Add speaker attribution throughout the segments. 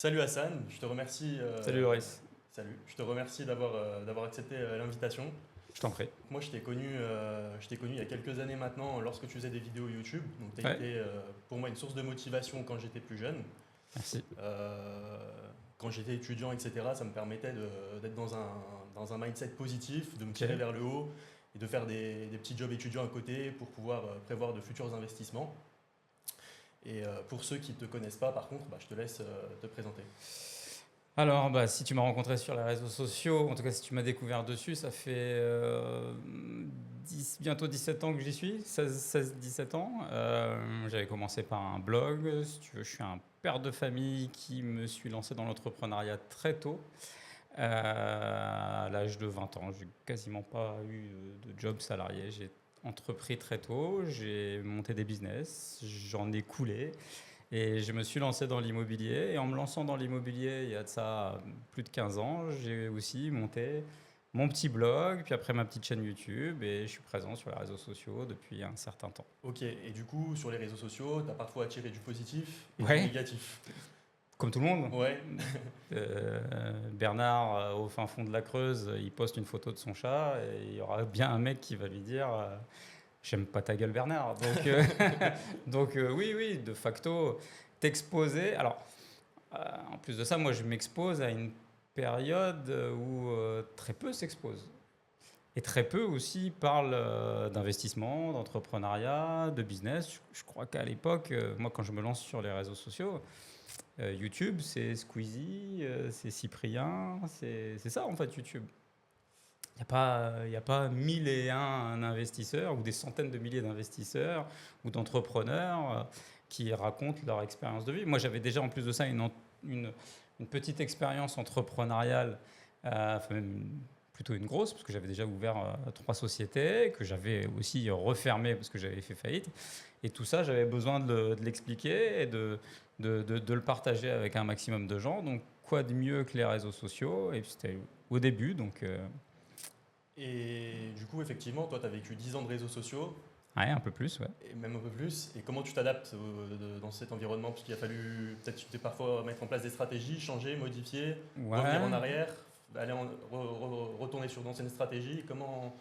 Speaker 1: Salut Hassan, je te remercie,
Speaker 2: Salut Loris,
Speaker 1: salut, je te remercie d'avoir accepté l'invitation.
Speaker 2: je t'en prie.
Speaker 1: Moi, je t'ai connu il y a quelques années maintenant lorsque tu faisais des vidéos YouTube. Donc, tu as
Speaker 2: Ouais,
Speaker 1: été pour moi une source de motivation quand j'étais plus jeune.
Speaker 2: merci.
Speaker 1: Euh, Quand j'étais étudiant, etc., ça me permettait d'être dans un mindset positif, de me tirer
Speaker 2: Ok.
Speaker 1: vers le haut et de faire des petits jobs étudiants à côté pour pouvoir prévoir de futurs investissements. Et pour ceux qui ne te connaissent pas, par contre, je te laisse te présenter.
Speaker 2: Alors, si tu m'as rencontré sur les réseaux sociaux, en tout cas si tu m'as découvert dessus, ça fait bientôt 17 ans que j'y suis, 16-17 ans. J'avais commencé par un blog, si tu veux, je suis un père de famille qui me suis lancé dans l'entrepreneuriat très tôt. À l'âge de 20 ans, j'ai quasiment pas eu de job salarié. J'ai entrepris très tôt, j'ai monté des business, j'en ai coulé. Et je me suis lancé dans l'immobilier. Et en me lançant dans l'immobilier, il y a de ça plus de 15 ans, j'ai aussi monté mon petit blog, puis après ma petite chaîne YouTube. Et je suis présent sur les réseaux sociaux depuis un certain temps.
Speaker 1: Ok, et du coup, sur les réseaux sociaux, tu as parfois attiré du positif et du
Speaker 2: Ouais,
Speaker 1: négatif.
Speaker 2: comme tout le monde.
Speaker 1: Ouais,
Speaker 2: Bernard, au fin fond de la Creuse, il poste une photo de son chat et il y aura bien un mec qui va lui dire j'aime pas ta gueule, Bernard. Donc, oui, oui, de facto, t'exposer. Alors, en plus de ça, moi, je m'expose à une période où très peu s'exposent. Et très peu aussi parlent d'investissement, d'entrepreneuriat, de business. Je crois qu'à l'époque, moi, quand je me lance sur les réseaux sociaux, YouTube, c'est Squeezie, c'est Cyprien, c'est ça en fait YouTube. Il y a pas mille et un investisseurs ou des centaines de milliers d'investisseurs ou d'entrepreneurs qui racontent leur expérience de vie. Moi, j'avais déjà en plus de ça une, une petite expérience entrepreneuriale, enfin même plutôt une grosse, parce que j'avais déjà ouvert 3 sociétés, que j'avais aussi refermées parce que j'avais fait faillite. Et tout ça, j'avais besoin de l'expliquer et de le partager avec un maximum de gens. Donc, quoi de mieux que les réseaux sociaux? Et puis, c'était au début, donc
Speaker 1: et du coup, effectivement, toi, tu as vécu 10 ans de réseaux sociaux,
Speaker 2: ouais, un peu plus, ouais.
Speaker 1: et même un peu plus. Et comment tu t'adaptes dans cet environnement? Parce qu'il a fallu peut-être parfois mettre en place des stratégies, changer, modifier, revenir en
Speaker 2: Ouais.
Speaker 1: arrière, retourner sur d'anciennes stratégies. Comment?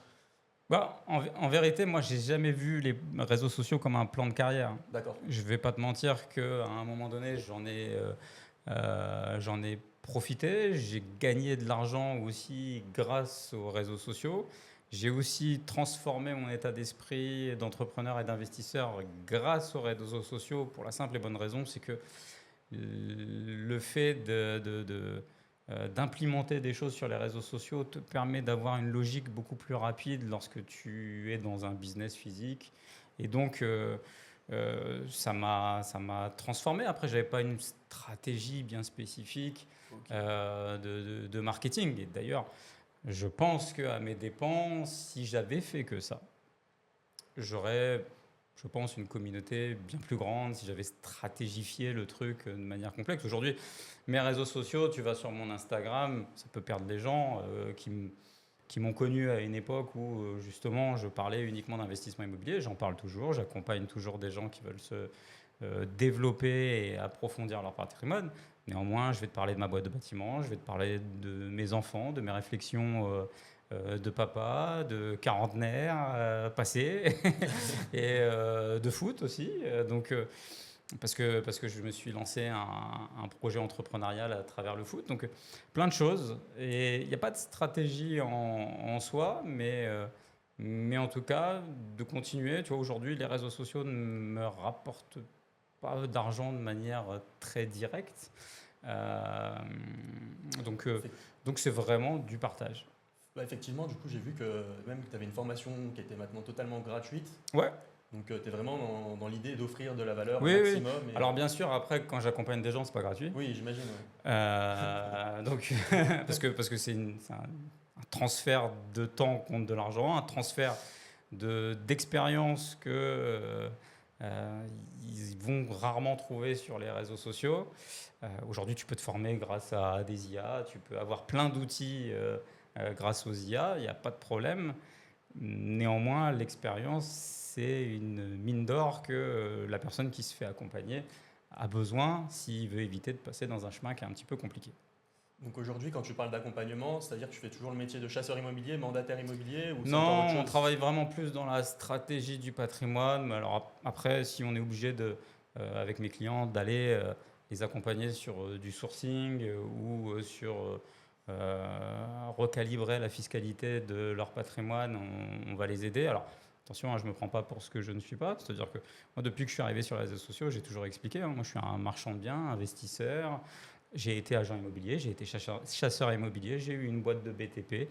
Speaker 2: En vérité, moi, j'ai jamais vu les réseaux sociaux comme un plan de carrière.
Speaker 1: D'accord.
Speaker 2: Je vais pas te mentir qu'à un moment donné, j'en ai profité. J'ai gagné de l'argent aussi grâce aux réseaux sociaux. J'ai aussi transformé mon état d'esprit d'entrepreneur et d'investisseur grâce aux réseaux sociaux pour la simple et bonne raison, c'est que le fait d'implémenter des choses sur les réseaux sociaux te permet d'avoir une logique beaucoup plus rapide lorsque tu es dans un business physique. Et donc, ça m'a transformé. Après, j'avais pas une stratégie bien spécifique
Speaker 1: Ok.
Speaker 2: de marketing. Et d'ailleurs, je pense qu'à mes dépens, si j'avais fait que ça, j'aurais, je pense, une communauté bien plus grande si j'avais stratégifié le truc de manière complexe. Aujourd'hui, mes réseaux sociaux, tu vas sur mon Instagram, ça peut perdre les gens qui m'ont connu à une époque où justement je parlais uniquement d'investissement immobilier. J'en parle toujours, j'accompagne toujours des gens qui veulent se développer et approfondir leur patrimoine. Néanmoins, je vais te parler de ma boîte de bâtiment, je vais te parler de mes enfants, de mes réflexions de papa, de quarantenaire passé et de foot aussi. Parce que je me suis lancé un projet entrepreneurial à travers le foot. Donc, plein de choses. Et il n'y a pas de stratégie en soi, mais en tout cas, de continuer. Tu vois, aujourd'hui, les réseaux sociaux ne me rapportent pas d'argent de manière très directe. Euh, donc, euh,
Speaker 1: Effect-
Speaker 2: donc, c'est vraiment du partage.
Speaker 1: Effectivement, du coup, j'ai vu que même que tu avais une formation qui était maintenant totalement gratuite.
Speaker 2: Ouais,
Speaker 1: Donc, tu es vraiment dans l'idée d'offrir de la valeur un
Speaker 2: oui, oui.
Speaker 1: maximum.
Speaker 2: Alors, bien sûr, après, quand j'accompagne des gens, c'est pas gratuit.
Speaker 1: Oui, j'imagine, ouais.
Speaker 2: Donc, parce que c'est un transfert de temps contre de l'argent, un transfert d'expérience que ils vont rarement trouver sur les réseaux sociaux. Aujourd'hui, tu peux te former grâce à des IA, tu peux avoir plein d'outils grâce aux IA, il n'y a pas de problème. Néanmoins, l'expérience, c'est une mine d'or que la personne qui se fait accompagner a besoin s'il veut éviter de passer dans un chemin qui est un petit peu compliqué.
Speaker 1: Donc aujourd'hui, quand tu parles d'accompagnement, c'est-à-dire que tu fais toujours le métier de chasseur immobilier, mandataire immobilier ou c'est
Speaker 2: Non,
Speaker 1: encore autre
Speaker 2: on
Speaker 1: chose?
Speaker 2: travaille vraiment plus dans la stratégie du patrimoine. Mais alors après, si on est obligé avec mes clients d'aller les accompagner sur du sourcing ou sur recalibrer la fiscalité de leur patrimoine, on va les aider. Alors attention, hein, je ne me prends pas pour ce que je ne suis pas. C'est-à-dire que moi, depuis que je suis arrivé sur les réseaux sociaux, j'ai toujours expliqué, hein, moi je suis un marchand de biens, investisseur. J'ai été agent immobilier, j'ai été chasseur immobilier, j'ai eu une boîte de BTP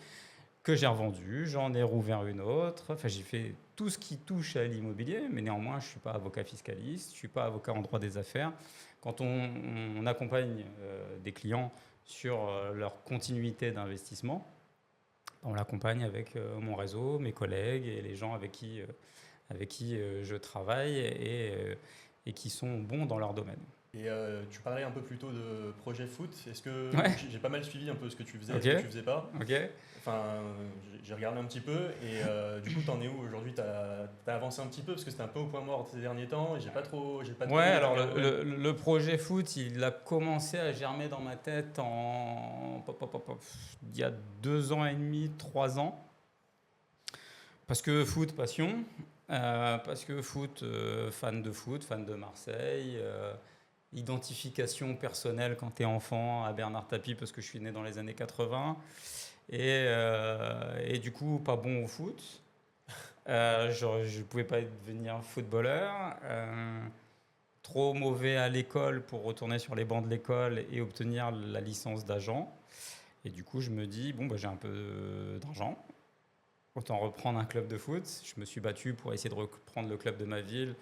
Speaker 2: que j'ai revendue, j'en ai rouvert une autre. Enfin, j'ai fait tout ce qui touche à l'immobilier, mais néanmoins, je ne suis pas avocat fiscaliste, je ne suis pas avocat en droit des affaires. Quand on accompagne des clients sur leur continuité d'investissement, on l'accompagne avec mon réseau, mes collègues et les gens avec qui je travaille et qui sont bons dans leur domaine.
Speaker 1: Et tu parlais un peu plus tôt de projet foot. Est-ce que
Speaker 2: Ouais.
Speaker 1: j'ai pas mal suivi un peu ce que tu faisais,
Speaker 2: Ok.
Speaker 1: ce que tu faisais pas?
Speaker 2: Ok.
Speaker 1: Enfin, j'ai regardé un petit peu et du coup, t'en es où aujourd'hui? T'as avancé un petit peu parce que c'était un peu au point mort ces derniers temps et j'ai pas trop
Speaker 2: Ouais,
Speaker 1: vu
Speaker 2: alors
Speaker 1: ta carrière.
Speaker 2: le projet foot, il a commencé à germer dans ma tête il y a 2 ans et demi, 3 ans. Parce que foot, passion. Parce que foot, fan de Marseille. Identification personnelle quand tu es enfant à Bernard Tapie parce que je suis né dans les années 80. Et du coup, pas bon au foot. Je ne pouvais pas devenir footballeur. Trop mauvais à l'école pour retourner sur les bancs de l'école et obtenir la licence d'agent. Et du coup, je me dis, bon, bah, j'ai un peu d'argent. Autant reprendre un club de foot. Je me suis battu pour essayer de reprendre le club de ma ville,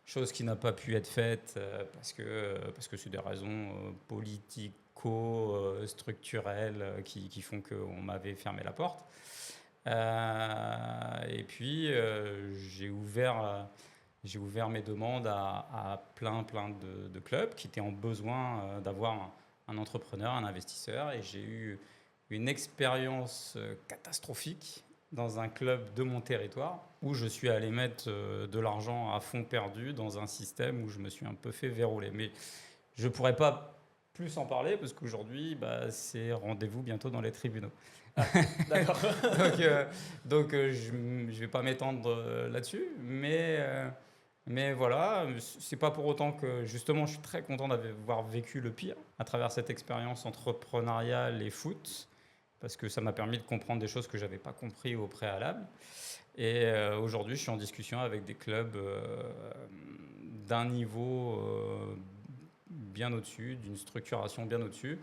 Speaker 2: chose qui n'a pas pu être faite parce que c'est des raisons politico-structurelles qui font qu'on m'avait fermé la porte. Et puis, j'ai ouvert mes demandes à plein de clubs qui étaient en besoin d'avoir un entrepreneur, un investisseur. Et j'ai eu une expérience catastrophique dans un club de mon territoire où je suis allé mettre de l'argent à fond perdu dans un système où je me suis un peu fait verrouiller. Mais je ne pourrais pas plus en parler parce qu'aujourd'hui, bah, c'est rendez-vous bientôt dans les tribunaux.
Speaker 1: D'accord.
Speaker 2: Donc, je ne vais pas m'étendre là-dessus, mais voilà, c'est pas pour autant que justement je suis très content d'avoir vécu le pire à travers cette expérience entrepreneuriale et foot, parce que ça m'a permis de comprendre des choses que j'avais pas compris au préalable. Et aujourd'hui, je suis en discussion avec des clubs d'un niveau bien au-dessus, d'une structuration bien au-dessus.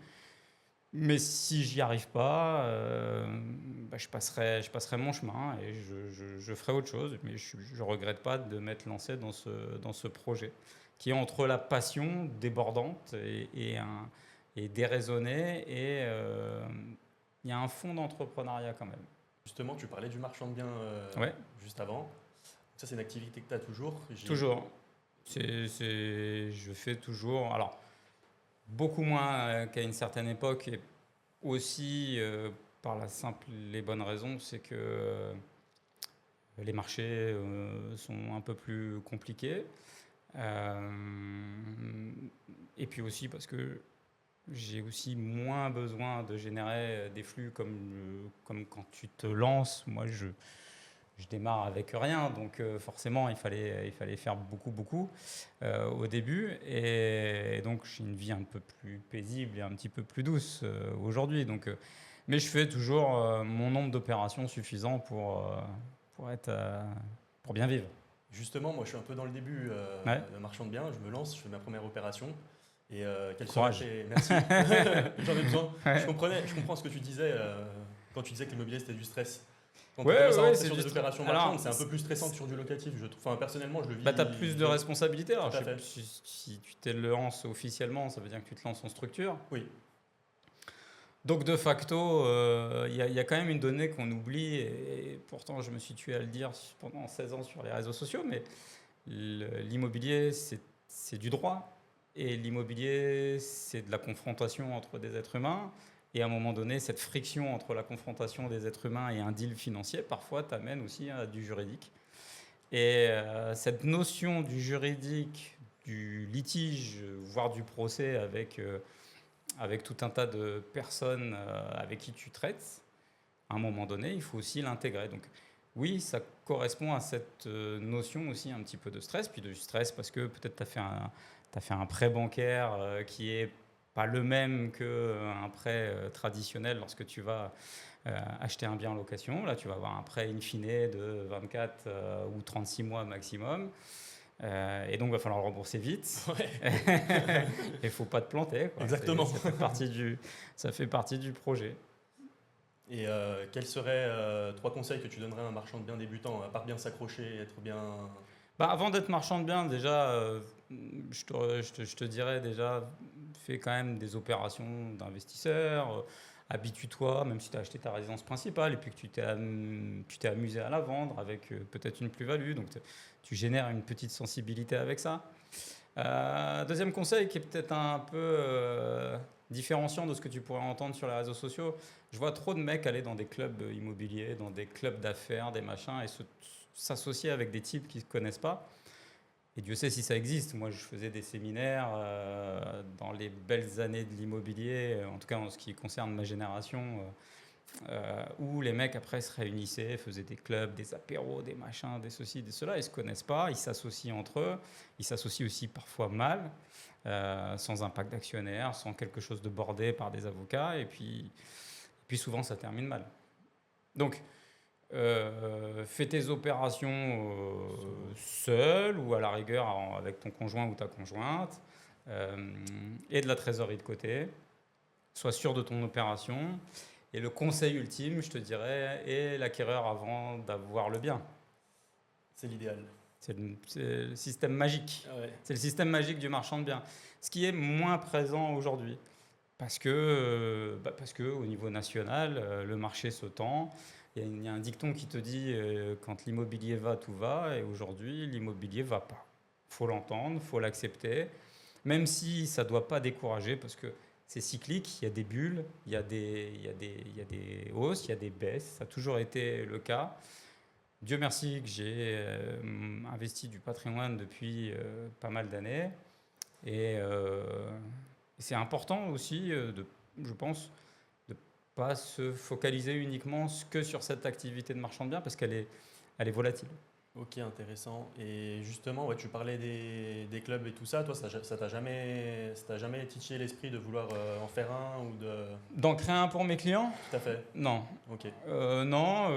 Speaker 2: Mais si j'y arrive pas, bah, je passerai mon chemin et je ferai autre chose. Mais je ne regrette pas de m'être lancé dans ce projet qui est entre la passion débordante et déraisonnée et il y a un fond d'entrepreneuriat quand même.
Speaker 1: Justement, tu parlais du marchand de biens
Speaker 2: Ouais,
Speaker 1: juste avant. Ça, c'est une activité que tu as toujours.
Speaker 2: toujours. Je fais toujours. Alors, beaucoup moins qu'à une certaine époque et aussi par la simple et bonne raison, c'est que les marchés sont un peu plus compliqués. Et puis aussi parce que j'ai aussi moins besoin de générer des flux comme quand tu te lances. Moi, je démarre avec rien, donc forcément, il fallait faire beaucoup au début. Et donc, j'ai une vie un peu plus paisible et un petit peu plus douce aujourd'hui. Donc, mais je fais toujours mon nombre d'opérations suffisant pour bien vivre.
Speaker 1: Justement, moi, je suis un peu dans le début
Speaker 2: Ouais.
Speaker 1: de marchand de biens. Je me lance, je fais ma première opération. Et quelle serait
Speaker 2: Courage.
Speaker 1: Merci. J'en ai besoin.
Speaker 2: Ouais.
Speaker 1: Je comprends ce que tu disais quand tu disais que l'immobilier, c'était du stress. Quand tu
Speaker 2: Ouais,
Speaker 1: commences à
Speaker 2: ouais,
Speaker 1: rentrer
Speaker 2: c'est
Speaker 1: sur
Speaker 2: du
Speaker 1: des
Speaker 2: stress.
Speaker 1: opérations
Speaker 2: Alors,
Speaker 1: marchandes, c'est un peu plus stressant que sur du locatif, je trouve. Enfin, personnellement, je le vis.
Speaker 2: bah, tu as plus de responsabilités. Alors,
Speaker 1: Tout à
Speaker 2: je sais
Speaker 1: fait.
Speaker 2: plus si tu te lances officiellement, ça veut dire que tu te lances en structure.
Speaker 1: Oui.
Speaker 2: Donc de facto, il y a quand même une donnée qu'on oublie, et pourtant je me suis tué à le dire pendant 16 ans sur les réseaux sociaux, mais l'immobilier, c'est du droit, et l'immobilier, c'est de la confrontation entre des êtres humains, et à un moment donné, cette friction entre la confrontation des êtres humains et un deal financier, parfois t'amène aussi à du juridique. Et cette notion du juridique, du litige, voire du procès avec tout un tas de personnes avec qui tu traites, à un moment donné, il faut aussi l'intégrer. Donc oui, ça correspond à cette notion aussi un petit peu de stress, puis de stress parce que peut-être tu as fait un prêt bancaire qui est pas le même qu'un prêt traditionnel lorsque tu vas acheter un bien en location. Là, tu vas avoir un prêt in fine de 24 ou 36 mois maximum. Et donc, il va falloir le rembourser vite.
Speaker 1: Ouais.
Speaker 2: Il ne faut pas te planter, quoi.
Speaker 1: Exactement.
Speaker 2: Ça fait partie du projet.
Speaker 1: Et quels seraient 3 conseils que tu donnerais à un marchand de biens débutant, à part bien s'accrocher, être bien...
Speaker 2: Bah, avant d'être marchand de biens, déjà, je te dirais déjà, fais quand même des opérations d'investisseur, habitue-toi, même si tu as acheté ta résidence principale et puis que tu t'es amusé à la vendre avec peut-être une plus-value, donc tu génères une petite sensibilité avec ça. Deuxième conseil qui est peut-être un peu différenciant de ce que tu pourrais entendre sur les réseaux sociaux, je vois trop de mecs aller dans des clubs immobiliers, dans des clubs d'affaires, des machins, et s'associer avec des types qui ne se connaissent pas. Et Dieu sait si ça existe. Moi, je faisais des séminaires dans les belles années de l'immobilier, en tout cas en ce qui concerne ma génération, où les mecs après se réunissaient, faisaient des clubs, des apéros, des machins, des ceci, des cela. Ils ne se connaissent pas, ils s'associent entre eux. Ils s'associent aussi parfois mal, sans impact d'actionnaire, sans quelque chose de bordé par des avocats. Et puis souvent, ça termine mal. Donc, fais tes opérations seul ou à la rigueur avec ton conjoint ou ta conjointe, et de la trésorerie de côté. Sois sûr de ton opération. Et le conseil ultime, je te dirais, est l'acquéreur avant d'avoir le bien.
Speaker 1: C'est l'idéal.
Speaker 2: C'est le système magique.
Speaker 1: Ouais.
Speaker 2: C'est le système magique du marchand de biens. Ce qui est moins présent aujourd'hui. Parce que au niveau national, le marché se tend. Il y a un dicton qui te dit quand l'immobilier va, tout va. Et aujourd'hui, l'immobilier ne va pas. Il faut l'entendre, il faut l'accepter. Même si ça ne doit pas décourager, parce que c'est cyclique, il y a des bulles, il y a des hausses, il y a des baisses. Ça a toujours été le cas. Dieu merci que j'ai investi du patrimoine depuis pas mal d'années. Et c'est important aussi, je pense, de ne pas se focaliser uniquement que sur cette activité de marchand de biens parce qu'elle est volatile.
Speaker 1: Ok, intéressant. Et justement, ouais, tu parlais des clubs et tout ça. Toi, ça t'a jamais titillé l'esprit de vouloir en faire un ou de...
Speaker 2: D'en créer un pour mes clients ?
Speaker 1: Tout à fait.
Speaker 2: Non.
Speaker 1: Ok.
Speaker 2: Non,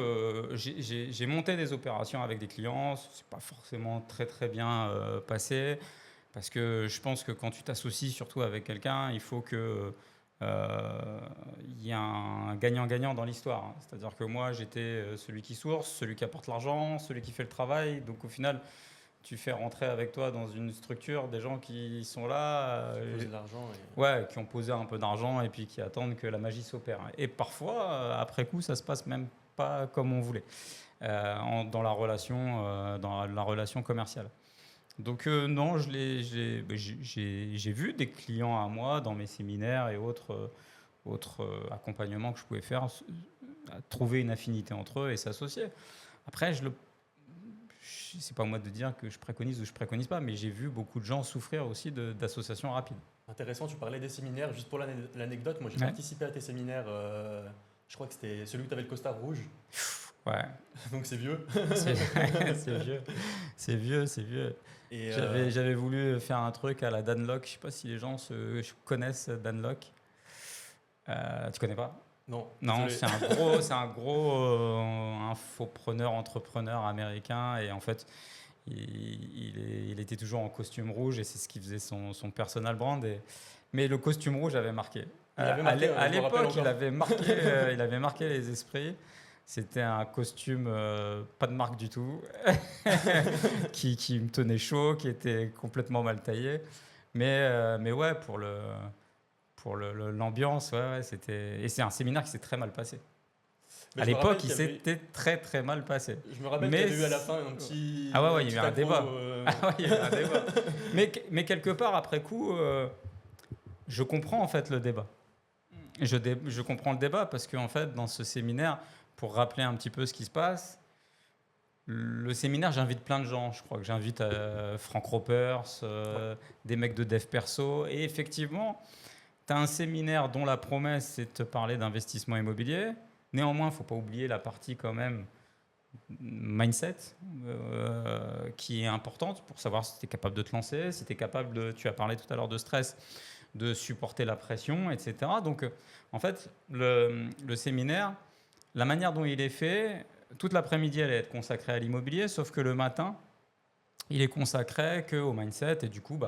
Speaker 2: j'ai monté des opérations avec des clients. C'est pas forcément très très bien passé. Parce que je pense que quand tu t'associes surtout avec quelqu'un, il faut que il y ait un gagnant-gagnant dans l'histoire. C'est-à-dire que moi, j'étais celui qui source, celui qui apporte l'argent, celui qui fait le travail. Donc au final, tu fais rentrer avec toi dans une structure des gens qui sont là, qui ont posé un peu d'argent et puis qui attendent que la magie s'opère. Et parfois, après coup, ça se passe même pas comme on voulait dans la relation commerciale. Donc non, j'ai vu des clients à moi dans mes séminaires et autres accompagnements que je pouvais faire, trouver une affinité entre eux et s'associer. Après, c'est pas à moi de dire que je préconise ou je préconise pas, mais j'ai vu beaucoup de gens souffrir aussi d'associations rapides.
Speaker 1: Intéressant, tu parlais des séminaires. Juste pour l'anecdote, moi j'ai participé à tes séminaires, je crois que c'était celui où tu avais le costard rouge.
Speaker 2: Ouais.
Speaker 1: Donc c'est vieux.
Speaker 2: C'est vieux. Et j'avais voulu faire un truc à la Dan Lok. Je sais pas si les gens connaissent Dan Lok. Tu connais pas ?
Speaker 1: Non.
Speaker 2: C'est un gros infopreneur, entrepreneur américain. Et en fait, il était toujours en costume rouge et c'est ce qui faisait son personal brand. Mais le costume rouge avait marqué. À l'époque, il avait marqué les esprits. C'était un costume pas de marque du tout, qui me tenait chaud, qui était complètement mal taillé. Mais ouais, pour l'ambiance, ouais, c'était... Et c'est un séminaire qui s'est très mal passé. À l'époque, il s'était très très mal passé.
Speaker 1: Je me rappelle qu'il y avait eu à la fin un petit...
Speaker 2: Ah ouais, il y avait un débat. Mais quelque part, après coup, je comprends en fait le débat. Je comprends le débat parce qu'en fait, dans ce séminaire... Pour rappeler un petit peu ce qui se passe, le séminaire, j'invite plein de gens. Je crois que j'invite Frank Ropers, des mecs de dev perso. Et effectivement, tu as un séminaire dont la promesse, c'est de te parler d'investissement immobilier. Néanmoins, il ne faut pas oublier la partie quand même mindset qui est importante pour savoir si tu es capable de te lancer, si tu es capable de, tu as parlé tout à l'heure de stress, de supporter la pression, etc. Donc, en fait, le séminaire, la manière dont il est fait, toute l'après-midi, elle va être consacrée à l'immobilier, sauf que le matin, il est consacré qu'au mindset. Et du coup,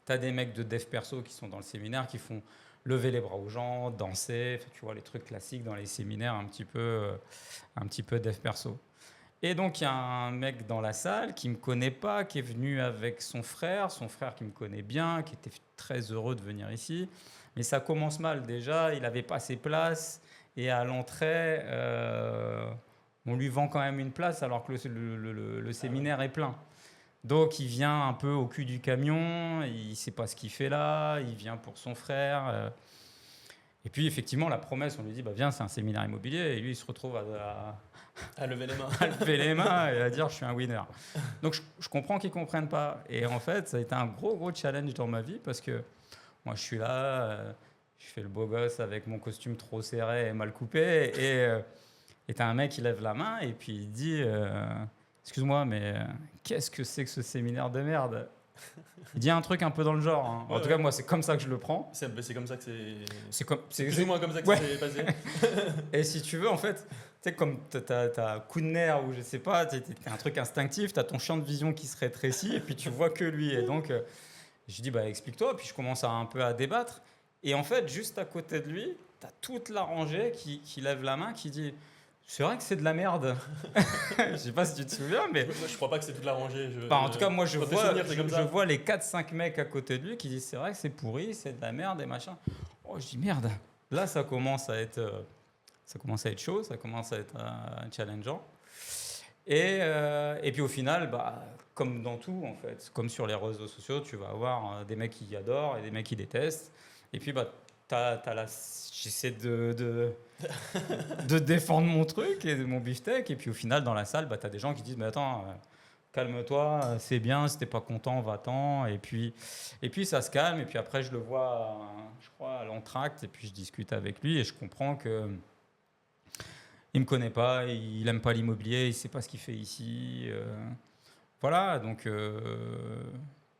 Speaker 2: tu as des mecs de dev perso qui sont dans le séminaire, qui font lever les bras aux gens, danser, tu vois, les trucs classiques dans les séminaires un petit peu dev perso. Et donc, il y a un mec dans la salle qui ne me connaît pas, qui est venu avec son frère qui me connaît bien, qui était très heureux de venir ici. Mais ça commence mal déjà, il n'avait pas ses places. Et à l'entrée, on lui vend quand même une place alors que le séminaire est plein. Donc, il vient un peu au cul du camion, il ne sait pas ce qu'il fait là, il vient pour son frère. Et puis, effectivement, la promesse, on lui dit, viens, c'est un séminaire immobilier. Et lui, il se retrouve
Speaker 1: à lever les mains.
Speaker 2: à lever les mains et à dire, je suis un winner. Donc, je comprends qu'ils ne comprennent pas. Et en fait, ça a été un gros challenge dans ma vie parce que moi, je suis là, je fais le beau gosse avec mon costume trop serré et mal coupé. Et tu as un mec qui lève la main et puis il dit, excuse-moi, mais qu'est-ce que c'est que ce séminaire de merde? Il dit un truc un peu dans le genre. Hein. En tout cas, moi, c'est comme ça que je le prends.
Speaker 1: C'est comme ça que
Speaker 2: c'est
Speaker 1: plus ou moins comme ça que c'est passé.
Speaker 2: Et si tu veux, en fait, tu sais, comme t'as un coup de nerf ou je sais pas, t'as un truc instinctif, t'as ton champ de vision qui se rétrécit et puis tu vois que lui. Et donc, je dis, explique-toi. Puis je commence un peu à débattre. Et en fait, juste à côté de lui, t'as toute la rangée qui lève la main, qui dit... C'est vrai que c'est de la merde. Je sais pas si tu te souviens, mais...
Speaker 1: Je crois pas que c'est toute la rangée.
Speaker 2: En tout cas, moi, je vois les 4-5 mecs à côté de lui qui disent c'est vrai que c'est pourri, c'est de la merde et machin. Oh, je dis merde. Là, ça commence à être chaud, ça commence à être challengeant. Et puis au final, comme dans tout, en fait, comme sur les réseaux sociaux, tu vas avoir des mecs qui adorent et des mecs qui détestent. Et puis, j'essaie de défendre mon truc et mon beefsteak. Et puis au final, dans la salle, tu as des gens qui disent mais attends, calme-toi, c'est bien, si t'es pas content, va-t'en. Et puis ça se calme. Et puis après, je le vois, je crois, à l'entracte. Et puis je discute avec lui et je comprends que il me connaît pas, il aime pas l'immobilier, il sait pas ce qu'il fait ici. Voilà, donc...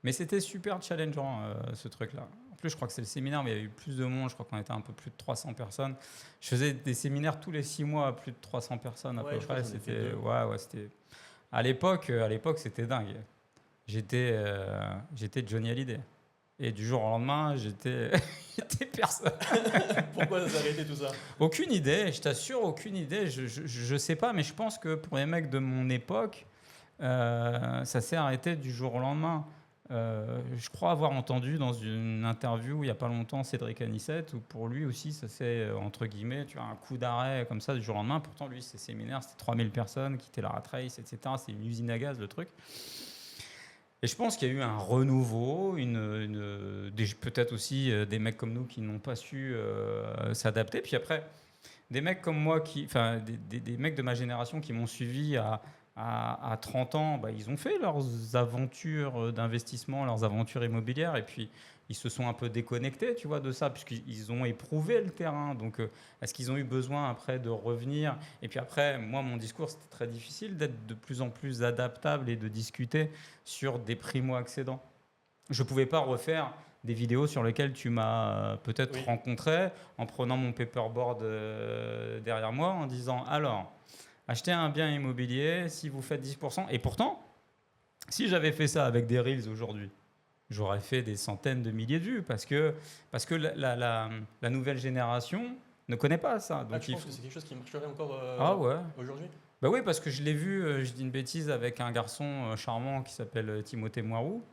Speaker 2: Mais c'était super challengeant, ce truc-là. En plus, je crois que c'est le séminaire, mais il y a eu plus de monde. Je crois qu'on était un peu plus de 300 personnes. Je faisais des séminaires tous les 6 mois à plus de 300 personnes à peu près. C'était, c'était... À l'époque, c'était dingue. J'étais Johnny Hallyday. Et du jour au lendemain, j'étais personne.
Speaker 1: Pourquoi ça s'est arrêté tout ça?
Speaker 2: Aucune idée, je t'assure, aucune idée. Je sais pas, mais je pense que pour les mecs de mon époque, ça s'est arrêté du jour au lendemain. Je crois avoir entendu dans une interview il n'y a pas longtemps Cédric Anissette où pour lui aussi ça s'est entre guillemets tu as un coup d'arrêt comme ça du jour au lendemain. Pourtant lui ses séminaires c'était 3000 personnes qui étaient la rat race, etc. C'est une usine à gaz le truc. Et je pense qu'il y a eu un renouveau, peut-être aussi des mecs comme nous qui n'ont pas su s'adapter. Puis après des mecs comme moi des mecs de ma génération qui m'ont suivi à 30 ans, ils ont fait leurs aventures d'investissement, leurs aventures immobilières, et puis ils se sont un peu déconnectés, tu vois, de ça, puisqu'ils ont éprouvé le terrain. Donc, est-ce qu'ils ont eu besoin après de revenir? Et puis après, moi, mon discours, c'était très difficile d'être de plus en plus adaptable et de discuter sur des primo-accédants. Je ne pouvais pas refaire des vidéos sur lesquelles tu m'as peut-être rencontré en prenant mon paperboard derrière moi en disant « Alors, achetez un bien immobilier si vous faites 10%. » Et pourtant, si j'avais fait ça avec des Reels aujourd'hui, j'aurais fait des centaines de milliers de vues parce que la nouvelle génération ne connaît pas ça. Donc
Speaker 1: tu penses que c'est quelque chose qui marcherait encore aujourd'hui?
Speaker 2: Oui, parce que je l'ai vu, je dis une bêtise, avec un garçon charmant qui s'appelle Timothée Moirou,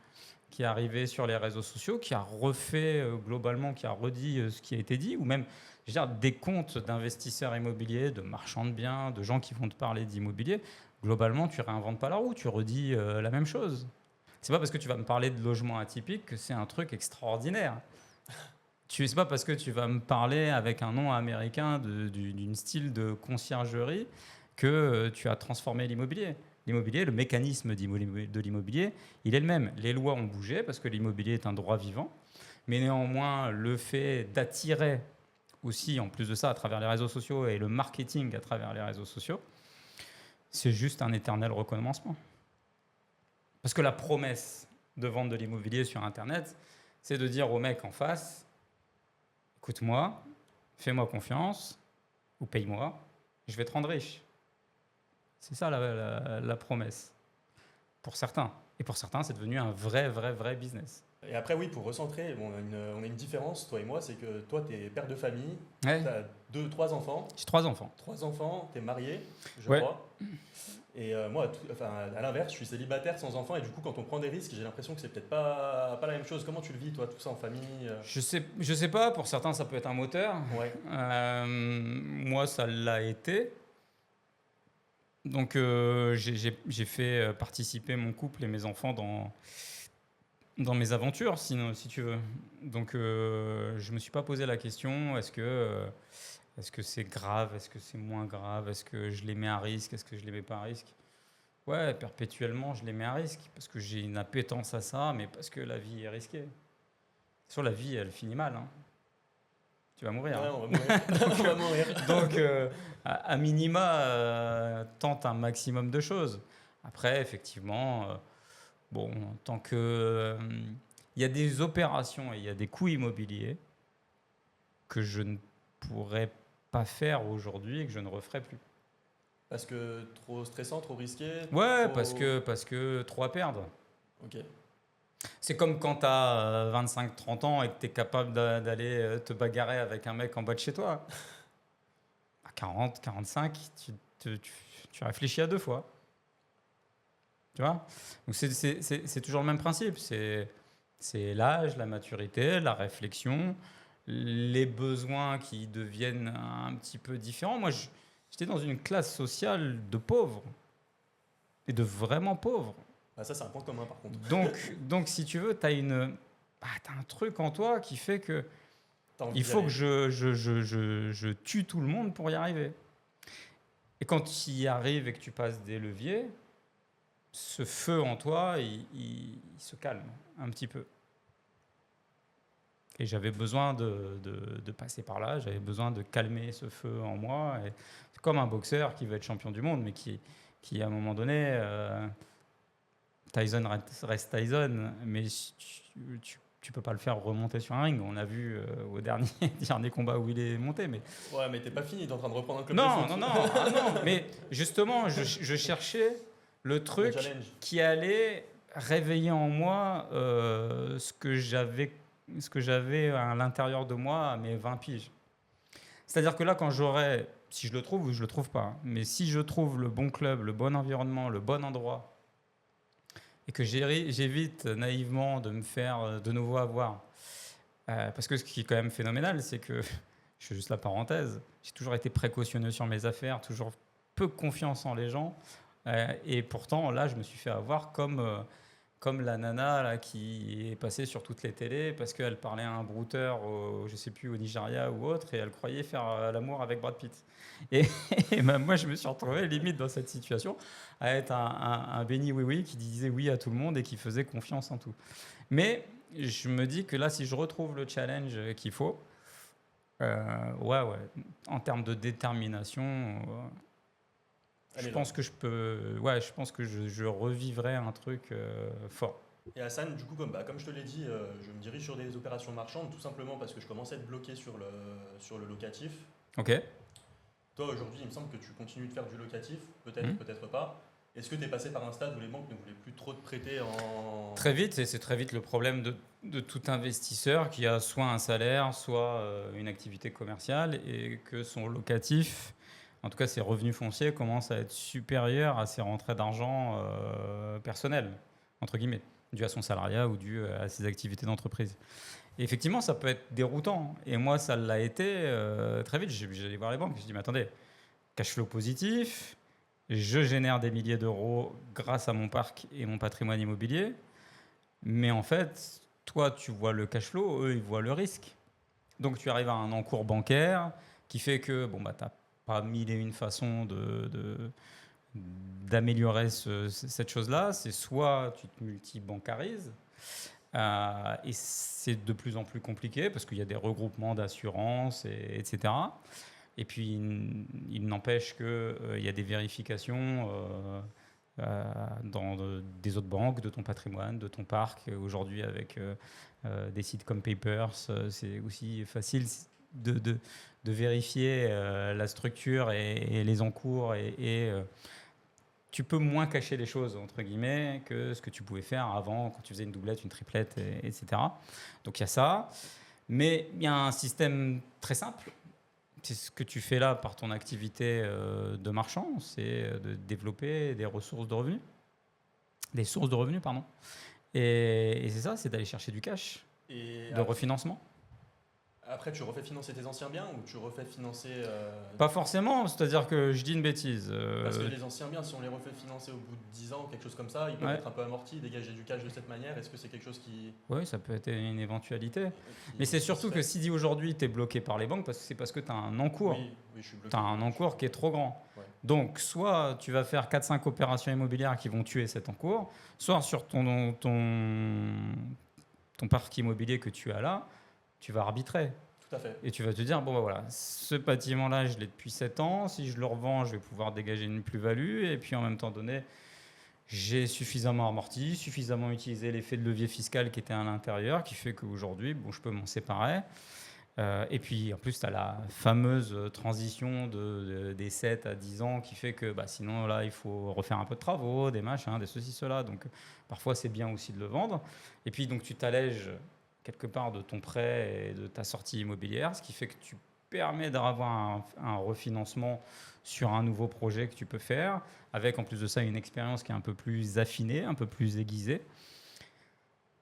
Speaker 2: qui est arrivé sur les réseaux sociaux, qui a refait globalement, qui a redit ce qui a été dit, ou même des comptes d'investisseurs immobiliers, de marchands de biens, de gens qui vont te parler d'immobilier. Globalement, tu réinventes pas la roue, tu redis la même chose. C'est pas parce que tu vas me parler de logement atypique que c'est un truc extraordinaire. C'est pas parce que tu vas me parler avec un nom américain d'une style de conciergerie que tu as transformé l'immobilier. l'immobilier, le mécanisme de l'immobilier, il est le même. Les lois ont bougé parce que l'immobilier est un droit vivant, mais néanmoins, le fait d'attirer aussi, en plus de ça, à travers les réseaux sociaux et le marketing à travers les réseaux sociaux, c'est juste un éternel recommencement. Parce que la promesse de vendre de l'immobilier sur Internet, c'est de dire au mec en face, écoute-moi, fais-moi confiance ou paye-moi, je vais te rendre riche. C'est ça la promesse, pour certains. Et pour certains, c'est devenu un vrai business.
Speaker 1: Et après, oui, pour recentrer, bon, on a une différence, toi et moi, c'est que toi, tu es père de famille,
Speaker 2: Ouais.
Speaker 1: tu as 3 enfants.
Speaker 2: J'ai 3 enfants.
Speaker 1: 3 enfants, tu es marié, je
Speaker 2: Ouais.
Speaker 1: crois. Et moi, à l'inverse, je suis célibataire sans enfants et du coup, quand on prend des risques, j'ai l'impression que c'est peut-être pas la même chose. Comment tu le vis, toi, tout ça en famille
Speaker 2: Je sais pas, pour certains, ça peut être un moteur.
Speaker 1: Ouais.
Speaker 2: Moi, ça l'a été. Donc, j'ai fait participer mon couple et mes enfants dans mes aventures, sinon, si tu veux. Donc, je me suis pas posé la question, est-ce que c'est grave, est-ce que c'est moins grave, est-ce que je les mets à risque, est-ce que je les mets pas à risque? Ouais, perpétuellement, je les mets à risque, parce que j'ai une appétence à ça, mais parce que la vie est risquée. Sur la vie, elle finit mal, hein. Tu vas mourir.
Speaker 1: Ouais,
Speaker 2: Hein.
Speaker 1: on va mourir. On va mourir.
Speaker 2: Donc, à minima, tente un maximum de choses. Après, effectivement, bon, tant que il y a des opérations et il y a des coûts immobiliers que je ne pourrais pas faire aujourd'hui et que je ne referai plus.
Speaker 1: Parce que trop stressant, trop risqué
Speaker 2: Ouais,
Speaker 1: trop...
Speaker 2: parce que trop à perdre.
Speaker 1: Ok.
Speaker 2: C'est comme quand tu as 25-30 ans et que tu es capable d'aller te bagarrer avec un mec en bas de chez toi. À 40, 45, tu réfléchis à 2 fois. Tu vois? Donc c'est toujours le même principe. C'est l'âge, la maturité, la réflexion, les besoins qui deviennent un petit peu différents. Moi, j'étais dans une classe sociale de pauvres et de vraiment pauvres.
Speaker 1: Ah, ça, c'est un point commun par contre.
Speaker 2: Donc si tu veux, tu as un truc en toi qui fait que
Speaker 1: T'as envie
Speaker 2: il
Speaker 1: d'y
Speaker 2: faut
Speaker 1: aller.
Speaker 2: que je tue tout le monde pour y arriver. Et quand tu y arrives et que tu passes des leviers, ce feu en toi, il se calme un petit peu. Et j'avais besoin de passer par là, j'avais besoin de calmer ce feu en moi. Et c'est comme un boxeur qui veut être champion du monde, mais qui à un moment donné, Tyson reste Tyson, mais tu peux pas le faire remonter sur un ring. On a vu au dernier combat où il est monté. Mais
Speaker 1: Ouais, mais t'es pas fini, t'es en train de reprendre un club de
Speaker 2: non,
Speaker 1: foot.
Speaker 2: non. Mais justement, je cherchais le truc
Speaker 1: Le challenge.
Speaker 2: qui allait réveiller en moi ce que j'avais à l'intérieur de moi à mes 20 piges. C'est-à-dire que là, quand si je le trouve ou je le trouve pas, mais si je trouve le bon club, le bon environnement, le bon endroit, et que j'évite naïvement de me faire de nouveau avoir. Parce que ce qui est quand même phénoménal, c'est que, je fais juste la parenthèse, j'ai toujours été précautionneux sur mes affaires, toujours peu confiance en les gens. Et pourtant, là, je me suis fait avoir comme la nana là, qui est passée sur toutes les télés parce qu'elle parlait à un brouteur, je sais plus, au Nigeria ou autre, et elle croyait faire l'amour avec Brad Pitt. Et, et ben, moi, je me suis retrouvé limite dans cette situation à être un béni oui-oui qui disait oui à tout le monde et qui faisait confiance en tout. Mais je me dis que là, si je retrouve le challenge qu'il faut, ouais, en termes de détermination, je pense que je pense que je revivrai un truc fort.
Speaker 1: Et Hassan, du coup, comme je te l'ai dit, je me dirige sur des opérations marchandes, tout simplement parce que je commençais à être bloqué sur le locatif.
Speaker 2: Ok.
Speaker 1: Toi, aujourd'hui, il me semble que tu continues de faire du locatif, peut-être,
Speaker 2: Mhm.
Speaker 1: peut-être pas. Est-ce que tu es passé par un stade où les banques ne voulaient plus trop te prêter en...
Speaker 2: Très vite, et c'est très vite le problème de tout investisseur qui a soit un salaire, soit une activité commerciale et que son locatif, en tout cas ses revenus fonciers, commencent à être supérieurs à ses rentrées d'argent personnelles, entre guillemets, dû à son salariat ou dû à ses activités d'entreprise. Et effectivement, ça peut être déroutant. Et moi, ça l'a été très vite. J'allais voir les banques. Je dis, mais attendez, cash flow positif, je génère des milliers d'euros grâce à mon parc et mon patrimoine immobilier. Mais en fait, toi, tu vois le cash flow, eux, ils voient le risque. Donc, tu arrives à un encours bancaire qui fait que bon, bah, tu n'as pas mille et une façons d'améliorer cette chose-là, c'est soit tu te multi-bancarises, et c'est de plus en plus compliqué parce qu'il y a des regroupements d'assurances, etc. Et puis, il n'empêche qu'il y a des vérifications dans des autres banques, de ton patrimoine, de ton parc. Aujourd'hui, avec des sites comme Papers, c'est aussi facile de vérifier la structure et les encours et tu peux moins cacher les choses, entre guillemets, que ce que tu pouvais faire avant, quand tu faisais une doublette, une triplette, etc. Donc il y a ça. Mais il y a un système très simple. C'est ce que tu fais là par ton activité de marchand, c'est de développer des ressources de revenus. Des sources de revenus, pardon. Et c'est ça, c'est d'aller chercher du cash, de refinancement.
Speaker 1: Après, tu refais financer tes anciens biens ou tu refais financer...
Speaker 2: Pas forcément, c'est-à-dire que je dis une bêtise.
Speaker 1: Parce que les anciens biens, si on les refait financer au bout de 10 ans, quelque chose comme ça, ils peuvent être un peu amortis, dégager du cash de cette manière. Est-ce que c'est quelque chose qui...
Speaker 2: Oui, ça peut être une éventualité. Mais c'est surtout que si aujourd'hui tu es bloqué par les banques, c'est parce que tu as un encours.
Speaker 1: Oui, je suis bloqué.
Speaker 2: Tu as un encours qui est trop grand.
Speaker 1: Ouais.
Speaker 2: Donc, soit tu vas faire 4-5 opérations immobilières qui vont tuer cet encours, soit sur ton parc immobilier que tu as là, tu vas arbitrer.
Speaker 1: Tout à fait.
Speaker 2: Et tu vas te dire, bon ben voilà, ce bâtiment-là, je l'ai depuis 7 ans. Si je le revends, je vais pouvoir dégager une plus-value. Et puis en même temps donné, j'ai suffisamment amorti, suffisamment utilisé l'effet de levier fiscal qui était à l'intérieur, qui fait qu'aujourd'hui, bon, je peux m'en séparer. Et puis en plus, tu as la fameuse transition des 7 à 10 ans qui fait que sinon, là, il faut refaire un peu de travaux, des machins, des ceci, cela. Donc parfois, c'est bien aussi de le vendre. Et puis donc, tu t'allèges quelque part de ton prêt et de ta sortie immobilière, ce qui fait que tu permets d'avoir un refinancement sur un nouveau projet que tu peux faire, avec en plus de ça une expérience qui est un peu plus affinée, un peu plus aiguisée.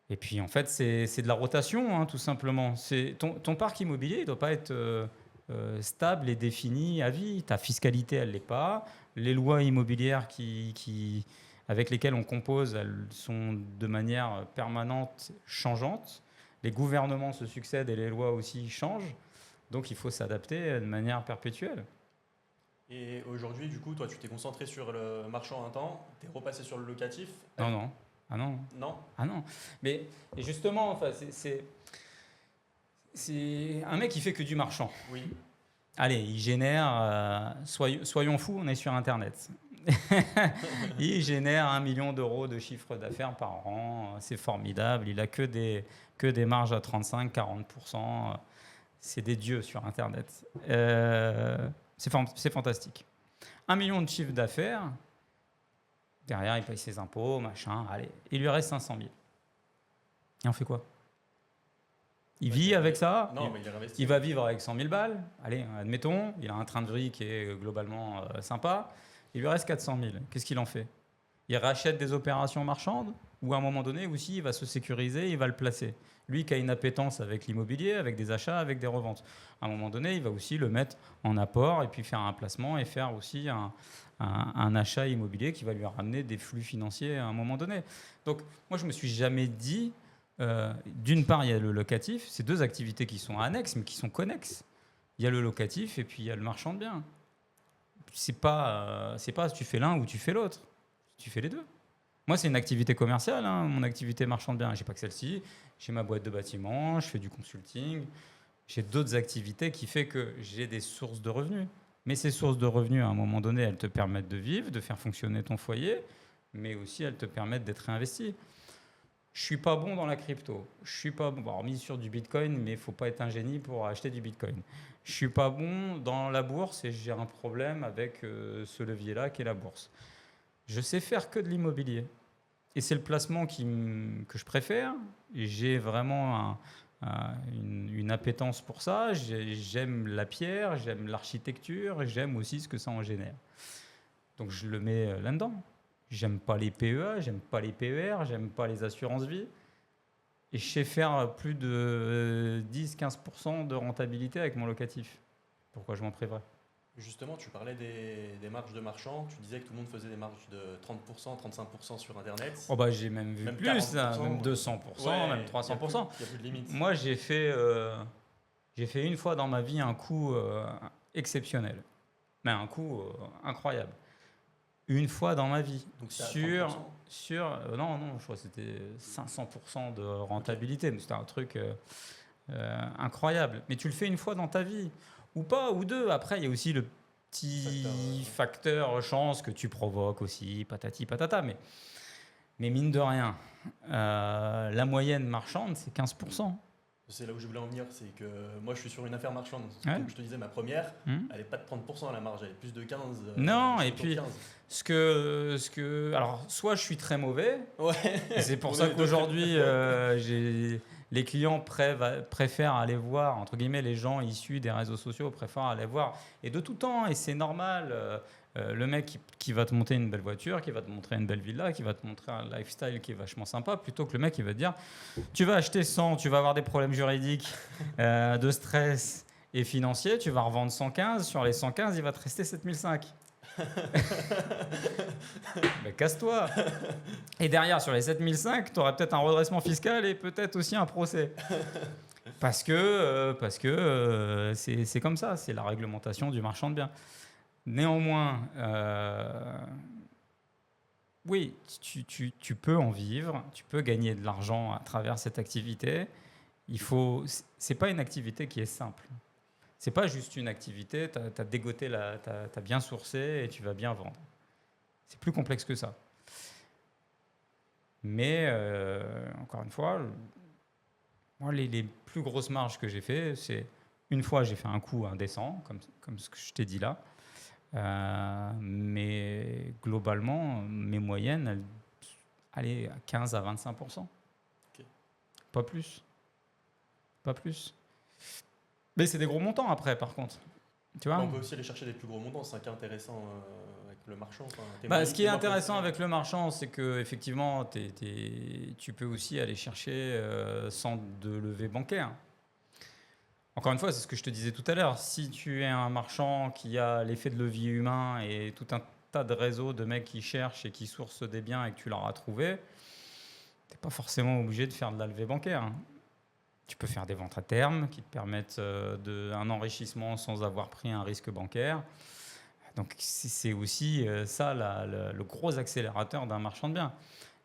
Speaker 2: Et puis en fait, c'est de la rotation, tout simplement. Ton parc immobilier, il ne doit pas être stable et défini à vie. Ta fiscalité, elle ne l'est pas. Les lois immobilières avec lesquelles on compose, elles sont de manière permanente changeantes. Les gouvernements se succèdent et les lois aussi changent. Donc, il faut s'adapter de manière perpétuelle.
Speaker 1: Et aujourd'hui, du coup, toi, tu t'es concentré sur le marchand un temps, tu es repassé sur le locatif.
Speaker 2: Non. Ah non.
Speaker 1: Non.
Speaker 2: Ah non. Mais justement, enfin, c'est un mec qui fait que du marchand.
Speaker 1: Oui.
Speaker 2: Allez, il génère, soyons fous, on est sur Internet. Il génère 1 million d'euros de chiffre d'affaires par an. C'est formidable. Il a que des marges à 35-40%. C'est des dieux sur Internet. C'est fantastique. 1 million de chiffre d'affaires. Derrière, il paye ses impôts, machin. Allez, il lui reste 500 000. Et on fait quoi? Il vit avec ça.
Speaker 1: Non, mais
Speaker 2: il va vivre avec 100 000 balles. Allez, admettons. Il a un train de vie qui est globalement sympa. Il lui reste 400 000. Qu'est-ce qu'il en fait? Il rachète des opérations marchandes ou à un moment donné aussi, il va se sécuriser, il va le placer. Lui qui a une appétence avec l'immobilier, avec des achats, avec des reventes. À un moment donné, il va aussi le mettre en apport et puis faire un placement et faire aussi un achat immobilier qui va lui ramener des flux financiers à un moment donné. Donc, moi, je ne me suis jamais dit, d'une part, il y a le locatif, c'est deux activités qui sont annexes, mais qui sont connexes. Il y a le locatif et puis il y a le marchand de biens. C'est pas tu fais l'un ou tu fais l'autre. Tu fais les deux. Moi, c'est une activité commerciale, mon activité marchand de biens. Je n'ai pas que celle-ci. J'ai ma boîte de bâtiment, je fais du consulting. J'ai d'autres activités qui font que j'ai des sources de revenus. Mais ces sources de revenus, à un moment donné, elles te permettent de vivre, de faire fonctionner ton foyer, mais aussi elles te permettent d'être réinvesti. Je ne suis pas bon dans la crypto. Je suis pas bon, hormis sur du Bitcoin, mais il ne faut pas être un génie pour acheter du Bitcoin. Je ne suis pas bon dans la bourse et j'ai un problème avec ce levier-là qui est la bourse. Je sais faire que de l'immobilier. Et c'est le placement que je préfère. J'ai vraiment une appétence pour ça. J'aime la pierre, j'aime l'architecture, j'aime aussi ce que ça en génère. Donc je le mets là-dedans. J'aime pas les PEA, j'aime pas les PER, j'aime pas les assurances-vie. Et je sais faire plus de 10-15% de rentabilité avec mon locatif. Pourquoi je m'en priverais?
Speaker 1: Justement, tu parlais des marges de marchands. Tu disais que tout le monde faisait des marges de 30%, 35% sur Internet.
Speaker 2: Oh bah, j'ai même vu plus, ça, même 200%, ouais, même 300%.
Speaker 1: Il n'y a plus de limite.
Speaker 2: Moi, j'ai fait une fois dans ma vie un coup exceptionnel. Mais un coup incroyable. une fois dans ma vie.
Speaker 1: Donc c'est à
Speaker 2: Sur,
Speaker 1: 30%.
Speaker 2: non, je crois que c'était 500% de rentabilité. Mais c'était un truc incroyable. Mais tu le fais une fois dans ta vie. Ou pas, ou deux. Après, il y a aussi le petit facteur chance que tu provoques aussi, patati patata. Mais mine de rien, la moyenne marchande, c'est 15%.
Speaker 1: C'est là où je voulais en venir, c'est que moi je suis sur une affaire marchande.
Speaker 2: Ouais.
Speaker 1: Comme je te disais, ma première,
Speaker 2: Hmm.
Speaker 1: elle n'est pas de 30% à la marge, elle est plus de 15%.
Speaker 2: Non,
Speaker 1: je suis
Speaker 2: et
Speaker 1: autour
Speaker 2: puis
Speaker 1: de 15.
Speaker 2: alors, soit je suis très mauvais,
Speaker 1: Ouais.
Speaker 2: et c'est pour
Speaker 1: On
Speaker 2: ça
Speaker 1: est deux.
Speaker 2: qu'aujourd'hui, les clients préfèrent aller voir, entre guillemets, les gens issus des réseaux sociaux préfèrent aller voir, et de tout temps, et c'est normal, le mec qui va te monter une belle voiture, qui va te montrer une belle villa, qui va te montrer un lifestyle qui est vachement sympa, plutôt que le mec qui va te dire, tu vas acheter 100, tu vas avoir des problèmes juridiques, de stress et financiers, tu vas revendre 115, sur les 115, il va te rester 7005. Ben, casse-toi. Et derrière, sur les 7005, tu auras peut-être un redressement fiscal et peut-être aussi un procès. Parce que c'est comme ça, c'est la réglementation du marchand de biens. Néanmoins, oui, tu peux en vivre, tu peux gagner de l'argent à travers cette activité. C'est pas une activité qui est simple. C'est pas juste une activité, tu as dégoté, tu as bien sourcé et tu vas bien vendre. C'est plus complexe que ça. Mais encore une fois, moi, les plus grosses marges que j'ai fait, c'est une fois j'ai fait un coup indécent, comme ce que je t'ai dit là. Mais globalement, mes moyennes, elles allaient à 15 à 25%.
Speaker 1: Ok.
Speaker 2: Pas plus. Pas plus. Mais c'est des gros montants après, par contre. Tu vois,
Speaker 1: On peut aussi aller chercher des plus gros montants, c'est ça qui est intéressant avec le marchand. Enfin,
Speaker 2: ce qui est intéressant avec le marchand, c'est que effectivement, tu peux aussi aller chercher sans de levée bancaire. Encore une fois, c'est ce que je te disais tout à l'heure. Si tu es un marchand qui a l'effet de levier humain et tout un tas de réseaux de mecs qui cherchent et qui sourcent des biens et que tu leur as trouvé, tu n'es pas forcément obligé de faire de la levée bancaire, hein. Tu peux faire des ventes à terme qui te permettent un enrichissement sans avoir pris un risque bancaire. Donc c'est aussi ça le gros accélérateur d'un marchand de biens.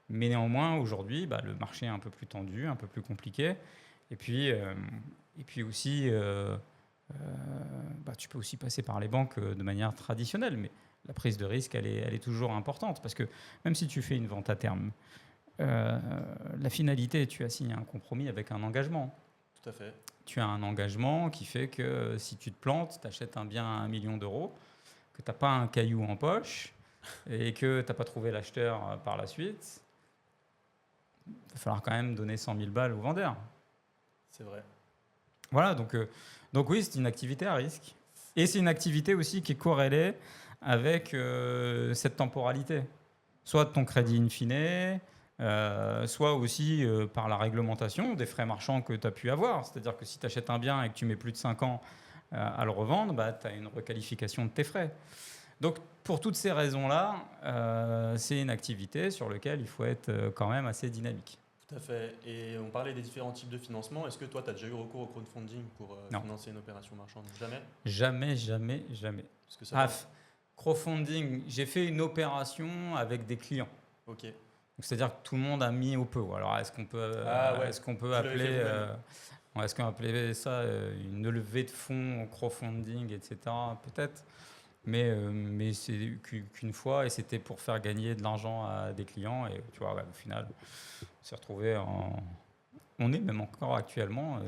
Speaker 2: Mais néanmoins, aujourd'hui, le marché est un peu plus tendu, un peu plus compliqué. Et puis aussi, tu peux aussi passer par les banques de manière traditionnelle. Mais la prise de risque, elle est toujours importante. Parce que même si tu fais une vente à terme, la finalité, tu as signé un compromis avec un engagement.
Speaker 1: Tout à fait.
Speaker 2: Tu as un engagement qui fait que si tu te plantes, tu achètes un bien à 1 million d'euros, que tu n'as pas un caillou en poche et que tu n'as pas trouvé l'acheteur par la suite, il va falloir quand même donner 100 000 balles au vendeur.
Speaker 1: C'est vrai.
Speaker 2: Voilà, donc oui, c'est une activité à risque. Et c'est une activité aussi qui est corrélée avec cette temporalité. Soit de ton crédit in fine, soit aussi par la réglementation des frais marchands que tu as pu avoir. C'est-à-dire que si tu achètes un bien et que tu mets plus de 5 ans à le revendre, tu as une requalification de tes frais. Donc pour toutes ces raisons-là, c'est une activité sur laquelle il faut être quand même assez dynamique.
Speaker 1: Tout à fait. Et on parlait des différents types de financement. Est-ce que toi, tu as déjà eu recours au crowdfunding pour financer une opération marchande? Jamais?
Speaker 2: Jamais.
Speaker 1: Parce que ça
Speaker 2: Crowdfunding, j'ai fait une opération avec des clients.
Speaker 1: Ok.
Speaker 2: C'est-à-dire que tout le monde a mis au peu. Alors, est-ce qu'on peut appeler ça une levée de fonds, crowdfunding, etc. Peut-être. Mais c'est qu'une fois et c'était pour faire gagner de l'argent à des clients. Et tu vois, au final, on s'est retrouvé on est même encore actuellement,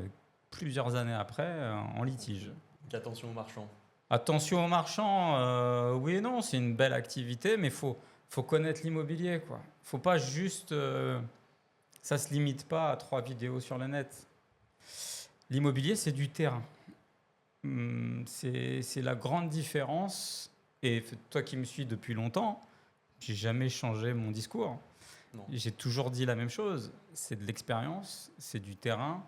Speaker 2: plusieurs années après, en litige.
Speaker 1: Donc attention aux marchands.
Speaker 2: Attention aux marchands, oui et non, c'est une belle activité, mais faut connaître l'immobilier, quoi. Faut pas juste, ça se limite pas à 3 vidéos sur le net. L'immobilier, c'est du terrain. C'est la grande différence. Et toi qui me suis depuis longtemps, j'ai jamais changé mon discours.
Speaker 1: Non.
Speaker 2: J'ai toujours dit la même chose. C'est de l'expérience, c'est du terrain.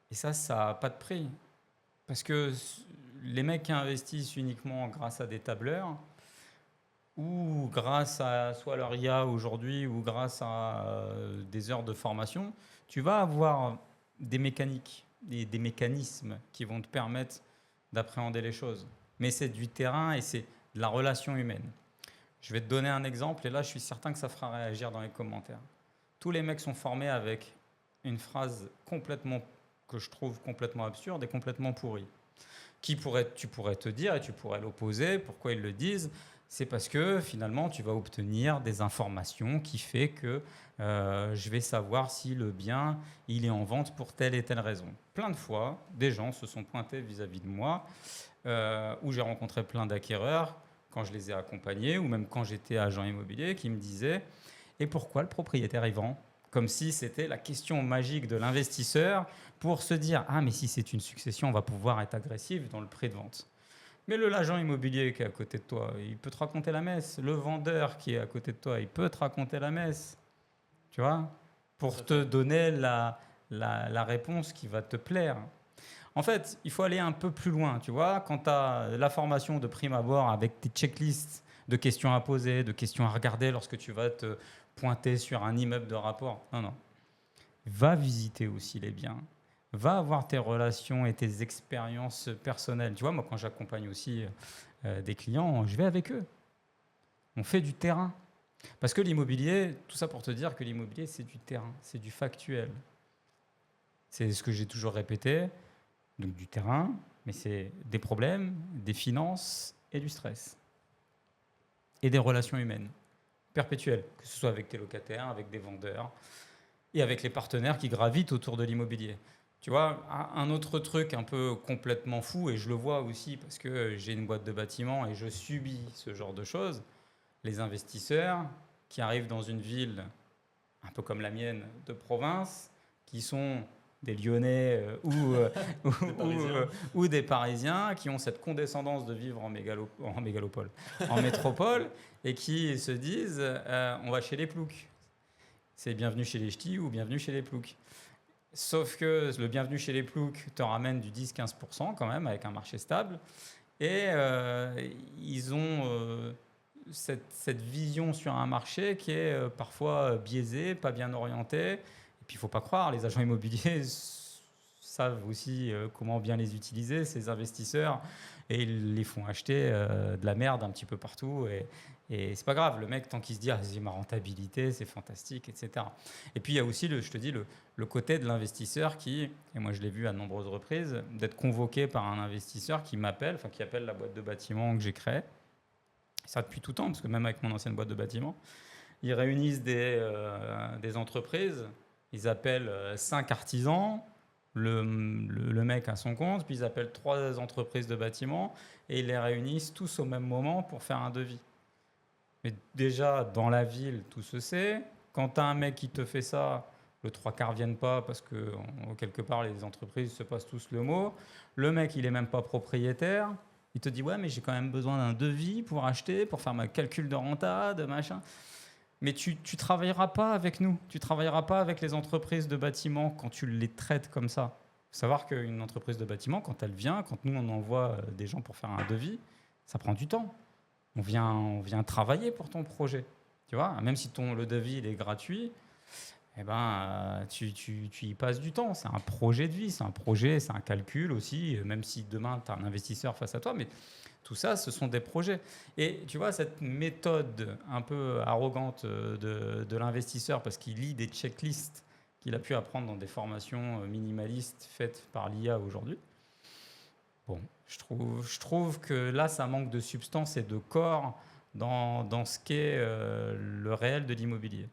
Speaker 2: Et ça n'a pas de prix. Parce que les mecs qui investissent uniquement grâce à des tableurs, ou grâce à soit leur IA aujourd'hui, ou grâce à des heures de formation, tu vas avoir des mécaniques, des mécanismes qui vont te permettre d'appréhender les choses. Mais c'est du terrain et c'est de la relation humaine. Je vais te donner un exemple et là, je suis certain que ça fera réagir dans les commentaires. Tous les mecs sont formés avec une phrase que je trouve complètement absurde et complètement pourrie. Tu pourrais te dire et tu pourrais l'opposer. Pourquoi ils le disent? C'est parce que finalement, tu vas obtenir des informations qui fait que je vais savoir si le bien il est en vente pour telle et telle raison. Plein de fois, des gens se sont pointés vis-à-vis de moi où j'ai rencontré plein d'acquéreurs quand je les ai accompagnés ou même quand j'étais agent immobilier qui me disaient « Et pourquoi le propriétaire y vend ?» Comme si c'était la question magique de l'investisseur pour se dire « Ah, mais si c'est une succession, on va pouvoir être agressif dans le prix de vente. » Mais l'agent immobilier qui est à côté de toi, il peut te raconter la messe. Le vendeur qui est à côté de toi, il peut te raconter la messe. Tu vois? Pour te donner la réponse qui va te plaire. En fait, il faut aller un peu plus loin. Tu vois? Quand tu as la formation de prime abord avec tes checklists de questions à poser, de questions à regarder lorsque tu vas te pointer sur un immeuble de rapport. Non, non. Va visiter aussi les biens. Va avoir tes relations et tes expériences personnelles. Tu vois, moi, quand j'accompagne aussi des clients, je vais avec eux. On fait du terrain. Parce que l'immobilier, tout ça pour te dire que l'immobilier, c'est du terrain, c'est du factuel. C'est ce que j'ai toujours répété. Donc du terrain, mais c'est des problèmes, des finances et du stress. Et des relations humaines perpétuelles, que ce soit avec tes locataires, avec des vendeurs et avec les partenaires qui gravitent autour de l'immobilier. Tu vois, un autre truc un peu complètement fou, et je le vois aussi parce que j'ai une boîte de bâtiment et je subis ce genre de choses, les investisseurs qui arrivent dans une ville un peu comme la mienne de province, qui sont des Lyonnais ou des Parisiens qui ont cette condescendance de vivre en mégalopole, en métropole, et qui se disent on va chez les ploucs. C'est bienvenue chez les ch'tis ou bienvenue chez les ploucs. Sauf que le bienvenu chez les ploucs te ramène du 10-15% quand même, avec un marché stable. Et ils ont cette vision sur un marché qui est parfois biaisée, pas bien orientée. Et puis il ne faut pas croire, les agents immobiliers savent aussi comment bien les utiliser, ces investisseurs, et ils les font acheter de la merde un petit peu partout. Et c'est pas grave, le mec, tant qu'il se dit, ah, c'est ma rentabilité, c'est fantastique, etc. Et puis il y a aussi, je te dis, le côté de l'investisseur qui, et moi je l'ai vu à de nombreuses reprises, d'être convoqué par un investisseur qui m'appelle, enfin qui appelle la boîte de bâtiment que j'ai créée. Ça depuis tout temps, parce que même avec mon ancienne boîte de bâtiment, ils réunissent des entreprises, ils appellent 5 artisans, le mec à son compte, puis ils appellent 3 entreprises de bâtiment et ils les réunissent tous au même moment pour faire un devis. Mais déjà, dans la ville, tout se sait. Quand tu as un mec qui te fait ça, le 3/4 ne viennent pas parce que quelque part, les entreprises se passent tous le mot. Le mec, il n'est même pas propriétaire. Il te dit, ouais, mais j'ai quand même besoin d'un devis pour acheter, pour faire ma calcul de renta, de machin. Mais tu ne travailleras pas avec nous. Tu ne travailleras pas avec les entreprises de bâtiment quand tu les traites comme ça. Il faut savoir qu'une entreprise de bâtiment, quand elle vient, quand nous, on envoie des gens pour faire un devis, ça prend du temps. On vient travailler pour ton projet. Tu vois, même si le devis il est gratuit, eh ben, tu y passes du temps. C'est un projet de vie, c'est un projet, c'est un calcul aussi, même si demain, tu as un investisseur face à toi. Mais tout ça, ce sont des projets. Et tu vois, cette méthode un peu arrogante de l'investisseur, parce qu'il lit des checklists qu'il a pu apprendre dans des formations minimalistes faites par l'IA aujourd'hui, bon, je trouve que là, ça manque de substance et de corps dans ce qu'est le réel de l'immobilier.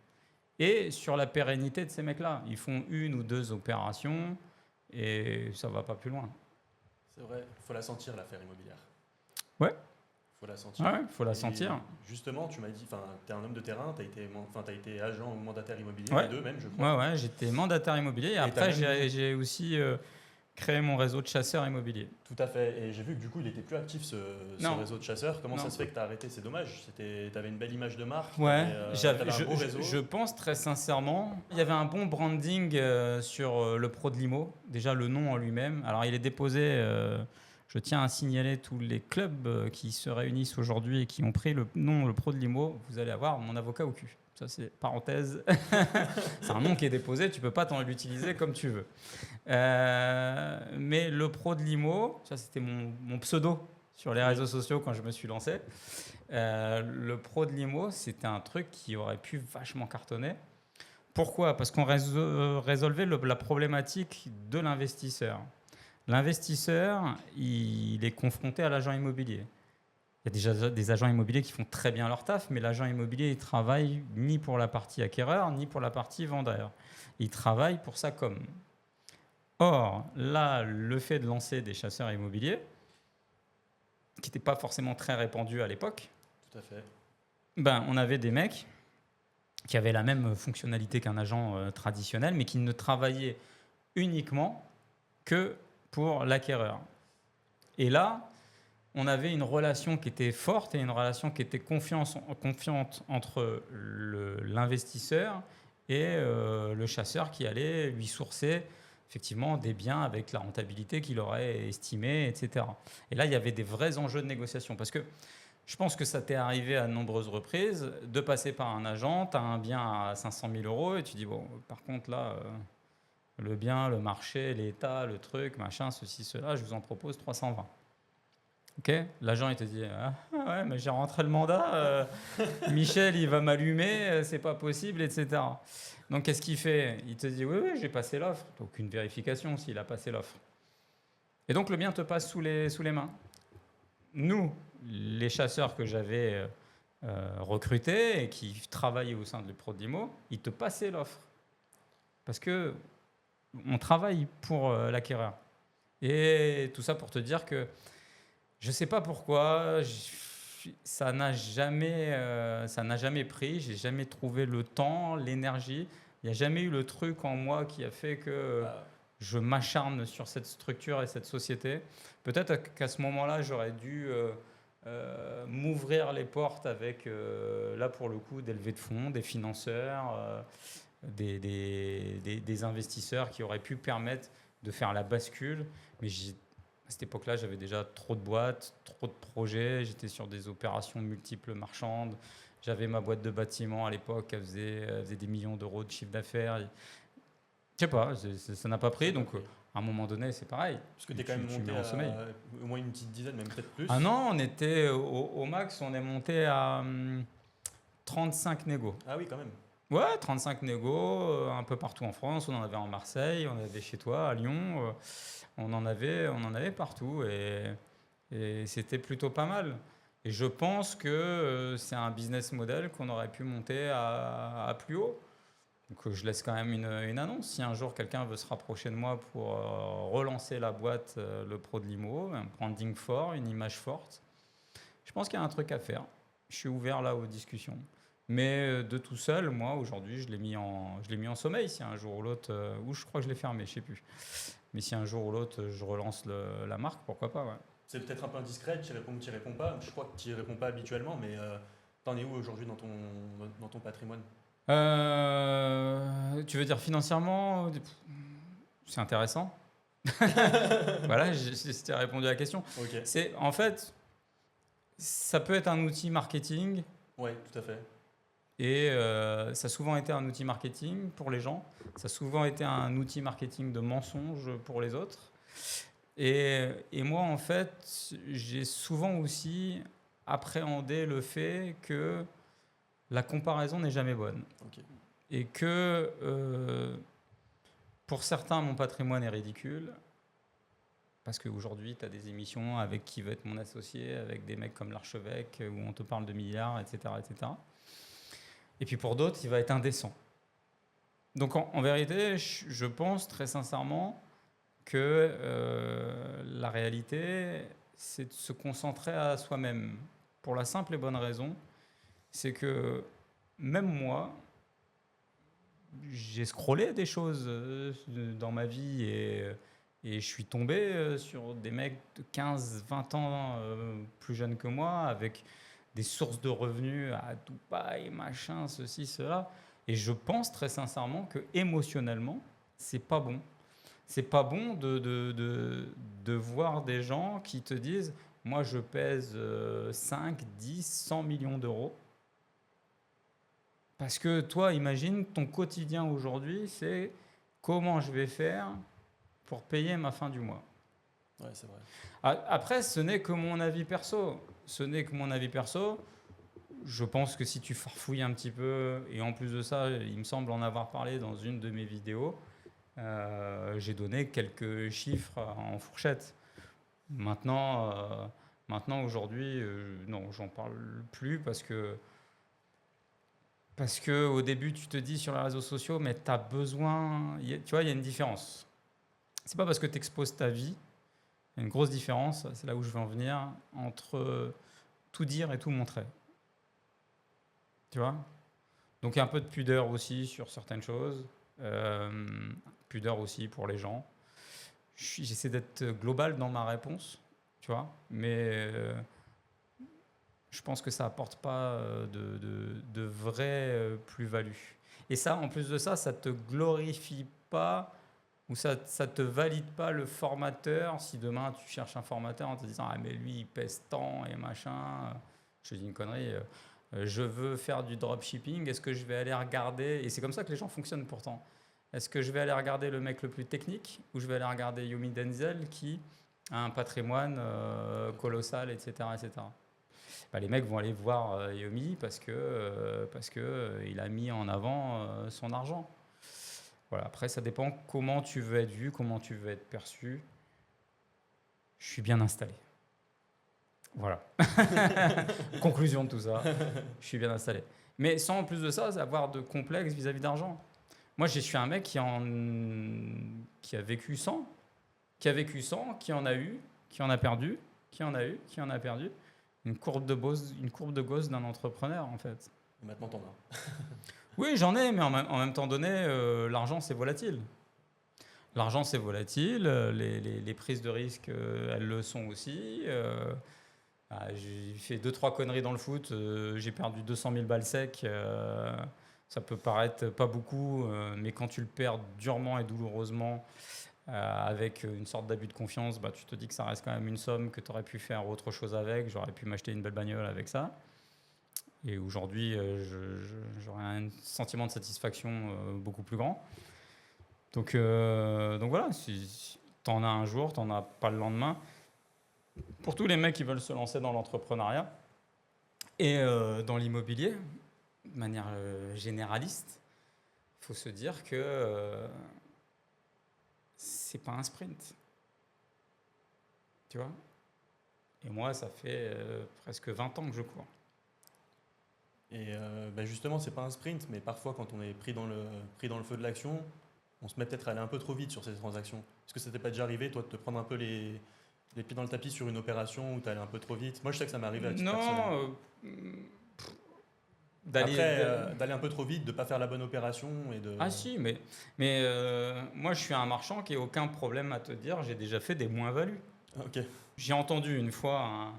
Speaker 2: Et sur la pérennité de ces mecs-là, ils font 1 ou 2 opérations et ça ne va pas plus loin.
Speaker 1: C'est vrai, il faut la sentir, l'affaire immobilière.
Speaker 2: Ouais.
Speaker 1: Il faut la sentir.
Speaker 2: Ouais, faut la sentir.
Speaker 1: Justement, tu m'as dit, tu es un homme de terrain, tu as été agent ou mandataire immobilier,
Speaker 2: ouais.
Speaker 1: Les deux même, je crois.
Speaker 2: Ouais, j'étais mandataire immobilier et après, j'ai aussi créé mon réseau de chasseurs immobiliers.
Speaker 1: Tout à fait. Et j'ai vu que du coup, il était plus actif, ce réseau de chasseurs. Comment ça se fait que tu as arrêté? C'est dommage. Tu avais une belle image de marque.
Speaker 2: Ouais,
Speaker 1: j'avais un beau réseau.
Speaker 2: Je pense très sincèrement, il y avait un bon branding sur le Pro de l'Imo. Déjà, le nom en lui-même. Alors, il est déposé... je tiens à signaler tous les clubs qui se réunissent aujourd'hui et qui ont pris le nom, le Pro de l'Imo. Vous allez avoir mon avocat au cul. Ça, c'est parenthèse. C'est un nom qui est déposé, tu ne peux pas l'utiliser comme tu veux. Mais le Pro de l'Imo, ça, c'était mon pseudo sur les réseaux sociaux quand je me suis lancé. Le pro de l'IMO, c'était un truc qui aurait pu vachement cartonner. Pourquoi ? Parce qu'on résolvait la problématique de l'investisseur. L'investisseur, il est confronté à l'agent immobilier. Il y a déjà des agents immobiliers qui font très bien leur taf, mais l'agent immobilier, il travaille ni pour la partie acquéreur, ni pour la partie vendeur. Il travaille pour sa com. Or, là, le fait de lancer des chasseurs immobiliers, qui n'était pas forcément très répandu à l'époque,
Speaker 1: Tout à fait.
Speaker 2: on avait des mecs qui avaient la même fonctionnalité qu'un agent traditionnel, mais qui ne travaillaient uniquement que pour l'acquéreur. Et là, on avait une relation qui était forte et une relation qui était confiante entre l'investisseur et le chasseur qui allait lui sourcer effectivement des biens avec la rentabilité qu'il aurait estimée, etc. Et là, il y avait des vrais enjeux de négociation. Parce que je pense que ça t'est arrivé à de nombreuses reprises de passer par un agent, tu as un bien à 500 000 euros et tu dis, bon, par contre, là, le bien, le marché, l'état, le truc, machin, ceci, cela, je vous en propose 320. Ok, l'agent, il te dit, ah ouais, mais j'ai rentré le mandat, Michel, il va m'allumer, c'est pas possible, etc. Donc, qu'est-ce qu'il fait ? Il te dit, oui, oui, j'ai passé l'offre. Aucune vérification s'il a passé l'offre. Et donc, le bien te passe sous les mains. Nous, les chasseurs que j'avais recrutés et qui travaillaient au sein de Prodimo, ils te passaient l'offre. Parce que on travaille pour l'acquéreur. Et tout ça pour te dire que je ne sais pas pourquoi, ça n'a jamais pris, je n'ai jamais trouvé le temps, l'énergie. Il n'y a jamais eu le truc en moi qui a fait que je m'acharne sur cette structure et cette société. Peut-être qu'à ce moment-là, j'aurais dû m'ouvrir les portes avec, là pour le coup, des levées de fonds, des financeurs, des investisseurs qui auraient pu permettre de faire la bascule. Mais à cette époque-là, j'avais déjà trop de boîtes, trop de projets. J'étais sur des opérations multiples marchandes. J'avais ma boîte de bâtiment à l'époque, elle faisait des millions d'euros de chiffre d'affaires. Je sais pas, ça n'a pas pris. Donc, à un moment donné, c'est pareil.
Speaker 1: Parce que tu es quand même monté à au moins une petite dizaine, même peut-être plus.
Speaker 2: Ah non, on était au max, on est monté à 35 négos.
Speaker 1: Ah oui, quand même.
Speaker 2: Ouais, 35 négos, un peu partout en France. On en avait en Marseille, on en avait chez toi, à Lyon. On en avait partout et c'était plutôt pas mal. Et je pense que c'est un business model qu'on aurait pu monter à plus haut. Donc je laisse quand même une annonce. Si un jour quelqu'un veut se rapprocher de moi pour relancer la boîte, le Pro de l'IMO, un branding fort, une image forte, je pense qu'il y a un truc à faire. Je suis ouvert là aux discussions. Mais de tout seul, moi aujourd'hui, je l'ai mis en sommeil. Si un jour ou l'autre, ou je crois que je l'ai fermé, je sais plus. Mais si un jour ou l'autre, je relance la marque, pourquoi pas, ouais.
Speaker 1: C'est peut-être un peu indiscret, tu réponds ou tu réponds pas. Je crois que tu réponds pas habituellement, mais t'en es où aujourd'hui dans ton patrimoine ?
Speaker 2: Tu veux dire financièrement ? C'est intéressant. Voilà, je t'ai répondu à la question.
Speaker 1: Okay.
Speaker 2: En fait, ça peut être un outil marketing.
Speaker 1: Oui, tout à fait.
Speaker 2: Et ça a souvent été un outil marketing pour les gens. Ça a souvent été un outil marketing de mensonge pour les autres. Et moi, en fait, j'ai souvent aussi appréhendé le fait que la comparaison n'est jamais bonne.
Speaker 1: Okay.
Speaker 2: Et que pour certains, mon patrimoine est ridicule. Parce qu'aujourd'hui, tu as des émissions avec qui veut être mon associé, avec des mecs comme l'Archevêque, où on te parle de milliards, etc., etc. Et puis pour d'autres, il va être indécent. Donc en vérité, je pense très sincèrement que la réalité, c'est de se concentrer à soi-même. Pour la simple et bonne raison, c'est que même moi, j'ai scrollé des choses dans ma vie et je suis tombé sur des mecs de 15-20 ans plus jeunes que moi, avec des sources de revenus à Dubaï, machin, ceci, cela. Et je pense très sincèrement que émotionnellement, c'est pas bon. C'est pas bon de voir des gens qui te disent « Moi, je pèse 5, 10, 100 millions d'euros. » Parce que toi, imagine, ton quotidien aujourd'hui, c'est comment je vais faire pour payer ma fin du mois.
Speaker 1: Ouais, c'est vrai.
Speaker 2: Après, ce n'est que mon avis perso. Ce n'est que mon avis perso. Je pense que si tu farfouilles un petit peu, et en plus de ça, il me semble en avoir parlé dans une de mes vidéos, j'ai donné quelques chiffres en fourchette. Maintenant, maintenant aujourd'hui, non, j'en parle plus parce que au début, tu te dis sur les réseaux sociaux, mais tu as besoin. Tu vois, il y a une différence. C'est pas parce que tu exposes ta vie, il y a une grosse différence, c'est là où je veux en venir, entre tout dire et tout montrer. Tu vois? Donc il y a un peu de pudeur aussi sur certaines choses, pudeur aussi pour les gens. J'essaie d'être global dans ma réponse, tu vois, mais je pense que ça apporte pas de vraie plus-value. Et ça, en plus de ça, ça te glorifie pas ou ça te valide pas le formateur. Si demain tu cherches un formateur en te disant ah mais lui il pèse tant et machin, je te dis une connerie. Je veux faire du dropshipping, est-ce que je vais aller regarder, et c'est comme ça que les gens fonctionnent pourtant, est-ce que je vais aller regarder le mec le plus technique ou je vais aller regarder Yomi Denzel qui a un patrimoine colossal, etc. etc. Bah, les mecs vont aller voir Yomi parce que il a mis en avant son argent. Voilà. Après, ça dépend comment tu veux être vu, comment tu veux être perçu. Je suis bien installé. Voilà. Conclusion de tout ça. Je suis bien installé. Mais sans en plus de ça, avoir de complexe vis-à-vis d'argent. Moi, je suis un mec qui a vécu sans, qui en a eu, qui en a perdu, qui en a eu, qui en a perdu. Une courbe de Gauss d'un entrepreneur, en fait.
Speaker 1: Et maintenant, t'en as.
Speaker 2: Oui, j'en ai, mais en même temps donné, l'argent, c'est volatile. L'argent, c'est volatile. Les prises de risque, elles le sont aussi. J'ai fait 2-3 conneries dans le foot. J'ai perdu 200 000 balles secs. Ça peut paraître pas beaucoup, mais quand tu le perds durement et douloureusement, avec une sorte d'abus de confiance, bah, tu te dis que ça reste quand même une somme que tu aurais pu faire autre chose avec. J'aurais pu m'acheter une belle bagnole avec ça. Et aujourd'hui, j'aurais un sentiment de satisfaction beaucoup plus grand. Donc voilà, si tu en as un jour, tu n'en as pas le lendemain. Pour tous les mecs qui veulent se lancer dans l'entrepreneuriat et dans l'immobilier, de manière généraliste, il faut se dire que c'est pas un sprint. Tu vois? Et moi, ça fait presque 20 ans que je cours.
Speaker 1: Et justement, c'est pas un sprint, mais parfois, quand on est pris dans le feu de l'action, on se met peut-être à aller un peu trop vite sur ces transactions. Est-ce que ça t'est pas déjà arrivé, toi, de te prendre un peu les pieds dans le tapis sur une opération où tu allais un peu trop vite? Moi, je sais que ça m'est arrivé à titre personnel. D'aller un peu trop vite, de ne pas faire la bonne opération et de...
Speaker 2: Ah si, mais moi, je suis un marchand qui n'a aucun problème à te dire, j'ai déjà fait des moins-values.
Speaker 1: Ok.
Speaker 2: J'ai entendu une fois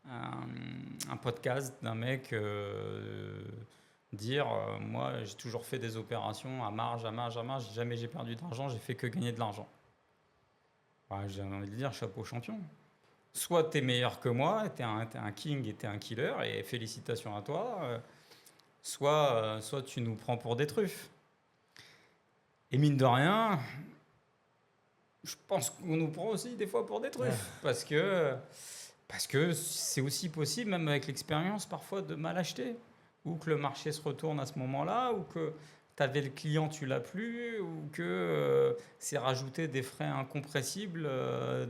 Speaker 2: un podcast d'un mec dire moi j'ai toujours fait des opérations à marge, jamais j'ai perdu d'argent, j'ai fait que gagner de l'argent. Bah, j'ai envie de dire chapeau champion. Soit tu es meilleur que moi, tu es un king et tu es un killer, et félicitations à toi, soit tu nous prends pour des truffes. Et mine de rien, je pense qu'on nous prend aussi des fois pour des truffes, parce que c'est aussi possible, même avec l'expérience, parfois de mal acheter, ou que le marché se retourne à ce moment-là, ou que tu avais le client, tu l'as plus, ou que c'est rajouter des frais incompressibles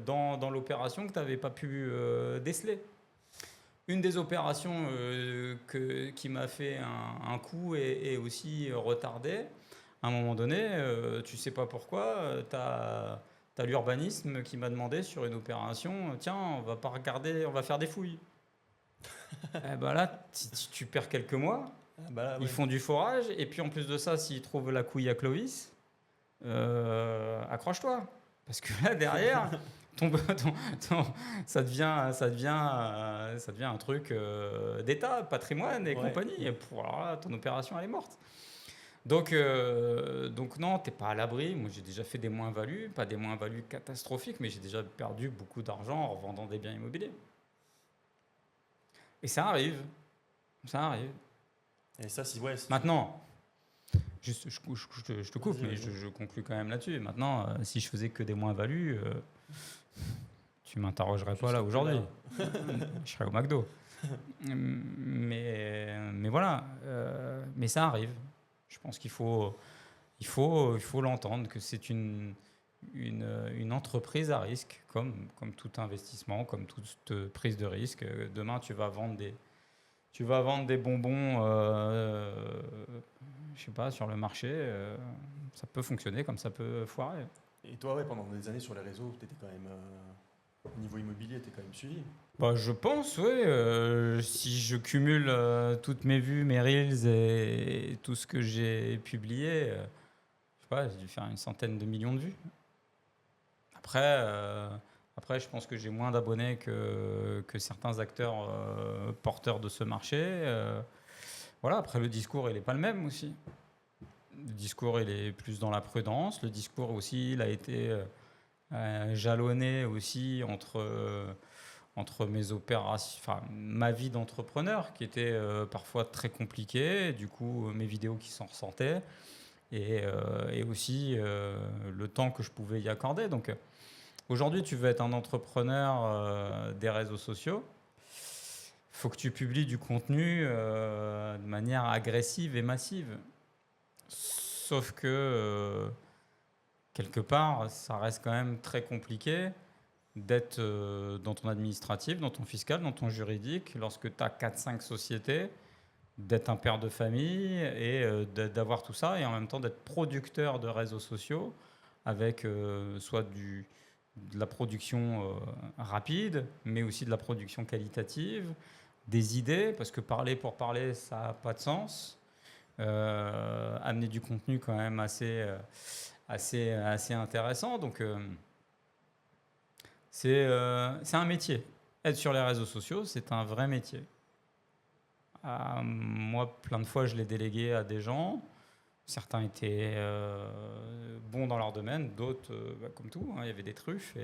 Speaker 2: dans l'opération que tu n'avais pas pu déceler. Une des opérations qui m'a fait un coup et aussi retardé, à un moment donné, tu sais pas pourquoi, t'as l'urbanisme qui m'a demandé sur une opération, tiens, on va pas regarder, on va faire des fouilles. Eh ben là, tu perds quelques mois.
Speaker 1: Là, ouais.
Speaker 2: Ils font du forage, et puis en plus de ça, s'ils trouvent la couille à Clovis, accroche-toi. Parce que là, derrière, ça devient un truc d'État, patrimoine et compagnie. Et alors là, ton opération, elle est morte. Donc non, tu n'es pas à l'abri. Moi, j'ai déjà fait des moins-values, pas des moins-values catastrophiques, mais j'ai déjà perdu beaucoup d'argent en revendant des biens immobiliers. Et ça arrive. Ça arrive.
Speaker 1: Et ça,
Speaker 2: Maintenant, je te coupe, mais je conclus quand même là-dessus. Maintenant, si je faisais que des moins-values, tu m'interrogerais
Speaker 1: Je
Speaker 2: pas
Speaker 1: serais
Speaker 2: là
Speaker 1: plus
Speaker 2: aujourd'hui.
Speaker 1: là.
Speaker 2: Je serais au McDo. Mais voilà, mais ça arrive. Je pense il faut l'entendre, que c'est une entreprise à risque, comme tout investissement, comme toute prise de risque. Demain, tu vas vendre des bonbons, je sais pas, sur le marché. Ça peut fonctionner comme ça peut foirer.
Speaker 1: Et toi, ouais, pendant des années sur les réseaux, tu étais quand même, au niveau immobilier, tu es quand même suivi.
Speaker 2: Bah, je pense, oui. Si je cumule toutes mes vues, mes reels et tout ce que j'ai publié, je sais pas, j'ai dû faire une centaine de millions de vues. Après, après je pense que j'ai moins d'abonnés que certains acteurs porteurs de ce marché. Voilà, après, le discours, il n'est pas le même aussi. Le discours, il est plus dans la prudence. Le discours aussi, il a été jalonné aussi entre mes opérations, enfin ma vie d'entrepreneur qui était parfois très compliquée, du coup mes vidéos qui s'en ressentaient et aussi le temps que je pouvais y accorder. Donc aujourd'hui, tu veux être un entrepreneur des réseaux sociaux, il faut que tu publies du contenu de manière agressive et massive. Sauf que quelque part, ça reste quand même très compliqué d'être dans ton administratif, dans ton fiscal, dans ton juridique, lorsque tu as 4-5 sociétés, d'être un père de famille et d'avoir tout ça, et en même temps d'être producteur de réseaux sociaux avec soit de la production rapide, mais aussi de la production qualitative, des idées, parce que parler pour parler, ça n'a pas de sens. Amener du contenu quand même assez intéressant. Donc, c'est un métier. Être sur les réseaux sociaux, c'est un vrai métier. Moi, plein de fois, je l'ai délégué à des gens. Certains étaient bons dans leur domaine, d'autres, comme tout, hein, il y avait des truffes.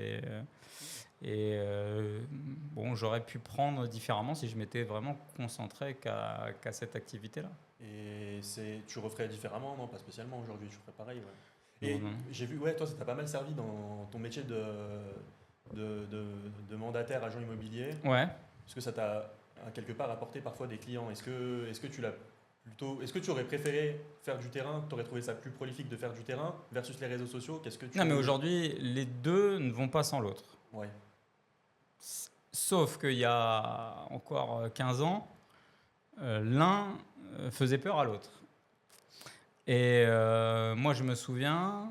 Speaker 2: Bon, j'aurais pu prendre différemment si je m'étais vraiment concentré qu'à cette activité-là.
Speaker 1: Et tu referais différemment, non? Pas spécialement aujourd'hui, je ferais pareil. Ouais.
Speaker 2: Non,
Speaker 1: Et
Speaker 2: non.
Speaker 1: j'ai vu, ouais, toi, ça t'a pas mal servi dans ton métier de mandataire agent immobilier,
Speaker 2: Ouais.
Speaker 1: parce que ça t'a quelque part apporté parfois des clients. Est-ce que tu aurais préféré faire du terrain, tu aurais trouvé ça plus prolifique de faire du terrain versus les réseaux sociaux? Qu'est-ce que tu...
Speaker 2: Non, mais aujourd'hui, les deux ne vont pas sans l'autre.
Speaker 1: Ouais,
Speaker 2: Sauf qu'il y a encore 15 ans, l'un faisait peur à l'autre. Et moi, je me souviens,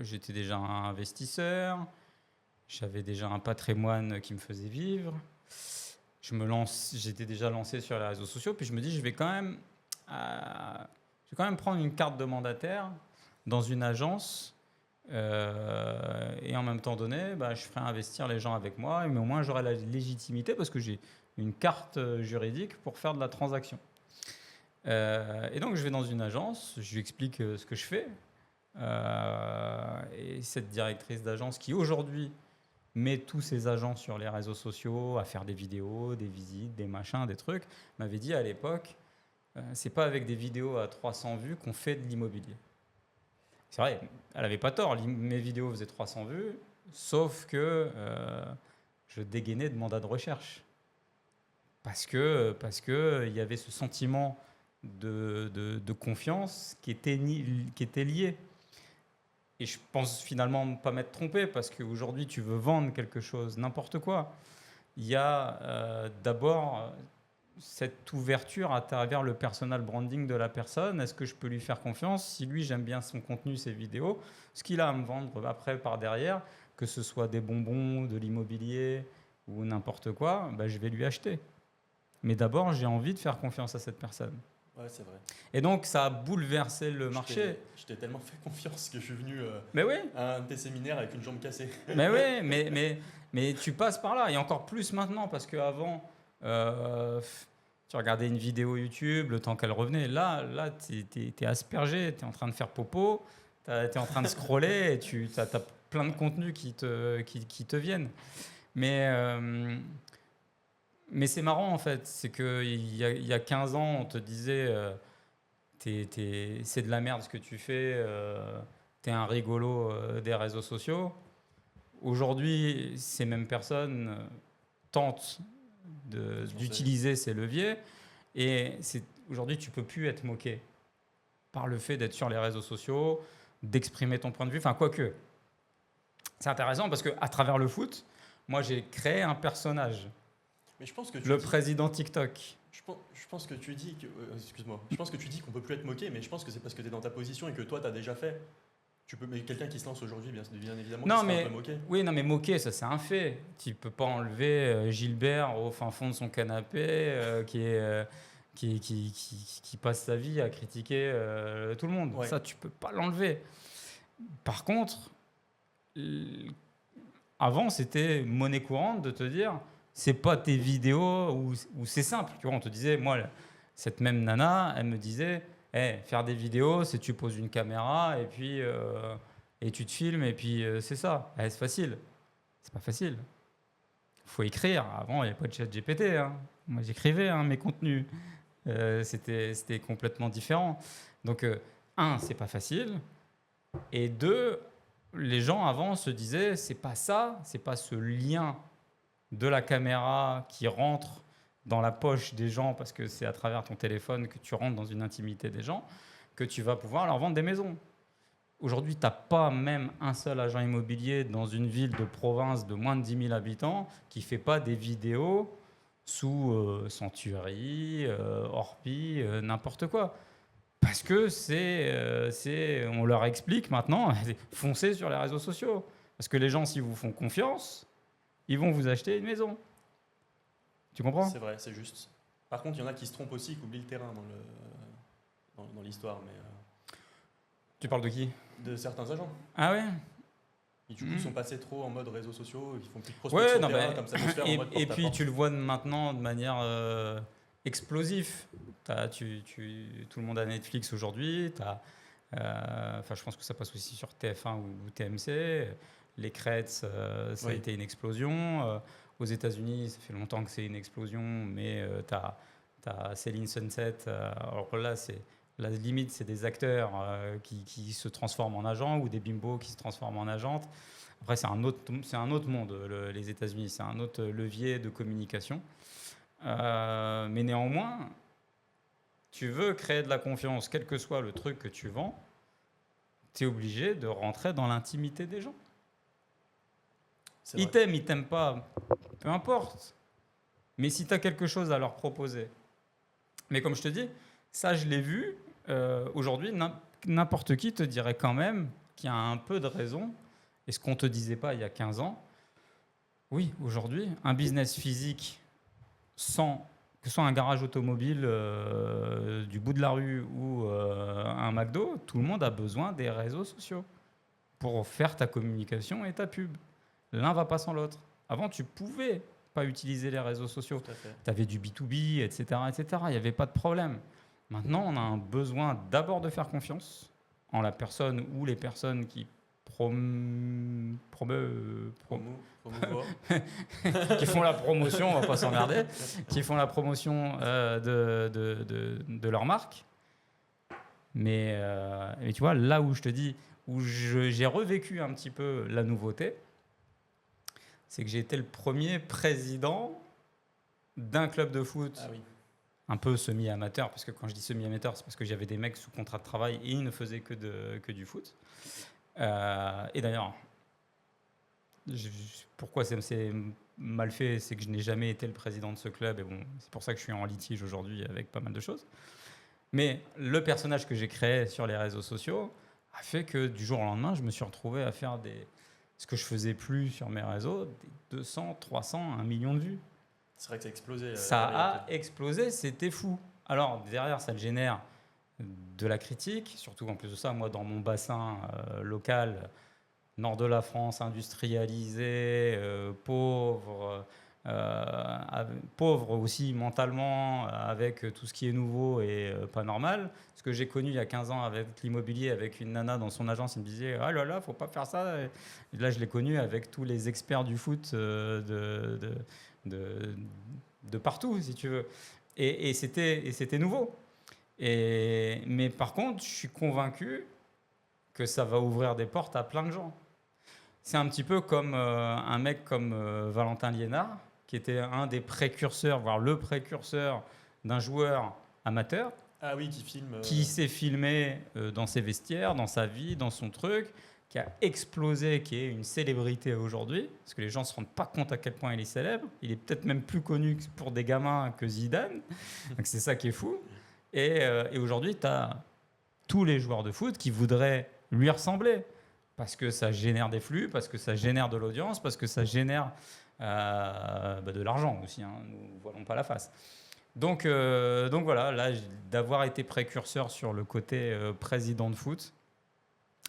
Speaker 2: j'étais déjà un investisseur, j'avais déjà un patrimoine qui me faisait vivre. J'étais déjà lancé sur les réseaux sociaux, puis je me dis, je vais quand même prendre une carte de mandataire dans une agence et en même temps donné, je ferai investir les gens avec moi, mais au moins j'aurai la légitimité parce que j'ai une carte juridique pour faire de la transaction. Et donc je vais dans une agence, je lui explique ce que je fais. Et cette directrice d'agence qui aujourd'hui met tous ses agents sur les réseaux sociaux à faire des vidéos, des visites, des machins, des trucs, m'avait dit à l'époque, c'est pas avec des vidéos à 300 vues qu'on fait de l'immobilier. C'est vrai, elle avait pas tort, mes vidéos faisaient 300 vues, sauf que je dégainais de mandats de recherche. Parce que il y avait ce sentiment de confiance qui était lié. Et je pense finalement ne pas m'être trompé, parce qu'aujourd'hui, tu veux vendre quelque chose, n'importe quoi. Il y a d'abord cette ouverture à travers le personal branding de la personne. Est-ce que je peux lui faire confiance? Si lui, j'aime bien son contenu, ses vidéos, ce qu'il a à me vendre après par derrière, que ce soit des bonbons, de l'immobilier ou n'importe quoi, je vais lui acheter. Mais d'abord, j'ai envie de faire confiance à cette personne.
Speaker 1: ouais, c'est vrai.
Speaker 2: Et donc, ça a bouleversé le marché.
Speaker 1: Je t'ai tellement fait confiance que je suis venu
Speaker 2: Mais oui,
Speaker 1: à un de tes séminaires avec une jambe cassée.
Speaker 2: mais oui, mais tu passes par là. Et encore plus maintenant, parce qu'avant, tu regardais une vidéo YouTube, le temps qu'elle revenait. Là t'es aspergé, t'es en train de faire popo, t'es en train de scroller, et t'as plein de contenus qui te viennent. Mais c'est marrant en fait, c'est qu'il y a 15 ans, on te disait c'est de la merde ce que tu fais, t'es un rigolo des réseaux sociaux. Aujourd'hui, ces mêmes personnes tentent d'utiliser ces leviers. Et aujourd'hui, tu ne peux plus être moqué par le fait d'être sur les réseaux sociaux, d'exprimer ton point de vue. Enfin, quoique, c'est intéressant parce qu'à travers le foot, moi, j'ai créé un personnage,
Speaker 1: Mais je pense que
Speaker 2: le président TikTok.
Speaker 1: je pense que tu dis que, excuse-moi, je pense que tu dis qu'on peut plus être moqué, mais je pense que c'est parce que tu es dans ta position et que toi, tu as déjà fait. Mais quelqu'un qui se lance aujourd'hui, bien évidemment,
Speaker 2: Non,
Speaker 1: qui sera
Speaker 2: mais
Speaker 1: un peu moqué.
Speaker 2: oui, non, mais moquer, ça c'est un fait. Tu peux pas enlever Gilbert au fin fond de son canapé qui passe sa vie à critiquer tout le monde.
Speaker 1: Ouais.
Speaker 2: Ça, tu peux pas l'enlever. Par contre, avant, c'était monnaie courante de te dire, c'est pas tes vidéos où c'est simple. Tu vois, on te disait, moi, cette même nana, elle me disait, faire des vidéos, c'est tu poses une caméra et puis et tu te filmes et puis c'est ça. C'est facile. C'est pas facile. Faut écrire. Avant, il n'y avait pas de chat GPT. Hein. Moi, j'écrivais mes contenus. C'était complètement différent. Donc, un, c'est pas facile. Et deux, les gens avant se disaient, c'est pas ça, c'est pas ce lien de la caméra qui rentre dans la poche des gens parce que c'est à travers ton téléphone que tu rentres dans une intimité des gens que tu vas pouvoir leur vendre des maisons. Aujourd'hui, tu n'as pas même un seul agent immobilier dans une ville de province de moins de 10 000 habitants qui ne fait pas des vidéos sous Century, Orpi, n'importe quoi. Parce que on leur explique maintenant, foncez sur les réseaux sociaux. Parce que les gens, s'ils vous font confiance, ils vont vous acheter une maison. Tu comprends ?
Speaker 1: C'est vrai, c'est juste. Par contre, il y en a qui se trompent aussi, qui oublient le terrain dans l'histoire. Mais
Speaker 2: tu parles de qui ?
Speaker 1: de certains agents.
Speaker 2: Ah ouais ?
Speaker 1: Et du coup, ils sont passés trop en mode réseaux sociaux, ils font plus de prospection terrain, comme ça peut se faire en mode
Speaker 2: et puis
Speaker 1: porte-à-porte.
Speaker 2: tu le vois maintenant de manière explosive. Tout le monde a Netflix aujourd'hui. Je pense que ça passe aussi sur TF1 ou TMC. Les Crêts, ça a été une explosion. Aux États-Unis, ça fait longtemps que c'est une explosion, mais tu as Selling Sunset. Alors là, la limite, c'est des acteurs qui se transforment en agents ou des bimbos qui se transforment en agentes. Après, c'est un autre monde, les États-Unis. C'est un autre levier de communication. Mais néanmoins, tu veux créer de la confiance, quel que soit le truc que tu vends, tu es obligé de rentrer dans l'intimité des gens. Ils t'aiment pas, peu importe. Mais si tu as quelque chose à leur proposer. Mais comme je te dis, ça, je l'ai vu. Aujourd'hui, n'importe qui te dirait quand même qu'il y a un peu de raison. Et ce qu'on ne te disait pas il y a 15 ans, oui, aujourd'hui, un business physique que ce soit un garage automobile du bout de la rue ou un McDo, tout le monde a besoin des réseaux sociaux pour faire ta communication et ta pub. L'un va pas sans l'autre. Avant, tu pouvais pas utiliser les réseaux sociaux. Tu avais du B2B, etc., etc. Il n'y avait pas de problème. Maintenant, on a un besoin d'abord de faire confiance en la personne ou les personnes qui qui font la promotion, on va pas s'emmerder, qui font la promotion de leur marque. Mais tu vois, là où je te dis, où j'ai revécu un petit peu la nouveauté, c'est que j'ai été le premier président d'un club de foot.
Speaker 1: Ah oui.
Speaker 2: Un peu semi-amateur, parce que quand je dis semi-amateur, c'est parce que j'avais des mecs sous contrat de travail et ils ne faisaient que du foot. Et d'ailleurs, pourquoi c'est mal fait, c'est que je n'ai jamais été le président de ce club, et bon, c'est pour ça que je suis en litige aujourd'hui avec pas mal de choses. Mais le personnage que j'ai créé sur les réseaux sociaux a fait que du jour au lendemain, je me suis retrouvé à faire ce que je faisais plus sur mes réseaux, des 200, 300, 1 million de vues.
Speaker 1: C'est vrai que ça a explosé.
Speaker 2: Ça a explosé, c'était fou. Alors, derrière, ça génère de la critique, surtout en plus de ça, moi, dans mon bassin local, nord de la France, industrialisé, pauvre aussi mentalement, avec tout ce qui est nouveau et pas normal. Ce que j'ai connu il y a 15 ans avec l'immobilier, avec une nana dans son agence, elle me disait « Ah là là, faut pas faire ça ». Et là, je l'ai connu avec tous les experts du foot de partout, si tu veux. Et c'était nouveau. Mais par contre, je suis convaincu que ça va ouvrir des portes à plein de gens. C'est un petit peu comme un mec comme Valentin Liénard, qui était un des précurseurs, voire le précurseur d'un joueur amateur,
Speaker 1: Ah oui, qui filme.
Speaker 2: qui s'est filmé dans ses vestiaires, dans sa vie, dans son truc, qui a explosé, qui est une célébrité aujourd'hui, parce que les gens ne se rendent pas compte à quel point il est célèbre. Il est peut-être même plus connu pour des gamins que Zidane. Donc c'est ça qui est fou. Et aujourd'hui, tu as tous les joueurs de foot qui voudraient lui ressembler, parce que ça génère des flux, parce que ça génère de l'audience, parce que ça génère de l'argent aussi, hein, nous ne voilons pas la face. Donc voilà, là, d'avoir été précurseur sur le côté président de foot,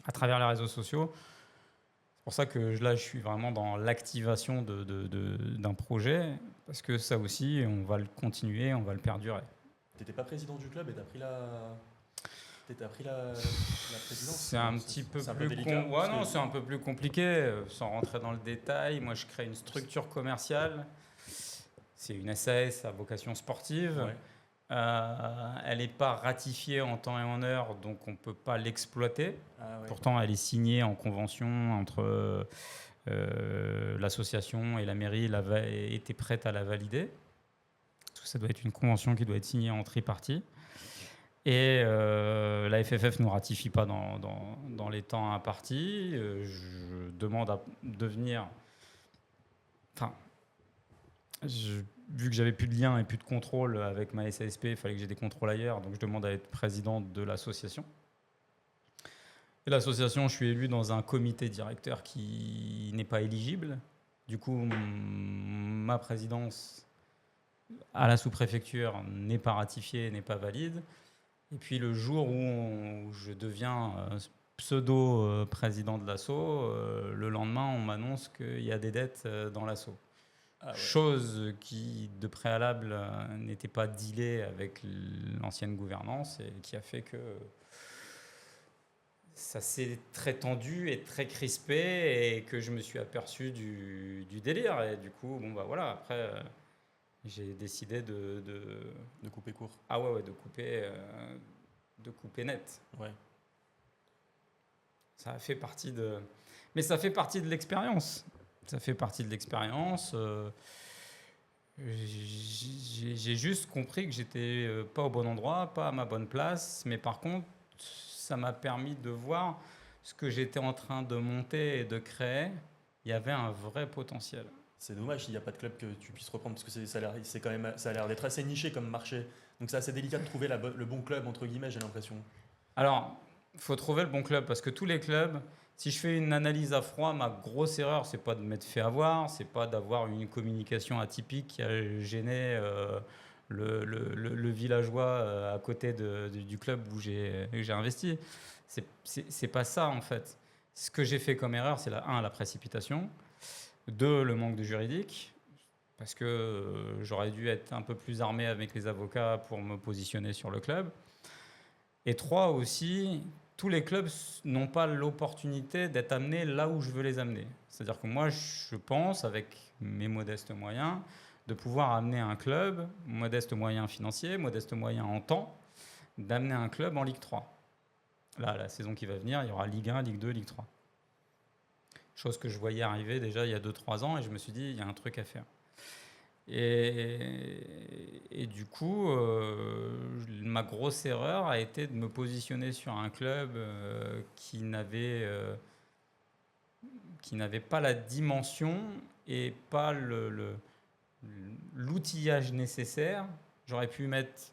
Speaker 2: à travers les réseaux sociaux, c'est pour ça que là, je suis vraiment dans l'activation d'un projet, parce que ça aussi, on va le continuer, on va le perdurer.
Speaker 1: T'étais pas président du club et t'as pris la présidence.
Speaker 2: C'est un petit peu
Speaker 1: c'est un
Speaker 2: plus
Speaker 1: délicat,
Speaker 2: ouais,
Speaker 1: parce
Speaker 2: non,
Speaker 1: que-
Speaker 2: c'est un peu plus compliqué, sans rentrer dans le détail. Moi, je crée une structure commerciale. C'est une SAS à vocation sportive.
Speaker 1: Ouais.
Speaker 2: Elle n'est pas ratifiée en temps et en heure, donc on ne peut pas l'exploiter.
Speaker 1: Ah ouais.
Speaker 2: Pourtant, elle est signée en convention entre l'association et la mairie. Était prête à la valider. Parce que ça doit être une convention qui doit être signée en tripartie. Et la FFF ne nous ratifie pas dans les temps impartis. Je demande à devenir... Enfin, vu que j'avais plus de lien et plus de contrôle avec ma SASP, il fallait que j'ai des contrôles ailleurs. Donc je demande à être président de l'association. Et l'association, je suis élu dans un comité directeur qui n'est pas éligible. Du coup, ma présidence à la sous-préfecture n'est pas ratifiée, n'est pas valide. Et puis le jour où je deviens pseudo-président de l'asso, le lendemain, on m'annonce qu'il y a des dettes dans l'asso.
Speaker 1: Ah ouais.
Speaker 2: Chose qui, de préalable, n'était pas dealée avec l'ancienne gouvernance et qui a fait que ça s'est très tendu et très crispé et que je me suis aperçu du délire. Et du coup, bon bah voilà, après, j'ai décidé
Speaker 1: De couper court.
Speaker 2: ah ouais, de couper net.
Speaker 1: Ouais.
Speaker 2: Ça fait partie de... Mais ça fait partie de l'expérience. Ça fait partie de l'expérience. J'ai juste compris que j'étais pas au bon endroit, pas à ma bonne place. Mais par contre, ça m'a permis de voir ce que j'étais en train de monter et de créer. Il y avait un vrai potentiel.
Speaker 1: C'est dommage s'il n'y a pas de club que tu puisses reprendre parce que ça a l'air d'être assez niché comme marché. Donc c'est assez délicat de trouver le bon club entre guillemets, j'ai l'impression.
Speaker 2: Alors, il faut trouver le bon club parce que tous les clubs, si je fais une analyse à froid, ma grosse erreur, c'est pas de m'être fait avoir, c'est pas d'avoir une communication atypique qui a gêné le villageois à côté du club où j'ai investi. C'est pas ça en fait. Ce que j'ai fait comme erreur, c'est la précipitation, 2, le manque de juridique, parce que j'aurais dû être un peu plus armé avec les avocats pour me positionner sur le club. Et 3 aussi, tous les clubs n'ont pas l'opportunité d'être amenés là où je veux les amener. C'est-à-dire que moi, je pense, avec mes modestes moyens, de pouvoir amener un club, modeste moyen financier, modeste moyen en temps, d'amener un club en Ligue 3. Là, la saison qui va venir, il y aura Ligue 1, Ligue 2, Ligue 3. Chose que je voyais arriver déjà il y a 2-3 ans et je me suis dit, il y a un truc à faire. Et du coup, ma grosse erreur a été de me positionner sur un club qui n'avait pas la dimension et pas l'outillage nécessaire. J'aurais pu mettre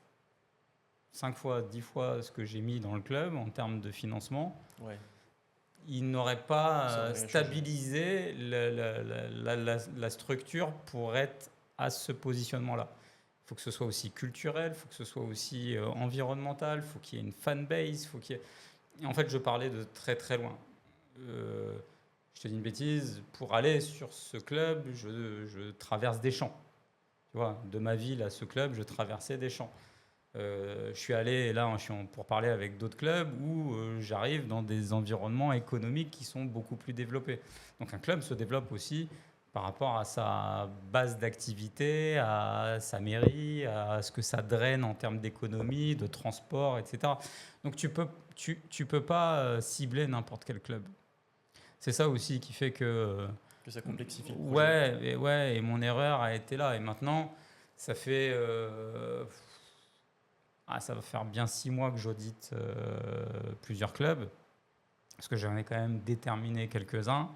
Speaker 2: 5 fois, 10 fois ce que j'ai mis dans le club en termes de financement.
Speaker 1: Ouais.
Speaker 2: Il n'aurait
Speaker 1: Ça
Speaker 2: pas
Speaker 1: aurait
Speaker 2: stabilisé la structure pour être à ce positionnement-là. Il faut que ce soit aussi culturel, il faut que ce soit aussi environnemental, il faut qu'il y ait une fanbase, faut qu'il y ait... Et en fait, je parlais de très très loin. Je te dis une bêtise, pour aller sur ce club, je traverse des champs. Tu vois, de ma ville à ce club, je traversais des champs. Je suis allé, là, pour parler avec d'autres clubs où j'arrive dans des environnements économiques qui sont beaucoup plus développés. Donc un club se développe aussi par rapport à sa base d'activité, à sa mairie, à ce que ça draine en termes d'économie, de transport, etc. Donc tu peux pas cibler n'importe quel club. c'est ça aussi qui fait
Speaker 1: Que ça complexifie le projet.
Speaker 2: ouais, et mon erreur a été là. Et maintenant, ça fait, ça va faire bien 6 mois que j'audite plusieurs clubs, parce que j'en ai quand même déterminé quelques-uns.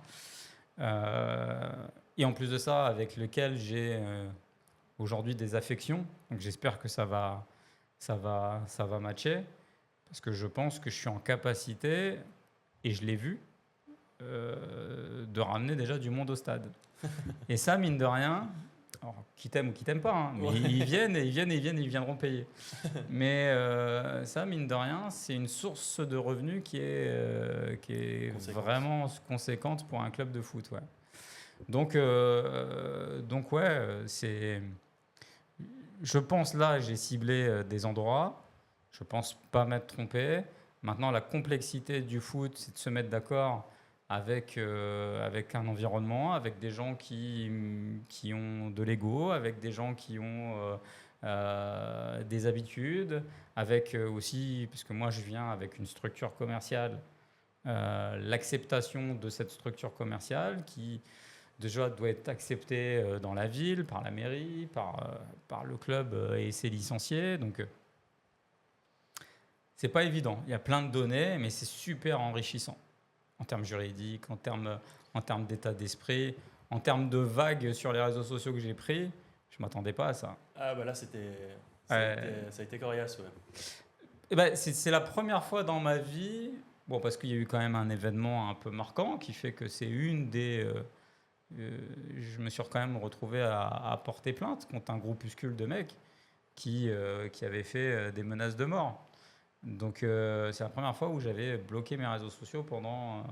Speaker 2: Et en plus de ça, avec lequel j'ai aujourd'hui des affections. Donc j'espère que ça va matcher, parce que je pense que je suis en capacité, et je l'ai vu, de ramener déjà du monde au stade. Et ça, mine de rien, alors, qui t'aime ou qui t'aime pas, hein, mais
Speaker 1: Ouais.
Speaker 2: ils viennent et ils viendront payer. Mais ça, mine de rien, c'est une source de revenus qui est
Speaker 1: Conséquente.
Speaker 2: vraiment conséquente pour un club de foot. Ouais. Donc je pense là, j'ai ciblé des endroits. Je pense pas m'être trompé. Maintenant, la complexité du foot, c'est de se mettre d'accord avec un environnement, avec des gens qui ont de l'ego, avec des gens qui ont des habitudes, avec aussi, parce que moi je viens avec une structure commerciale, l'acceptation de cette structure commerciale qui déjà doit être acceptée dans la ville, par la mairie, par le club et ses licenciés. Donc c'est pas évident. Il y a plein de données, mais c'est super enrichissant en termes juridiques, en termes d'état d'esprit, en termes de vagues sur les réseaux sociaux que j'ai pris. Je m'attendais pas à ça.
Speaker 1: Ah bah là, ça a été coriace, ouais.
Speaker 2: Eh ben, c'est la première fois dans ma vie, bon, parce qu'il y a eu quand même un événement un peu marquant qui fait que c'est une des... je me suis quand même retrouvé à porter plainte contre un groupuscule de mecs qui avaient fait des menaces de mort. Donc c'est la première fois où j'avais bloqué mes réseaux sociaux pendant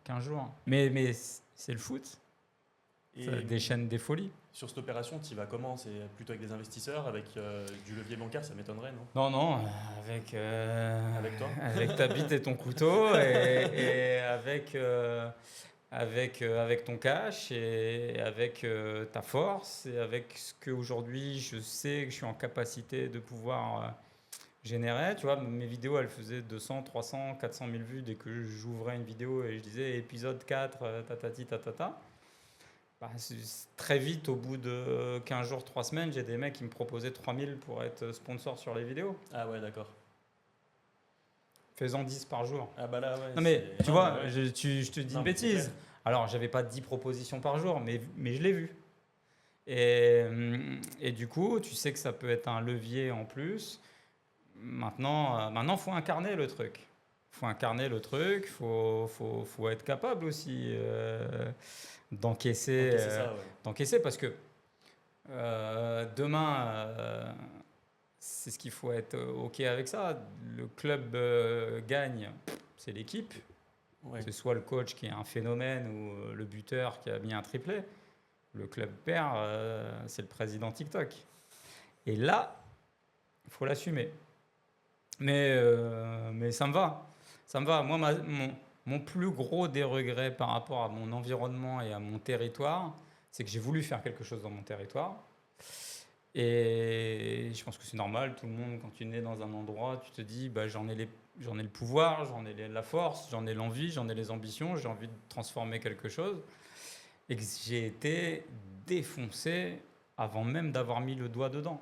Speaker 2: 15 jours. Mais c'est le foot, ça
Speaker 1: Et
Speaker 2: déchaîne des folies.
Speaker 1: sur cette opération, tu y vas comment? C'est plutôt avec des investisseurs, avec du levier bancaire, ça m'étonnerait, non?
Speaker 2: Non,
Speaker 1: Avec toi?
Speaker 2: avec ta bite et ton couteau et avec ton cash et avec ta force et avec ce qu'aujourd'hui je sais que je suis en capacité de pouvoir générer. Tu vois, mes vidéos, elles faisaient 200, 300, 400 000 vues dès que j'ouvrais une vidéo et je disais épisode 4, tatati, tatata. Bah, très vite, au bout de 15 jours, 3 semaines, j'ai des mecs qui me proposaient 3000 pour être sponsor sur les vidéos.
Speaker 1: Ah ouais, d'accord.
Speaker 2: Faisant 10 par jour.
Speaker 1: Ah bah là, ouais.
Speaker 2: Non mais tu
Speaker 1: Non,
Speaker 2: vois,
Speaker 1: mais ouais.
Speaker 2: je te dis
Speaker 1: Non,
Speaker 2: une
Speaker 1: mais c'est
Speaker 2: bêtise.
Speaker 1: clair.
Speaker 2: Alors, j'avais pas 10 propositions par jour, mais je l'ai vu. Et du coup, tu sais que ça peut être un levier en plus. Maintenant, faut incarner le truc. Faut être capable aussi d'encaisser,
Speaker 1: Ok, c'est ça, ouais.
Speaker 2: d'encaisser parce que demain, c'est ce qu'il faut être OK avec ça. Le club gagne, c'est l'équipe.
Speaker 1: Ouais.
Speaker 2: C'est soit le coach qui est un phénomène ou le buteur qui a mis un triplé. Le club perd, c'est le président TikTok. Et là, il faut l'assumer. Mais ça me va. Ça me va. Moi, mon plus gros des regrets par rapport à mon environnement et à mon territoire, c'est que j'ai voulu faire quelque chose dans mon territoire. Et je pense que c'est normal. Tout le monde, quand tu nais dans un endroit, tu te dis, bah, j'en ai le pouvoir, j'en ai la force, j'en ai l'envie, j'en ai les ambitions, j'ai envie de transformer quelque chose. Et que j'ai été défoncé avant même d'avoir mis le doigt dedans.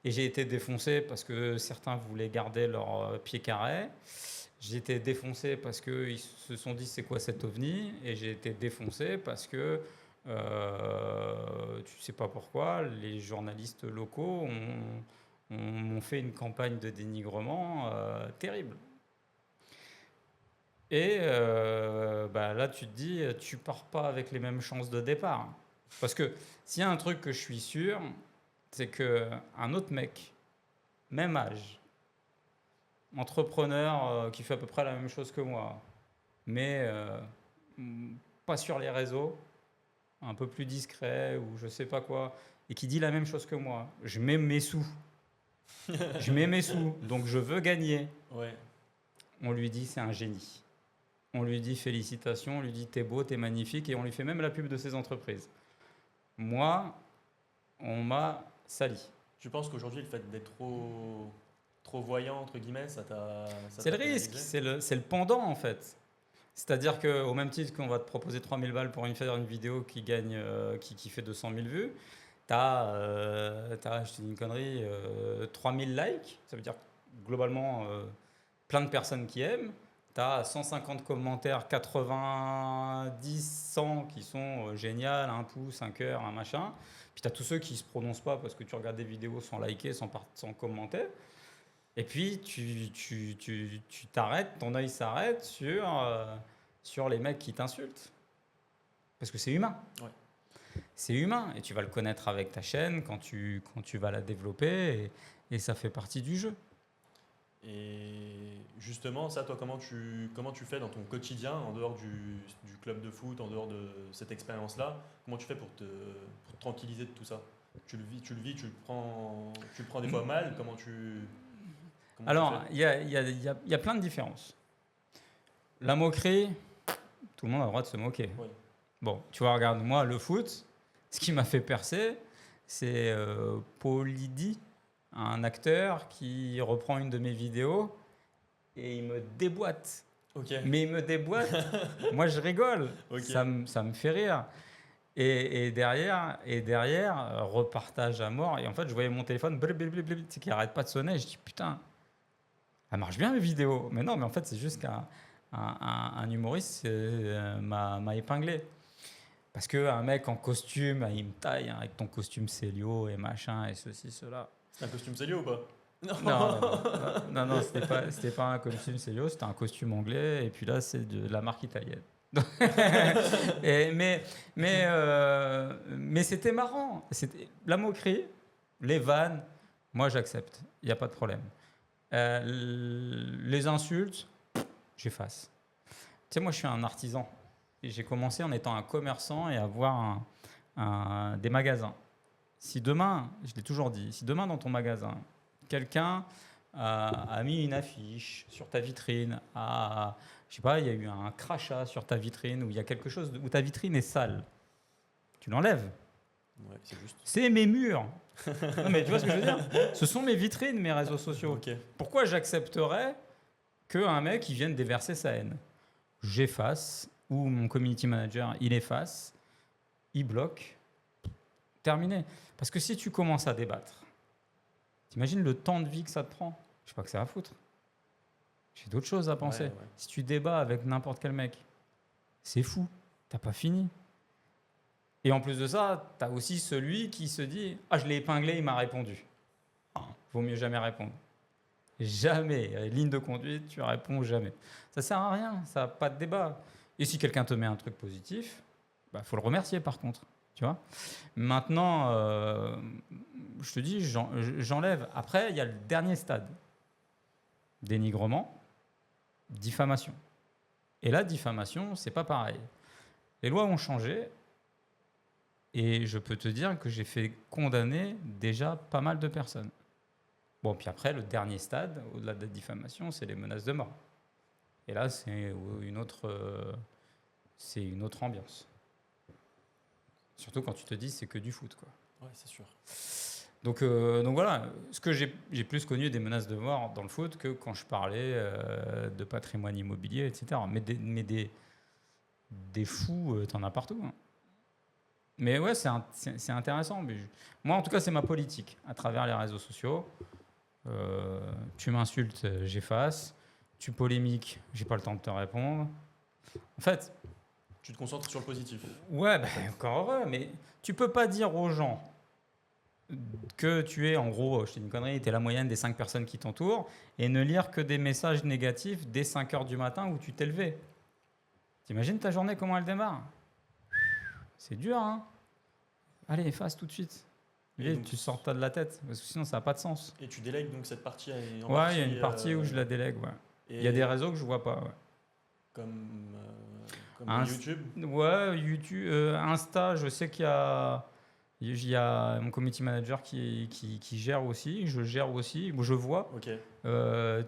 Speaker 2: Et j'ai été défoncé parce que certains voulaient garder leur pied carré. J'ai été défoncé parce qu'ils se sont dit c'est quoi cet ovni. Et j'ai été défoncé parce que tu sais pas pourquoi, les journalistes locaux m'ont fait une campagne de dénigrement terrible. Et bah là, tu te dis, tu pars pas avec les mêmes chances de départ. Parce que s'il y a un truc que je suis sûr, c'est qu'un autre mec, même âge, entrepreneur qui fait à peu près la même chose que moi, mais pas sur les réseaux, un peu plus discret ou je sais pas quoi, et qui dit la même chose que moi, je mets mes sous. Donc je veux gagner.
Speaker 1: Ouais.
Speaker 2: On lui dit c'est un génie. On lui dit félicitations, on lui dit t'es beau, t'es magnifique, et on lui fait même la pub de ses entreprises. Moi, on m'a sali.
Speaker 1: Je pense qu'aujourd'hui, le fait d'être trop voyant, entre guillemets, ça t'a
Speaker 2: C'est le
Speaker 1: pénalisé.
Speaker 2: risque, c'est le pendant en fait. C'est-à-dire qu'au même titre qu'on va te proposer 3000 balles pour faire une vidéo qui fait 200 000 vues, je te dis une connerie, 3000 likes, ça veut dire globalement plein de personnes qui aiment. Tu as 150 commentaires, 90, 100 qui sont génial, un pouce, un cœur, un machin. Puis tu as tous ceux qui ne se prononcent pas parce que tu regardes des vidéos sans liker, sans commenter. Et puis tu t'arrêtes, ton œil s'arrête sur les mecs qui t'insultent. Parce que c'est humain.
Speaker 1: Ouais.
Speaker 2: C'est humain et tu vas le connaître avec ta chaîne quand tu vas la développer et ça fait partie du jeu.
Speaker 1: Et justement, ça, toi, comment tu fais dans ton quotidien, en dehors du club de foot, en dehors de cette expérience-là, comment tu fais pour te tranquilliser de tout ça? Tu le vis, tu le prends des fois mal, comment tu
Speaker 2: Alors,
Speaker 1: fais?
Speaker 2: il y a plein de différences. La moquerie, tout le monde a le droit de se moquer.
Speaker 1: Oui.
Speaker 2: Bon, tu vois, regarde, moi, le foot, ce qui m'a fait percer, c'est Paulidi, un acteur qui reprend une de mes vidéos et il me déboîte.
Speaker 1: Ok.
Speaker 2: Mais il me déboîte, moi je rigole,
Speaker 1: Ok.
Speaker 2: ça me fait rire. Et derrière, repartage à mort. Et en fait, je voyais mon téléphone qui n'arrête pas de sonner. Je dis putain, elle marche bien mes vidéos. Mais non, mais en fait, c'est juste qu'un humoriste m'a épinglé. Parce qu'un mec en costume, il me taille hein, avec ton costume Célio et machin et ceci, cela.
Speaker 1: C'est un costume Célio ou pas?
Speaker 2: Non, c'était pas un costume Célio, c'était un costume anglais. Et puis là, c'est de la marque italienne. Mais c'était marrant. C'était la moquerie, les vannes, moi j'accepte, il n'y a pas de problème. Les insultes, j'efface. Tu sais, moi je suis un artisan. Et j'ai commencé en étant un commerçant et avoir des magasins. Si demain, je l'ai toujours dit, si demain dans ton magasin, quelqu'un a mis une affiche sur ta vitrine, je sais pas, il y a eu un crachat sur ta vitrine, ou il y a quelque chose où ta vitrine est sale, tu l'enlèves.
Speaker 1: Ouais, c'est juste.
Speaker 2: C'est mes murs. Non, mais tu vois ce que je veux dire? Ce sont mes vitrines, mes réseaux sociaux.
Speaker 1: Ok.
Speaker 2: Pourquoi j'accepterais qu'un mec il vienne déverser sa haine? J'efface, ou mon community manager, il efface, il bloque, terminé. Parce que si tu commences à débattre, t'imagines le temps de vie que ça te prend? Je sais pas que ça va foutre. J'ai d'autres choses à penser.
Speaker 1: Ouais.
Speaker 2: Si tu débats avec n'importe quel mec, c'est fou, t'as pas fini. Et en plus de ça, t'as aussi celui qui se dit « Ah, je l'ai épinglé, il m'a répondu. » Vaut mieux jamais répondre. Jamais. Ligne de conduite, tu réponds jamais. Ça sert à rien, ça n'a pas de débat. Et si quelqu'un te met un truc positif, bah, faut le remercier par contre. Tu vois. Maintenant, je te dis, j'enlève. Après, il y a le dernier stade. Dénigrement, diffamation. Et la diffamation, c'est pas pareil. Les lois ont changé et je peux te dire que j'ai fait condamner déjà pas mal de personnes. Bon, puis après, le dernier stade, au-delà de la diffamation, c'est les menaces de mort. Et là, c'est une autre ambiance. Surtout quand tu te dis c'est que du foot, quoi.
Speaker 1: Ouais, c'est sûr.
Speaker 2: Donc voilà, ce que j'ai plus connu des menaces de mort dans le foot que quand je parlais de patrimoine immobilier, etc. Mais des fous, t'en as partout. Hein. Mais ouais, c'est intéressant. Mais moi, en tout cas, c'est ma politique à travers les réseaux sociaux. Tu m'insultes, j'efface. Tu polémiques, j'ai pas le temps de te répondre. En fait,
Speaker 1: tu te concentres sur le positif.
Speaker 2: Ouais, bah, encore heureux, mais tu peux pas dire aux gens que tu es, en gros, je te dis une connerie, tu es la moyenne des 5 personnes qui t'entourent et ne lire que des messages négatifs dès 5 heures du matin où tu t'es levé. T'imagines ta journée, comment elle démarre? C'est dur, hein? Allez, efface tout de suite. Et tu sors ça de la tête, parce que sinon ça n'a pas de sens.
Speaker 1: Et tu délègues donc cette partie
Speaker 2: Ouais, il y a une partie où je la délègue, ouais. Il y a des réseaux que je vois pas, ouais.
Speaker 1: Comme YouTube? Ouais,
Speaker 2: YouTube, Insta, je sais qu'il y a mon community manager qui gère aussi, je gère aussi, je vois.
Speaker 1: Okay.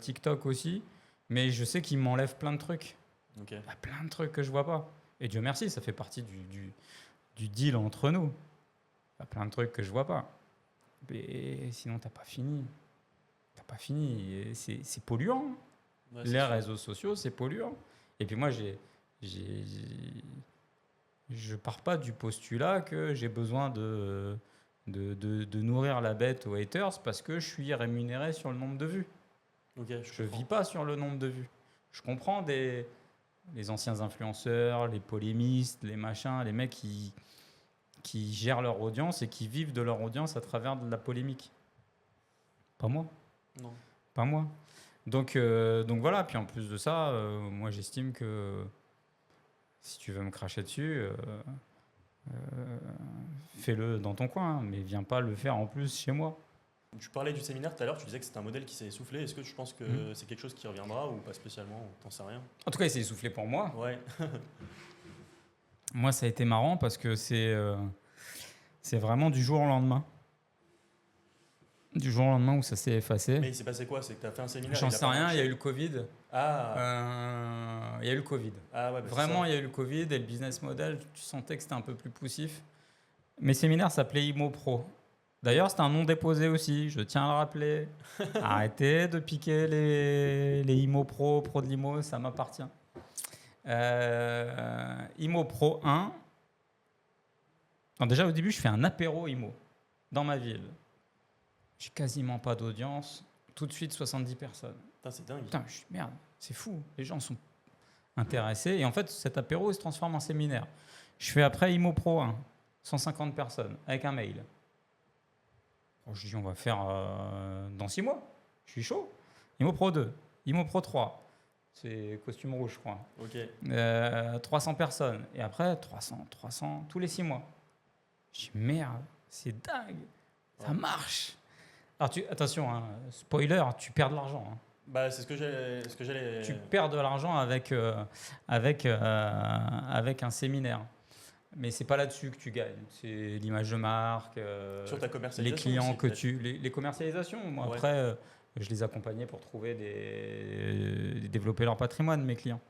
Speaker 2: TikTok aussi, mais je sais qu'il m'enlève plein de trucs.
Speaker 1: Okay.
Speaker 2: Il y a plein de trucs que je vois pas. Et Dieu merci, ça fait partie du deal entre nous. Il y a plein de trucs que je vois pas. Mais sinon, t'as pas fini. T'as pas fini. C'est polluant.
Speaker 1: Ouais,
Speaker 2: les réseaux sociaux, c'est polluant. Et puis moi, Je pars pas du postulat que j'ai besoin de nourrir la bête aux haters parce que je suis rémunéré sur le nombre de vues.
Speaker 1: Ok,
Speaker 2: Je ne vis pas sur le nombre de vues. Je comprends les anciens influenceurs, les polémistes, les machins, les mecs qui gèrent leur audience et qui vivent de leur audience à travers de la polémique. Pas moi.
Speaker 1: Non.
Speaker 2: Pas moi. Donc voilà, puis en plus de ça, moi j'estime que si tu veux me cracher dessus, fais-le dans ton coin, mais viens pas le faire en plus chez moi.
Speaker 1: Tu parlais du séminaire tout à l'heure, tu disais que c'était un modèle qui s'est essoufflé. Est-ce que tu penses que c'est quelque chose qui reviendra ou pas spécialement? T'en sais rien.
Speaker 2: En tout cas, il s'est essoufflé pour moi.
Speaker 1: Ouais.
Speaker 2: Moi, ça a été marrant parce que c'est vraiment du jour au lendemain. Du jour au lendemain où ça s'est effacé.
Speaker 1: Mais il s'est passé quoi? C'est que tu as fait un séminaire?
Speaker 2: J'en sais rien, il y a eu le Covid.
Speaker 1: Ah,
Speaker 2: Il y a eu le Covid.
Speaker 1: ah ouais, bah c'est
Speaker 2: Vraiment,
Speaker 1: ça.
Speaker 2: il y a eu le Covid et le business model, tu sentais que c'était un peu plus poussif. Mes séminaires s'appelaient Imo Pro. D'ailleurs, c'était un nom déposé aussi, je tiens à le rappeler. Arrêtez de piquer les Imo Pro, Pro de l'Imo, ça m'appartient. Imo Pro 1. Alors déjà, au début, je fais un apéro Imo dans ma ville. J'ai quasiment pas d'audience. Tout de suite, 70 personnes.
Speaker 1: Putain, c'est dingue.
Speaker 2: Putain, merde, c'est fou. Les gens sont intéressés. Et en fait, cet apéro, il se transforme en séminaire. Je fais après Imo Pro 1, 150 personnes, avec un mail. Bon, je dis, on va faire dans 6 mois. Je suis chaud. Imo Pro 2, Imo Pro 3. C'est costume rouge, je crois.
Speaker 1: Ok.
Speaker 2: 300 personnes. Et après, 300, tous les 6 mois. Je dis, merde, c'est dingue. Ça marche. Alors, attention, hein, spoiler, tu perds de l'argent. Hein.
Speaker 1: Bah, c'est ce que j'allais.
Speaker 2: Tu perds de l'argent avec un séminaire. Mais c'est pas là-dessus que tu gagnes. C'est l'image de marque,
Speaker 1: Sur ta commercialisation
Speaker 2: les clients
Speaker 1: aussi,
Speaker 2: que
Speaker 1: peut-être.
Speaker 2: les commercialisations. Moi,
Speaker 1: Ouais.
Speaker 2: après, je les accompagnais pour trouver développer leur patrimoine, mes clients.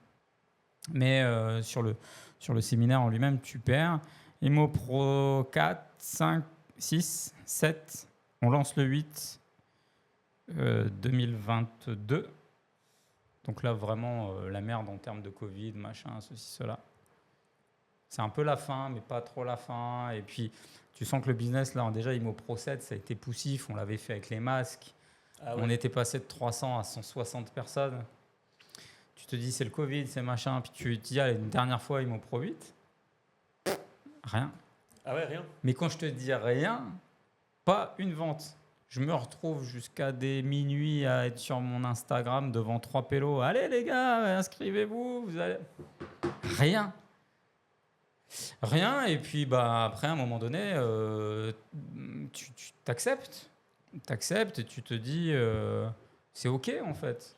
Speaker 2: Mais sur le séminaire en lui-même, tu perds. Imo Pro 4, 5, 6, 7. On lance le 8 2022. Donc là, vraiment, la merde en termes de Covid, machin, ceci, cela. C'est un peu la fin, mais pas trop la fin. Et puis, tu sens que le business, là, déjà, Imo Pro 7, ça a été poussif. On l'avait fait avec les masques.
Speaker 1: Ah ouais.
Speaker 2: On était passé de 300 à 160 personnes. Tu te dis, c'est le Covid, c'est machin. Puis tu te dis, allez, une dernière fois, Imo Pro 8. Rien.
Speaker 1: Ah ouais, rien.
Speaker 2: Mais quand je te dis rien, pas une vente. Je me retrouve jusqu'à des minuit à être sur mon Instagram devant 3 pélos. Allez les gars, inscrivez-vous. Vous allez... Rien. Rien. Et puis bah, après, à un moment donné, tu t'acceptes. T'acceptes et tu te dis, c'est OK en fait.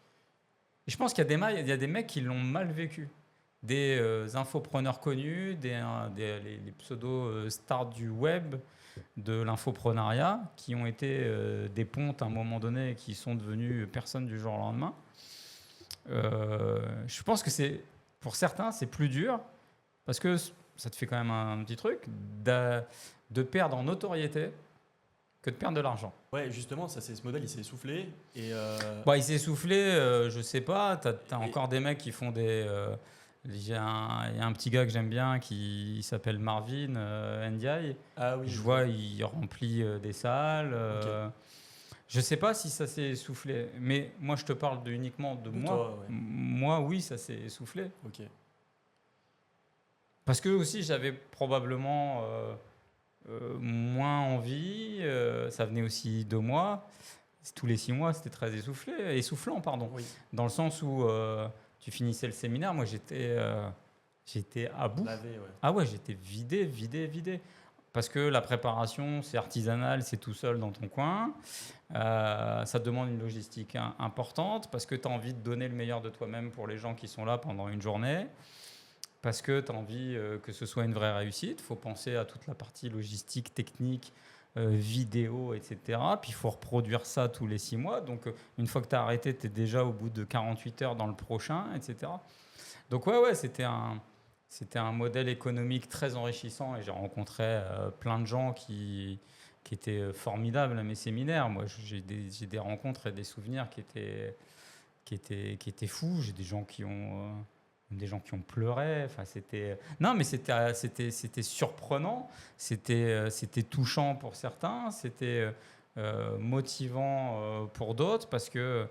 Speaker 2: Et je pense qu'il y a des mecs qui l'ont mal vécu. Des infopreneurs connus, les pseudo-stars du web, de l'infoprenariat, qui ont été des pontes à un moment donné et qui sont devenus personnes du jour au lendemain. Je pense que pour certains, c'est plus dur parce que ça te fait quand même un petit truc de perdre en notoriété que de perdre de l'argent.
Speaker 1: Ouais, justement, ce modèle, il s'est essoufflé. Et
Speaker 2: Bah, il s'est essoufflé, je sais pas. T'as encore des mecs qui font des... il y a un petit gars que j'aime bien qui s'appelle Marvin Ndiaye.
Speaker 1: Ah oui.
Speaker 2: Je vois, il remplit des salles.
Speaker 1: Ok.
Speaker 2: Je sais pas si ça s'est essoufflé, mais moi je te parle uniquement de moi.
Speaker 1: Toi, ouais.
Speaker 2: Moi, oui, ça s'est essoufflé.
Speaker 1: Ok.
Speaker 2: Parce que aussi j'avais probablement moins envie. Ça venait aussi de moi. Tous les 6 mois, c'était très essoufflant, pardon.
Speaker 1: Oui.
Speaker 2: Dans le sens où tu finissais le séminaire, moi j'étais à bout.
Speaker 1: Lavé, ouais.
Speaker 2: Ah ouais, j'étais vidé. Parce que la préparation, c'est artisanal, c'est tout seul dans ton coin. Ça demande une logistique importante parce que tu as envie de donner le meilleur de toi-même pour les gens qui sont là pendant une journée. Parce que tu as envie que ce soit une vraie réussite. Il faut penser à toute la partie logistique, technique, vidéo, etc. Puis il faut reproduire ça tous les 6 mois. Donc une fois que tu as arrêté, tu es déjà au bout de 48 heures dans le prochain, etc. Donc ouais, c'était un modèle économique très enrichissant et j'ai rencontré plein de gens qui étaient formidables à mes séminaires. Moi, j'ai des rencontres et des souvenirs qui étaient fous. J'ai des gens qui ont des gens qui ont pleuré. Enfin, non, mais c'était surprenant, c'était touchant pour certains, c'était motivant pour d'autres parce que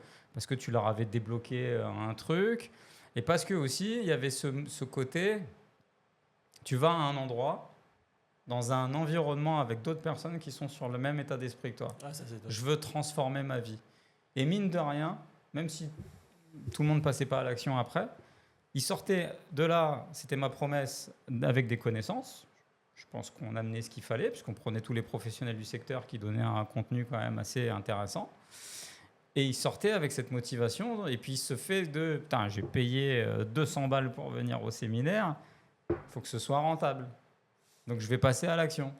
Speaker 2: tu leur avais débloqué un truc et parce que aussi il y avait ce côté, tu vas à un endroit dans un environnement avec d'autres personnes qui sont sur le même état d'esprit que toi.
Speaker 1: Ah, ça, c'est top.
Speaker 2: Je veux transformer ma vie. Et mine de rien, même si tout le monde passait pas à l'action après, il sortait de là, c'était ma promesse, avec des connaissances. Je pense qu'on amenait ce qu'il fallait, puisqu'on prenait tous les professionnels du secteur qui donnaient un contenu quand même assez intéressant. Et il sortait avec cette motivation. Et puis il se fait de, putain, j'ai payé 200 balles pour venir au séminaire, il faut que ce soit rentable. Donc je vais passer à l'action.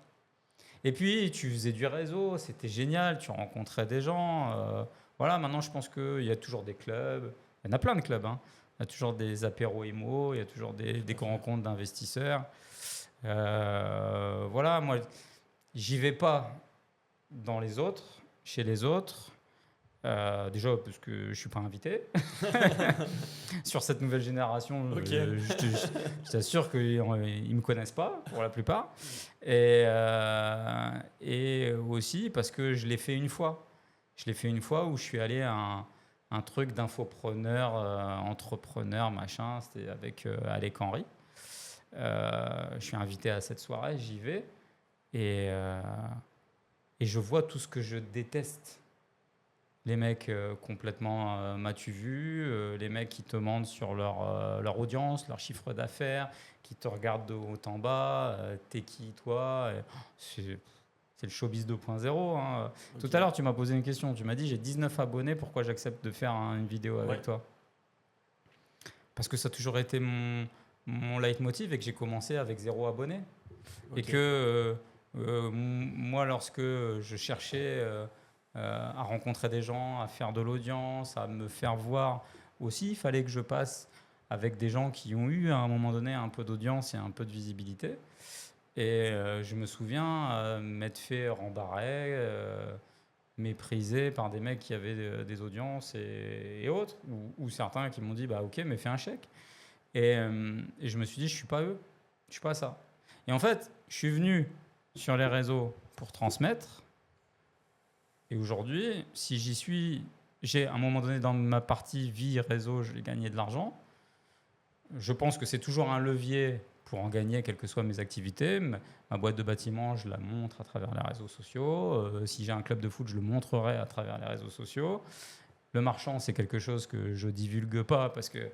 Speaker 2: Et puis tu faisais du réseau, c'était génial, tu rencontrais des gens. Voilà, maintenant je pense qu'il y a toujours des clubs, il y en a plein de clubs, hein. Il y a toujours des apéros IMO, il y a toujours des rencontres d'investisseurs. Voilà, moi, j'y vais pas dans les autres, chez les autres. Déjà parce que je suis pas invité. Sur cette nouvelle génération,
Speaker 1: Ok.
Speaker 2: je t'assure qu'ils me connaissent pas pour la plupart. Et aussi parce que je l'ai fait une fois. Je l'ai fait une fois où je suis allé à un truc d'infopreneur, entrepreneur, machin. C'était avec Alec Henry. Je suis invité à cette soirée, j'y vais. Et je vois tout ce que je déteste. Les mecs complètement m'as-tu vu, les mecs qui te mentent sur leur audience, leur chiffre d'affaires, qui te regardent de haut en bas, t'es qui toi, c'est le showbiz 2.0. Hein.
Speaker 1: Ok.
Speaker 2: Tout à l'heure, tu m'as posé une question, tu m'as dit j'ai 19 abonnés, pourquoi j'accepte de faire une vidéo avec toi? Parce que ça a toujours été mon leitmotiv et que j'ai commencé avec 0 abonnés.
Speaker 1: Ok.
Speaker 2: Et que moi, lorsque je cherchais à rencontrer des gens, à faire de l'audience, à me faire voir aussi, il fallait que je passe avec des gens qui ont eu à un moment donné un peu d'audience et un peu de visibilité. Et je me souviens m'être fait rembarrer, méprisé par des mecs qui avaient des audiences et autres, ou certains qui m'ont dit bah ok, mais fais un chèque. Et je me suis dit je suis pas eux, je suis pas ça. Et en fait, je suis venu sur les réseaux pour transmettre. Et aujourd'hui, si j'y suis, j'ai à un moment donné dans ma partie vie réseau, je vais gagner de l'argent. Je pense que c'est toujours un levier pour en gagner, quelles que soient mes activités. Ma boîte de bâtiment, je la montre à travers les réseaux sociaux. Si j'ai un club de foot, je le montrerai à travers les réseaux sociaux. Le marchand, c'est quelque chose que je divulgue pas parce que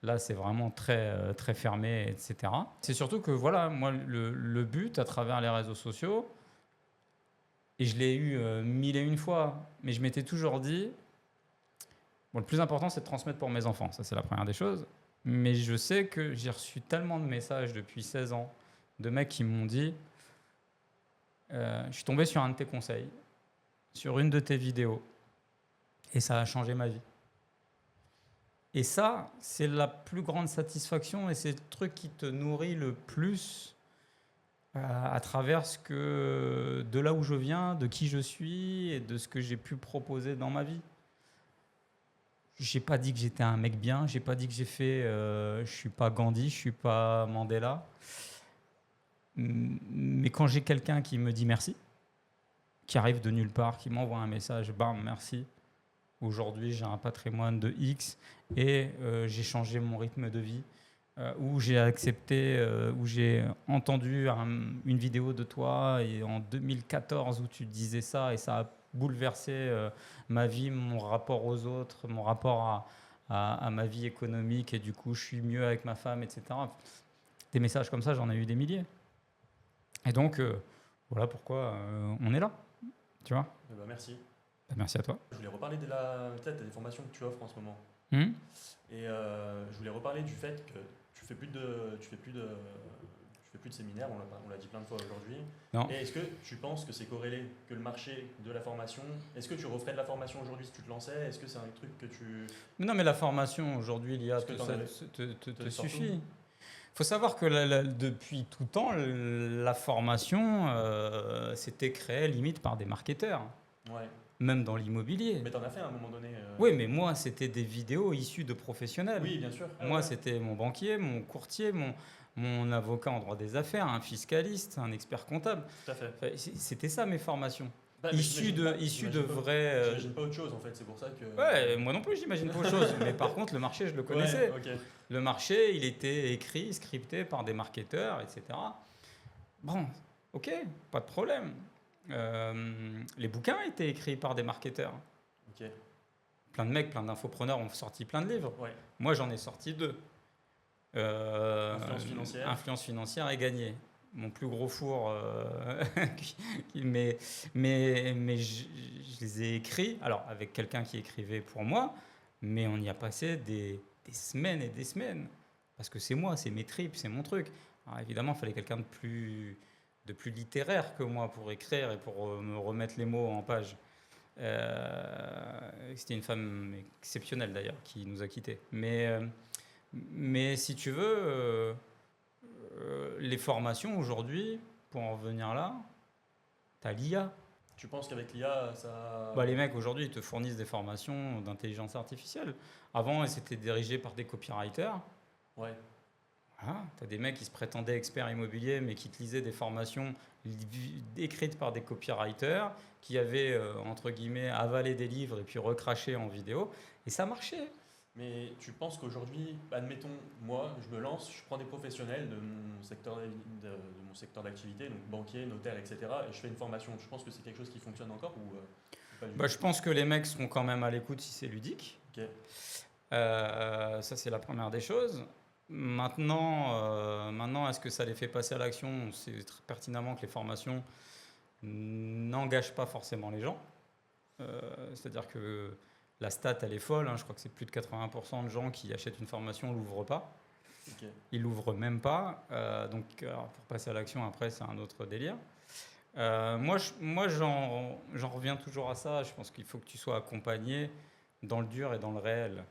Speaker 2: là, c'est vraiment très, très fermé, etc. C'est surtout que, voilà, moi, le but à travers les réseaux sociaux, et je l'ai eu 1001 fois, mais je m'étais toujours dit, bon, le plus important, c'est de transmettre pour mes enfants. Ça, c'est la première des choses. Mais je sais que j'ai reçu tellement de messages depuis 16 ans de mecs qui m'ont dit, je suis tombé sur un de tes conseils, sur une de tes vidéos, et ça a changé ma vie. Et ça, c'est la plus grande satisfaction et c'est le truc qui te nourrit le plus à travers de là où je viens, de qui je suis et de ce que j'ai pu proposer dans ma vie. J'ai pas dit que j'étais un mec bien, j'ai pas dit que je suis pas Gandhi, je suis pas Mandela. Mais quand j'ai quelqu'un qui me dit merci, qui arrive de nulle part, qui m'envoie un message, bam, merci. Aujourd'hui, j'ai un patrimoine de X et j'ai changé mon rythme de vie. Où j'ai accepté, où j'ai entendu une vidéo de toi et en 2014 où tu disais ça et ça a bouleversé ma vie, mon rapport aux autres, mon rapport à ma vie économique et du coup je suis mieux avec ma femme, etc. Des messages comme ça, j'en ai eu des milliers. Et donc, voilà pourquoi on est là, tu vois.
Speaker 1: Eh ben, merci.
Speaker 2: Merci à toi.
Speaker 1: Je voulais reparler peut-être des formations que tu offres en ce moment. Et je voulais reparler du fait que tu fais plus de séminaires, on l'a dit plein de fois aujourd'hui.
Speaker 2: Non.
Speaker 1: Et est-ce que tu penses que c'est corrélé, que le marché de la formation, est-ce que tu referais de la formation aujourd'hui si tu te lançais? Est-ce que c'est un truc que tu...
Speaker 2: Non, mais la formation aujourd'hui, l'IA te suffit. Il faut savoir que depuis tout temps, la formation s'était créée limite par des marketeurs.
Speaker 1: Ouais.
Speaker 2: même dans l'immobilier.
Speaker 1: Mais t'en as fait à un moment donné.
Speaker 2: Oui, mais moi, c'était des vidéos issues de professionnels.
Speaker 1: Oui, bien sûr.
Speaker 2: Moi, c'était mon banquier, mon courtier, mon avocat en droit des affaires, un fiscaliste, un expert comptable.
Speaker 1: Tout à fait.
Speaker 2: Enfin, c'était ça mes formations.
Speaker 1: Bah, mais
Speaker 2: Issues de
Speaker 1: j'imagine pas-
Speaker 2: vrais.
Speaker 1: J'imagine pas autre chose en fait, c'est pour ça que.
Speaker 2: Ouais, moi non plus, j'imagine pas autre chose. Mais par contre, le marché, je le connaissais.
Speaker 1: Ouais, ok.
Speaker 2: Le marché, il était écrit, scripté par des marketeurs, etc. Bon, ok, pas de problème. Les bouquins étaient écrits par des marketeurs.
Speaker 1: Ok.
Speaker 2: Plein de mecs, plein d'infopreneurs ont sorti plein de livres.
Speaker 1: Ouais.
Speaker 2: Moi, j'en ai sorti 2.
Speaker 1: Influence financière.
Speaker 2: Influence financière et gagner. Mon plus gros four, mais je les ai écrits, alors avec quelqu'un qui écrivait pour moi, mais on y a passé des semaines et des semaines, parce que c'est moi, c'est mes tripes, c'est mon truc. Alors évidemment, il fallait quelqu'un de plus littéraire que moi pour écrire et pour me remettre les mots en page. C'était une femme exceptionnelle d'ailleurs qui nous a quittés. Mais si tu veux, les formations aujourd'hui, pour en revenir là, tu as l'IA.
Speaker 1: Tu penses qu'avec l'IA, ça.
Speaker 2: Les mecs aujourd'hui, ils te fournissent des formations d'intelligence artificielle. Avant, elles étaient dirigées par des copywriters.
Speaker 1: Ouais.
Speaker 2: Voilà, tu as des mecs qui se prétendaient experts immobiliers, mais qui te lisaient des formations écrites par des copywriters, qui avaient, entre guillemets, avalé des livres et puis recraché en vidéo. Et ça marchait.
Speaker 1: Mais tu penses qu'aujourd'hui, admettons, moi, je me lance, je prends des professionnels de mon secteur d'activité, donc banquier, notaire, etc., et je fais une formation. Tu penses que c'est quelque chose qui fonctionne encore ou pas du tout?
Speaker 2: Je pense que les mecs seront quand même à l'écoute si c'est ludique.
Speaker 1: Ok.
Speaker 2: Ça, c'est la première des choses. Maintenant, est-ce que ça les fait passer à l'action? C'est très pertinemment que les formations n'engagent pas forcément les gens. C'est-à-dire que la stat, elle est folle. Je crois que c'est plus de 80% de gens qui achètent une formation ne l'ouvrent pas.
Speaker 1: Ok.
Speaker 2: Ils l'ouvrent même pas. Alors, pour passer à l'action, après, c'est un autre délire. Moi, j'en reviens toujours à ça. Je pense qu'il faut que tu sois accompagné dans le dur et dans le réel.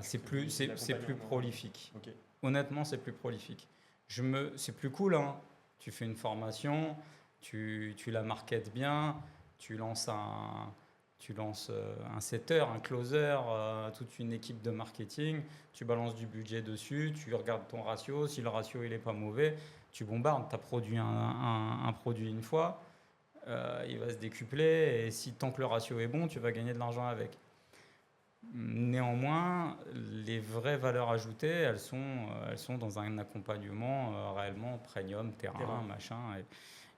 Speaker 2: C'est plus prolifique.
Speaker 1: Ok.
Speaker 2: Honnêtement, c'est plus prolifique. C'est plus cool. Tu fais une formation, tu la marketes bien, tu lances un setter, un closer, toute une équipe de marketing, tu balances du budget dessus, tu regardes ton ratio, si le ratio il n'est pas mauvais, tu bombardes, tu as produit un produit une fois, il va se décupler et si tant que le ratio est bon, tu vas gagner de l'argent avec. Néanmoins, les vraies valeurs ajoutées, elles sont dans un accompagnement réellement premium, terrain. Machin,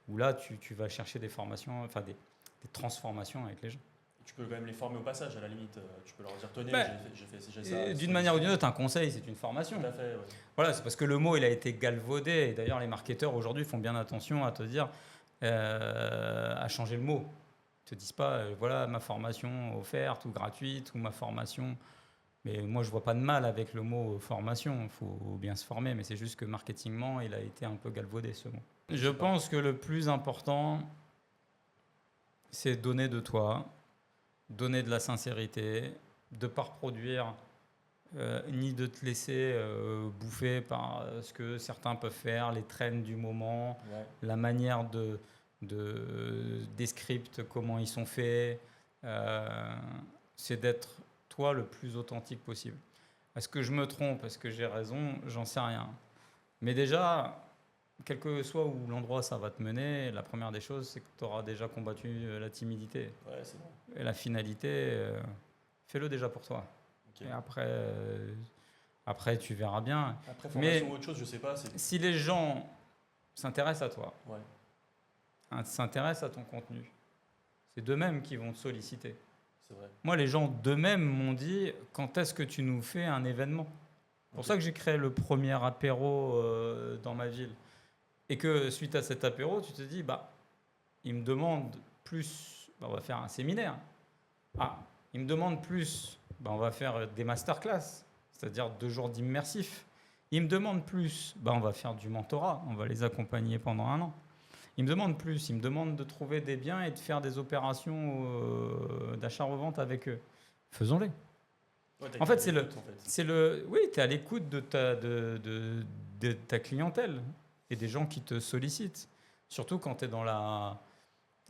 Speaker 2: où là, tu vas chercher des formations, enfin des transformations avec les gens.
Speaker 1: Tu peux quand même les former au passage, à la limite. Tu peux leur dire, tenez, j'ai ça.
Speaker 2: D'une manière ou d'une autre, un conseil, c'est une formation.
Speaker 1: Tout à fait, ouais.
Speaker 2: Voilà, c'est parce que le mot, il a été galvaudé. Et d'ailleurs, les marketeurs aujourd'hui font bien attention à te dire, à changer le mot. Ils te disent pas, voilà ma formation offerte ou gratuite ou ma formation. Mais moi, je vois pas de mal avec le mot formation. Il faut bien se former, mais c'est juste que marketingement, il a été un peu galvaudé ce mot. Je pense que le plus important, c'est donner de toi, donner de la sincérité, de ne pas reproduire, ni de te laisser bouffer par ce que certains peuvent faire, les trends du moment,
Speaker 1: Ouais.
Speaker 2: la manière des scripts, comment ils sont faits. C'est d'être toi le plus authentique possible. Est-ce que je me trompe? Est-ce que j'ai raison? J'en sais rien. Mais déjà, quel que soit où l'endroit ça va te mener, la première des choses, c'est que tu auras déjà combattu la timidité.
Speaker 1: Ouais, c'est bon.
Speaker 2: Et la finalité, fais-le déjà pour toi.
Speaker 1: Okay.
Speaker 2: Et après, tu verras bien.
Speaker 1: Après, formation ou autre chose, je sais pas.
Speaker 2: Si les gens s'intéressent à toi,
Speaker 1: ouais.
Speaker 2: S'intéressent à ton contenu, c'est d'eux-mêmes qui vont te solliciter.
Speaker 1: C'est vrai.
Speaker 2: Moi, les gens d'eux-mêmes m'ont dit, quand est-ce que tu nous fais un événement? C'est pour ça que j'ai créé le premier apéro dans ma ville. Et que suite à cet apéro, tu te dis, ils me demandent plus, on va faire un séminaire. Ils me demandent plus, on va faire des masterclass, c'est-à-dire 2 jours d'immersif. Ils me demandent plus, on va faire du mentorat, on va les accompagner pendant 1 an. Ils me demandent plus, ils me demandent de trouver des biens et de faire des opérations d'achat-revente avec eux. Faisons-les.
Speaker 1: Ouais,
Speaker 2: en fait, oui, tu es à l'écoute de ta clientèle et des gens qui te sollicitent. Surtout quand tu es dans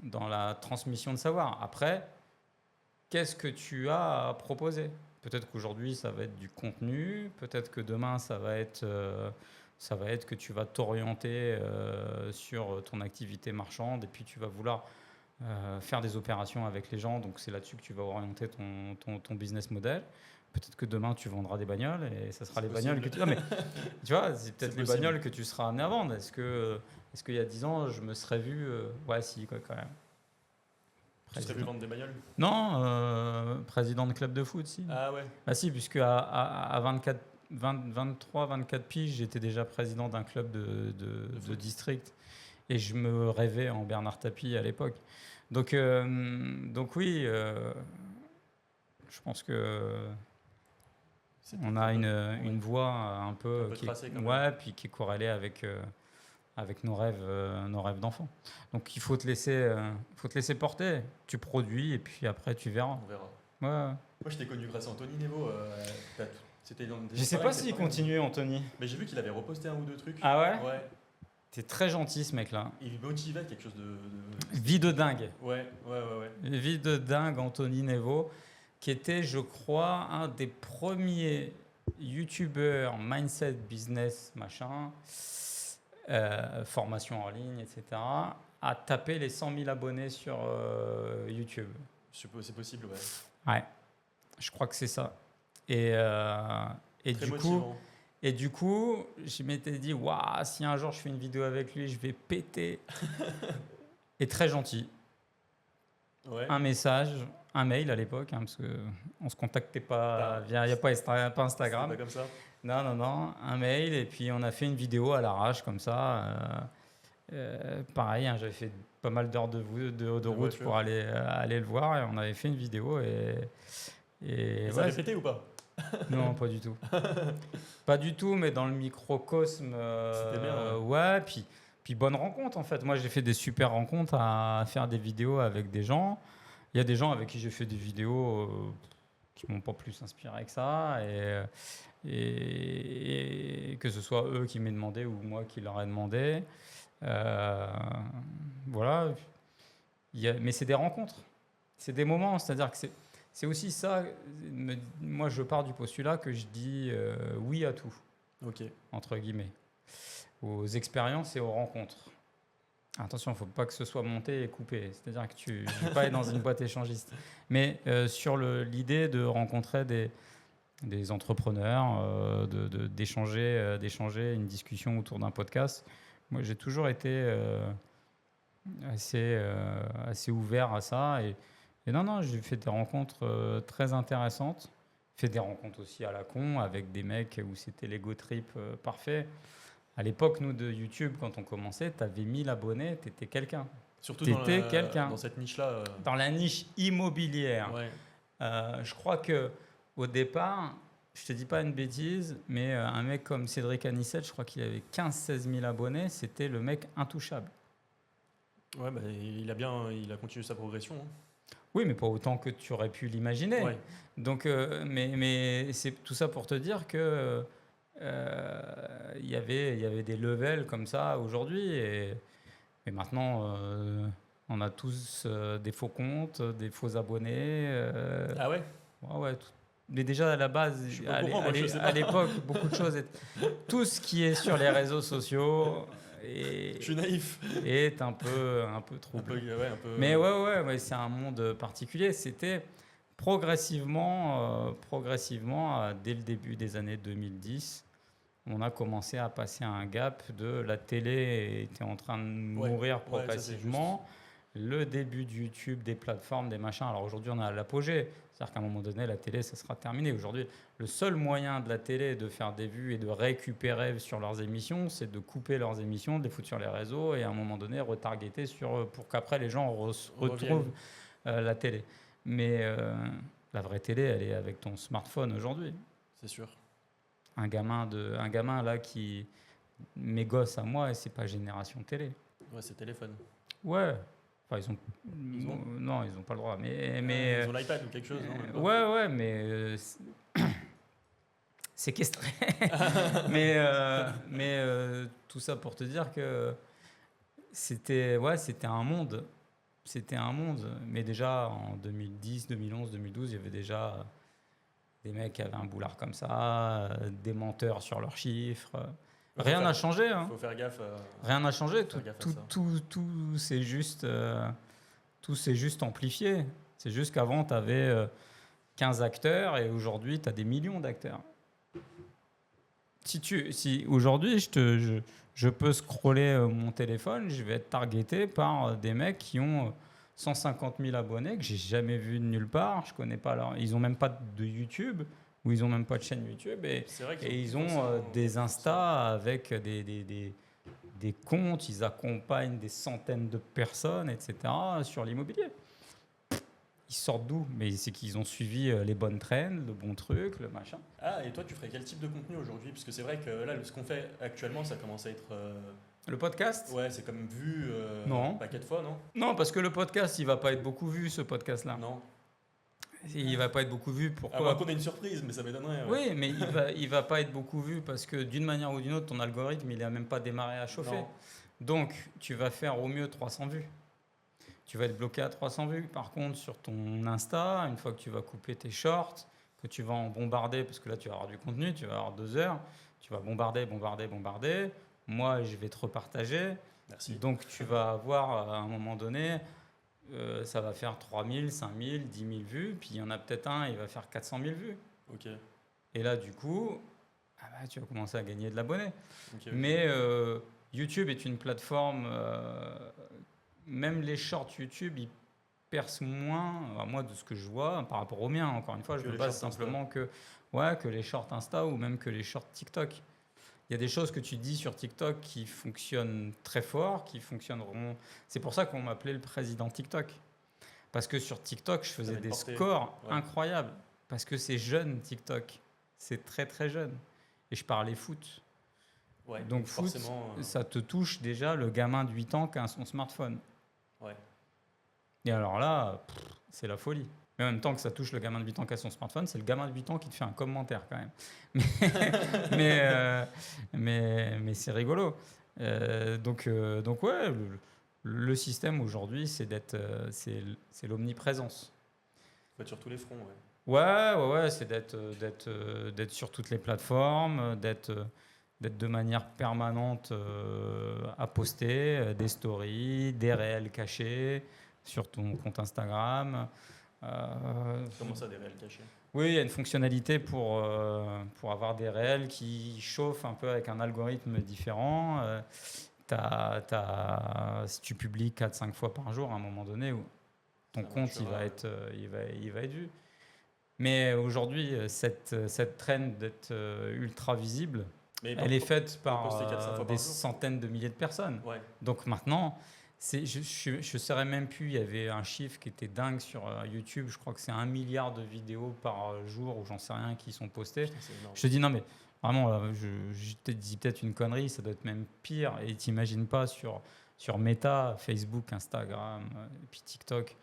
Speaker 2: dans la transmission de savoir. Après, qu'est-ce que tu as à proposer? Peut-être qu'aujourd'hui, ça va être du contenu. Peut-être que demain, ça va être que tu vas t'orienter sur ton activité marchande et puis tu vas vouloir faire des opérations avec les gens. Donc, c'est là-dessus que tu vas orienter ton business model. Peut-être que demain, tu vendras des bagnoles et ça sera les bagnoles que tu... Non, mais tu vois, c'est peut-être les bagnoles que tu seras amené à vendre. Est-ce qu'il y a 10 ans, je me serais vu... Ouais, si, quoi, quand même.
Speaker 1: Tu serais vu vendre des bagnoles?
Speaker 2: Non, président de club de foot, si.
Speaker 1: Ah ouais.
Speaker 2: Ah si, puisque à 23, 24 piges, j'étais déjà président d'un club de district. Et je me rêvais en Bernard Tapie à l'époque. Donc oui, je pense que on a une voie un peu
Speaker 1: tracée,
Speaker 2: puis qui est corrélée avec nos rêves d'enfant. Donc il faut te laisser porter. Tu produis et puis après tu verras.
Speaker 1: On verra.
Speaker 2: Ouais.
Speaker 1: Moi, je t'ai connu grâce à Anthony Nevo.
Speaker 2: Je sais pas s'il continue, Anthony.
Speaker 1: Mais j'ai vu qu'il avait reposté un ou deux trucs.
Speaker 2: Ah ouais?
Speaker 1: Ouais.
Speaker 2: T'es très gentil, ce mec-là.
Speaker 1: Il motivait quelque chose de...
Speaker 2: Vie de dingue.
Speaker 1: Ouais.
Speaker 2: Vie de dingue, Anthony Nevo, qui était, je crois, un des premiers youtubeurs mindset business, machin, formation en ligne, etc., à taper les 100 000 abonnés sur YouTube.
Speaker 1: C'est possible, ouais.
Speaker 2: Ouais, je crois que c'est ça. Et du coup, je m'étais dit, waouh, si un jour je fais une vidéo avec lui, je vais péter. Et très gentil.
Speaker 1: Ouais.
Speaker 2: Un message, un mail à l'époque, parce qu'on ne se contactait pas il n'y a pas Instagram.
Speaker 1: C'est pas comme ça.
Speaker 2: Non, un mail, et puis on a fait une vidéo à l'arrache comme ça. Pareil, j'avais fait pas mal d'heures de route pour aller le voir, et on avait fait une vidéo. Et
Speaker 1: ça a pété ou pas?
Speaker 2: Non, pas du tout. Pas du tout, mais dans le microcosme.
Speaker 1: C'était bien.
Speaker 2: Ouais, puis bonne rencontre en fait. Moi, j'ai fait des super rencontres à faire des vidéos avec des gens. Il y a des gens avec qui j'ai fait des vidéos qui m'ont pas plus inspiré que ça. Et que ce soit eux qui m'aient demandé ou moi qui leur ai demandé. Voilà. Mais c'est des rencontres. C'est des moments. C'est-à-dire que c'est aussi ça. Moi, je pars du postulat que je dis oui à tout.
Speaker 1: Ok.
Speaker 2: Entre guillemets. Aux expériences et aux rencontres. Attention, il ne faut pas que ce soit monté et coupé. C'est-à-dire que tu ne vas pas aller dans une boîte échangiste. Mais sur l'idée de rencontrer des entrepreneurs, d'échanger une discussion autour d'un podcast, moi, j'ai toujours été assez ouvert à ça. Et non, j'ai fait des rencontres très intéressantes. Fait des rencontres aussi à la con avec des mecs où c'était l'ego trip parfait. À l'époque, nous, de YouTube, quand on commençait, tu avais 1000 abonnés, tu étais quelqu'un.
Speaker 1: Surtout
Speaker 2: dans
Speaker 1: cette niche-là.
Speaker 2: Dans la niche immobilière.
Speaker 1: Ouais.
Speaker 2: Je crois qu'au départ, je ne te dis pas une bêtise, mais un mec comme Cédric Anissette, je crois qu'il avait 15-16 000 abonnés, c'était le mec intouchable.
Speaker 1: Ouais, bah, il a continué sa progression. Hein.
Speaker 2: Oui, mais pas autant que tu aurais pu l'imaginer.
Speaker 1: Ouais.
Speaker 2: Donc, mais c'est tout ça pour te dire que il y avait des levels comme ça aujourd'hui. Et maintenant, on a tous des faux comptes, des faux abonnés.
Speaker 1: Ah ouais?
Speaker 2: Ouais. Mais déjà à la base, à l'époque, beaucoup de choses. Tout ce qui est sur les réseaux sociaux...
Speaker 1: Je suis naïf.
Speaker 2: Est un peu trouble.
Speaker 1: Un peu...
Speaker 2: Mais ouais, c'est un monde particulier. C'était progressivement, dès le début des années 2010, on a commencé à passer un gap de la télé était en train de mourir progressivement. Le début de YouTube, des plateformes, des machins. Alors aujourd'hui, on est à l'apogée. C'est-à-dire qu'à un moment donné, la télé, ça sera terminé. Aujourd'hui, le seul moyen de la télé de faire des vues et de récupérer sur leurs émissions, c'est de couper leurs émissions, de les foutre sur les réseaux et à un moment donné, retargeter pour qu'après les gens retrouvent la télé. Mais la vraie télé, elle est avec ton smartphone aujourd'hui.
Speaker 1: C'est sûr.
Speaker 2: Un gamin là qui... Mes gosses à moi, et c'est pas génération télé.
Speaker 1: Ouais, c'est téléphone.
Speaker 2: Ouais. Enfin, non, ils n'ont pas le droit. Mais
Speaker 1: ils ont l'iPad ou quelque chose, non?
Speaker 2: Ouais, mais séquestré. mais tout ça pour te dire que c'était un monde c'était un monde. Mais déjà, en 2010, 2011, 2012, il y avait déjà des mecs qui avaient un boulard comme ça, des menteurs sur leurs chiffres. Rien n'a changé. Hein.
Speaker 1: Faut faire gaffe.
Speaker 2: Rien n'a changé.
Speaker 1: Faire gaffe à ça.
Speaker 2: Tout s'est juste amplifié. C'est juste qu'avant, tu avais 15 acteurs et aujourd'hui, tu as des millions d'acteurs. Si aujourd'hui, je peux scroller mon téléphone, je vais être targeté par des mecs qui ont 150 000 abonnés que j'ai jamais vus de nulle part. Je connais pas ils n'ont même pas de YouTube ou ils n'ont même pas de chaîne YouTube et ils ont des Insta avec des comptes. Ils accompagnent des centaines de personnes, etc. sur l'immobilier. Ils sortent d'où? Mais c'est qu'ils ont suivi les bonnes trends, le bon truc, le machin.
Speaker 1: Ah, et toi, tu ferais quel type de contenu aujourd'hui? Parce que c'est vrai que là, ce qu'on fait actuellement, ça commence à être...
Speaker 2: Le podcast?
Speaker 1: Ouais, c'est comme vu
Speaker 2: non.
Speaker 1: un paquet de fois, non?
Speaker 2: Non, parce que le podcast, il va pas être beaucoup vu, ce podcast-là.
Speaker 1: Non.
Speaker 2: Il va pas être beaucoup vu. Pourquoi?
Speaker 1: À moins qu'on ait une surprise, mais ça m'étonnerait.
Speaker 2: Ouais. Oui, mais il va pas être beaucoup vu parce que d'une manière ou d'une autre, ton algorithme, il a même pas démarré à chauffer.
Speaker 1: Non.
Speaker 2: Donc, tu vas faire au mieux 300 vues. Tu vas être bloqué à 300 vues. Par contre, sur ton Insta, une fois que tu vas couper tes shorts, que tu vas en bombarder, parce que là, tu vas avoir du contenu, tu vas avoir 2 heures, tu vas bombarder. Moi, je vais te repartager.
Speaker 1: Merci.
Speaker 2: Donc, tu vas avoir, à un moment donné, ça va faire 3 000, 5 000, 10 000 vues. Puis, il y en a peut-être un, il va faire 400 000 vues.
Speaker 1: Ok.
Speaker 2: Et là, du coup, tu vas commencer à gagner de l'abonné.
Speaker 1: Okay.
Speaker 2: Mais YouTube est une plateforme... même les shorts YouTube, ils percent moins, à moi de ce que je vois, par rapport aux miens. Encore une fois, je me base simplement que les shorts Insta ou même que les shorts TikTok. Il y a des choses que tu dis sur TikTok qui fonctionnent très fort, qui fonctionneront. C'est pour ça qu'on m'appelait le président TikTok. Parce que sur TikTok, je faisais des scores incroyables. Parce que c'est jeune TikTok. C'est très très jeune. Et je parlais foot.
Speaker 1: Ouais,
Speaker 2: donc foot, ça te touche déjà le gamin de 8 ans qui a son smartphone.
Speaker 1: Ouais.
Speaker 2: Et alors là, c'est la folie. Mais en même temps que ça touche le gamin de 8 ans qui a son smartphone, c'est le gamin de 8 ans qui te fait un commentaire quand même. Mais c'est rigolo. Donc ouais, le système aujourd'hui, c'est l'omniprésence.
Speaker 1: Faut être sur tous les fronts, ouais.
Speaker 2: Ouais, c'est d'être sur toutes les plateformes, d'être de manière permanente à poster des stories, des réels cachés sur ton compte Instagram.
Speaker 1: Comment ça, des réels cachés? Oui,
Speaker 2: il y a une fonctionnalité pour avoir des réels qui chauffent un peu avec un algorithme différent. Si tu publies 4-5 fois par jour, à un moment donné, où ton compte il va être vu. Mais aujourd'hui, cette trend d'être ultra visible, elle est faite par des centaines de milliers de personnes.
Speaker 1: Ouais.
Speaker 2: Donc maintenant, je ne saurais même plus, il y avait un chiffre qui était dingue sur YouTube, je crois que c'est 1 milliard de vidéos par jour, ou j'en sais rien, qui sont postées. Putain, je te dis, non mais vraiment, je te dis peut-être une connerie, ça doit être même pire. Et t'imagines pas sur Meta, Facebook, Instagram, et puis TikTok,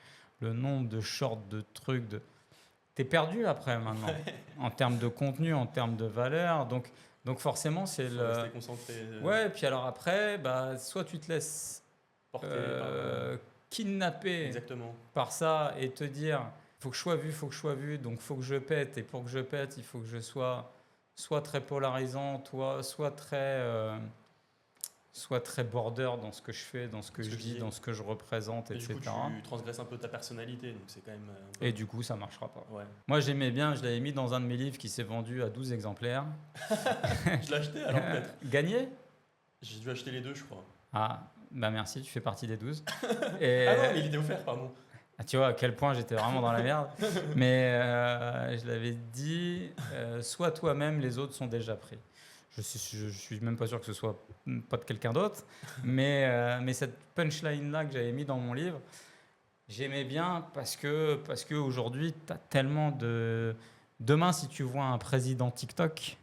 Speaker 2: le nombre de shorts, de trucs, t'es perdu après maintenant, en termes de contenu, en termes de valeur. Donc forcément, c'est
Speaker 1: rester concentré.
Speaker 2: Ouais, puis alors après, soit tu te laisses kidnapper
Speaker 1: Exactement.
Speaker 2: par ça et te dire, faut que je sois vu, donc faut que je pète. Et pour que je pète, il faut que je sois soit très polarisant, soit très border dans ce que je fais, dans ce que je dis, dans ce que je représente, etc.
Speaker 1: Du coup, tu transgresses un peu ta personnalité, donc c'est quand même...
Speaker 2: Et du coup, ça ne marchera pas.
Speaker 1: Ouais.
Speaker 2: Moi, j'aimais bien, je l'avais mis dans un de mes livres qui s'est vendu à 12 exemplaires.
Speaker 1: Je l'ai acheté alors peut-être.
Speaker 2: Gagné?
Speaker 1: J'ai dû acheter les deux, je crois.
Speaker 2: Ah, merci, tu fais partie des 12.
Speaker 1: Ah non, mais il était offert, pardon.
Speaker 2: Tu vois à quel point j'étais vraiment dans la merde. Mais je l'avais dit, sois toi-même, les autres sont déjà pris. Je suis même pas sûr que ce soit pas de quelqu'un d'autre, mais cette punchline-là que j'avais mis dans mon livre, j'aimais bien parce que aujourd'hui, tu as tellement de... Demain, si tu vois un président TikTok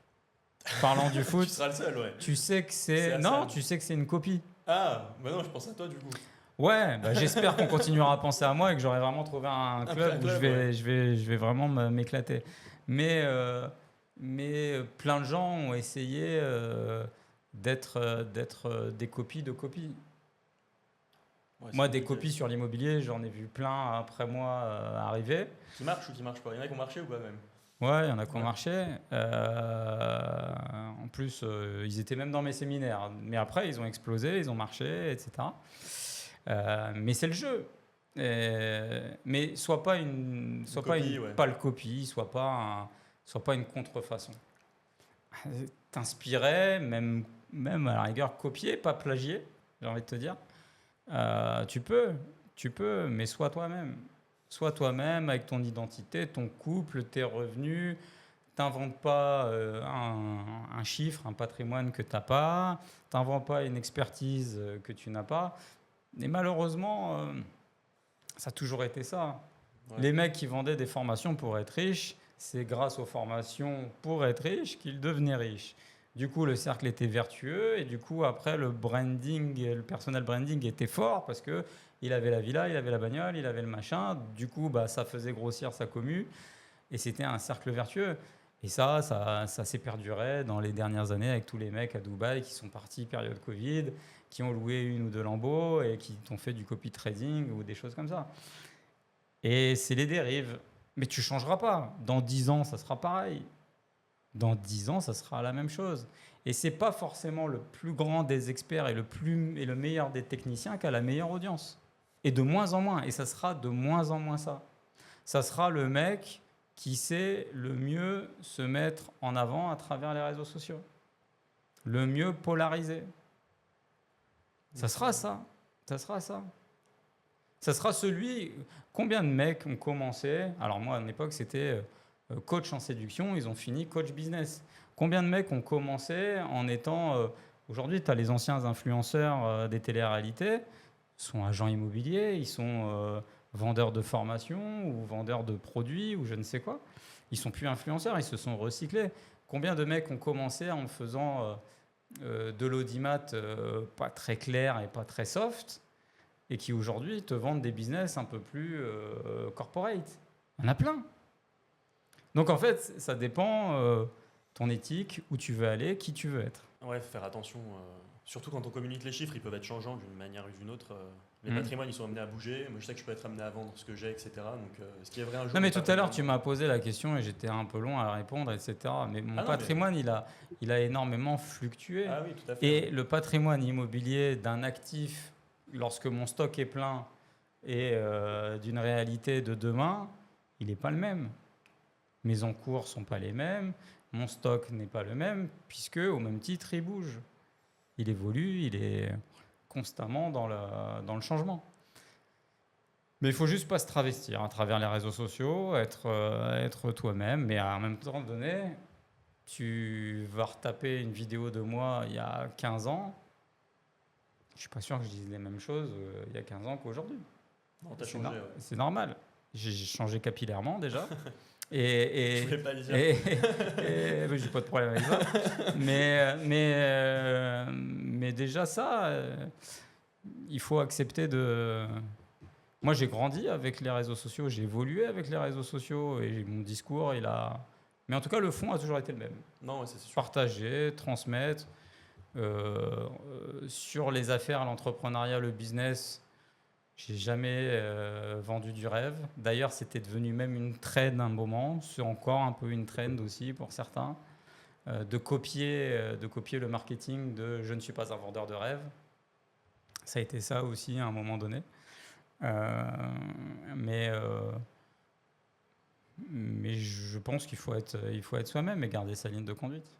Speaker 2: parlant du foot,
Speaker 1: tu seras le seul, ouais.
Speaker 2: Tu sais que c'est une copie.
Speaker 1: Ah, non, je pense à toi du coup.
Speaker 2: Ouais, j'espère qu'on continuera à penser à moi et que j'aurai vraiment trouvé un club où je vais vraiment m'éclater. Mais plein de gens ont essayé d'être des copies de copies.
Speaker 1: Ouais, c'est
Speaker 2: Moi, des
Speaker 1: compliqué.
Speaker 2: copies sur l'immobilier, j'en ai vu plein après moi arriver.
Speaker 1: Qui marche ou qui marche pas? Il y en a qui ont marché ou pas même?
Speaker 2: Ouais, il y en a qui ont
Speaker 1: Ouais.
Speaker 2: marché. En plus, ils étaient même dans mes séminaires. Mais après, ils ont explosé, ils ont marché, etc. Mais c'est le jeu. Mais
Speaker 1: Une
Speaker 2: pas une
Speaker 1: copie, ouais.
Speaker 2: pâle copie, soit pas une contrefaçon. T'inspirer, même à la rigueur copier, pas plagier, j'ai envie de te dire. Tu peux, mais sois toi-même. Sois toi-même avec ton identité, ton couple, tes revenus. T'inventes pas un chiffre, un patrimoine que t'as pas. T'inventes pas une expertise que tu n'as pas. Et malheureusement, ça a toujours été ça.
Speaker 1: Ouais.
Speaker 2: Les mecs qui vendaient des formations pour être riches, c'est grâce aux formations pour être riches qu'ils devenaient riches. Du coup, le cercle était vertueux et du coup, après, le branding, le personal branding était fort parce que il avait la villa, il avait la bagnole, il avait le machin. Du coup, bah, ça faisait grossir sa commu et c'était un cercle vertueux. Et ça s'est perduré dans les dernières années avec tous les mecs à Dubaï qui sont partis période Covid, qui ont loué une ou deux Lambeaux et qui t'ont fait du copy trading ou des choses comme ça. Et c'est les dérives. Mais tu changeras pas. Dans 10 ans, ça sera pareil. Dans 10 ans, ça sera la même chose. Et c'est pas forcément le plus grand des experts et le meilleur des techniciens qui a la meilleure audience. Et de moins en moins. Et ça sera de moins en moins ça. Ça sera le mec qui sait le mieux se mettre en avant à travers les réseaux sociaux. Le mieux polariser. Ça sera ça. Ça sera ça. Ça sera celui. Combien de mecs ont commencé? Alors, moi, à une époque, c'était coach en séduction. Ils ont fini coach business. Combien de mecs ont commencé en étant. Aujourd'hui, tu as les anciens influenceurs des téléréalités. Ils sont agents immobiliers. Ils sont vendeurs de formation ou vendeurs de produits ou je ne sais quoi. Ils sont plus influenceurs. Ils se sont recyclés. Combien de mecs ont commencé en faisant de l'audimat pas très clair et pas très soft? Et qui aujourd'hui te vendent des business un peu plus corporate. Il y en a plein. Donc en fait, ça dépend ton éthique, où tu veux aller, qui tu veux être.
Speaker 1: Ouais, faut faire attention. Surtout quand on communique les chiffres, ils peuvent être changeants d'une manière ou d'une autre. Les
Speaker 2: Mm.
Speaker 1: patrimoines, ils sont amenés à bouger. Moi, je sais que je peux être amené à vendre ce que j'ai, etc. Donc, ce qui est vrai un jour
Speaker 2: Non mais
Speaker 1: n'est pas
Speaker 2: tout
Speaker 1: vrai
Speaker 2: à
Speaker 1: le
Speaker 2: l'heure, tu
Speaker 1: lendemain.
Speaker 2: m'as posé la question et j'étais un peu long à répondre, etc. Mais mon
Speaker 1: Ah non, mais...
Speaker 2: patrimoine, il a énormément fluctué.
Speaker 1: Ah oui, tout à fait.
Speaker 2: Et le patrimoine immobilier d'un actif, lorsque mon stock est plein et d'une réalité de demain, il n'est pas le même. Mes encours ne sont pas les mêmes, mon stock n'est pas le même, puisque au même titre, il bouge. Il évolue, il est constamment dans le changement. Mais il faut juste pas se travestir à travers les réseaux sociaux, être toi-même, mais à un même temps donné, tu vas retaper une vidéo de moi il y a 15 ans, je suis pas sûr que je dise les mêmes choses il y a 15 ans qu'aujourd'hui.
Speaker 1: Non, t'as changé, ouais.
Speaker 2: C'est normal. J'ai changé capillairement déjà.
Speaker 1: Je voulais pas le dire.
Speaker 2: J'ai pas de problème avec ça. Mais déjà ça, il faut accepter de. Moi, j'ai grandi avec les réseaux sociaux, j'ai évolué avec les réseaux sociaux et mon discours, il a. Mais en tout cas, le fond a toujours été le même.
Speaker 1: Non, ouais, c'est sûr.
Speaker 2: Partager, transmettre. Sur les affaires, l'entrepreneuriat, le business, j'ai jamais vendu du rêve. D'ailleurs, c'était devenu même une trend un moment. C'est encore un peu une trend aussi pour certains. De copier le marketing de je ne suis pas un vendeur de rêve. Ça a été ça aussi à un moment donné. Mais je pense qu'il faut être soi-même et garder sa ligne de conduite.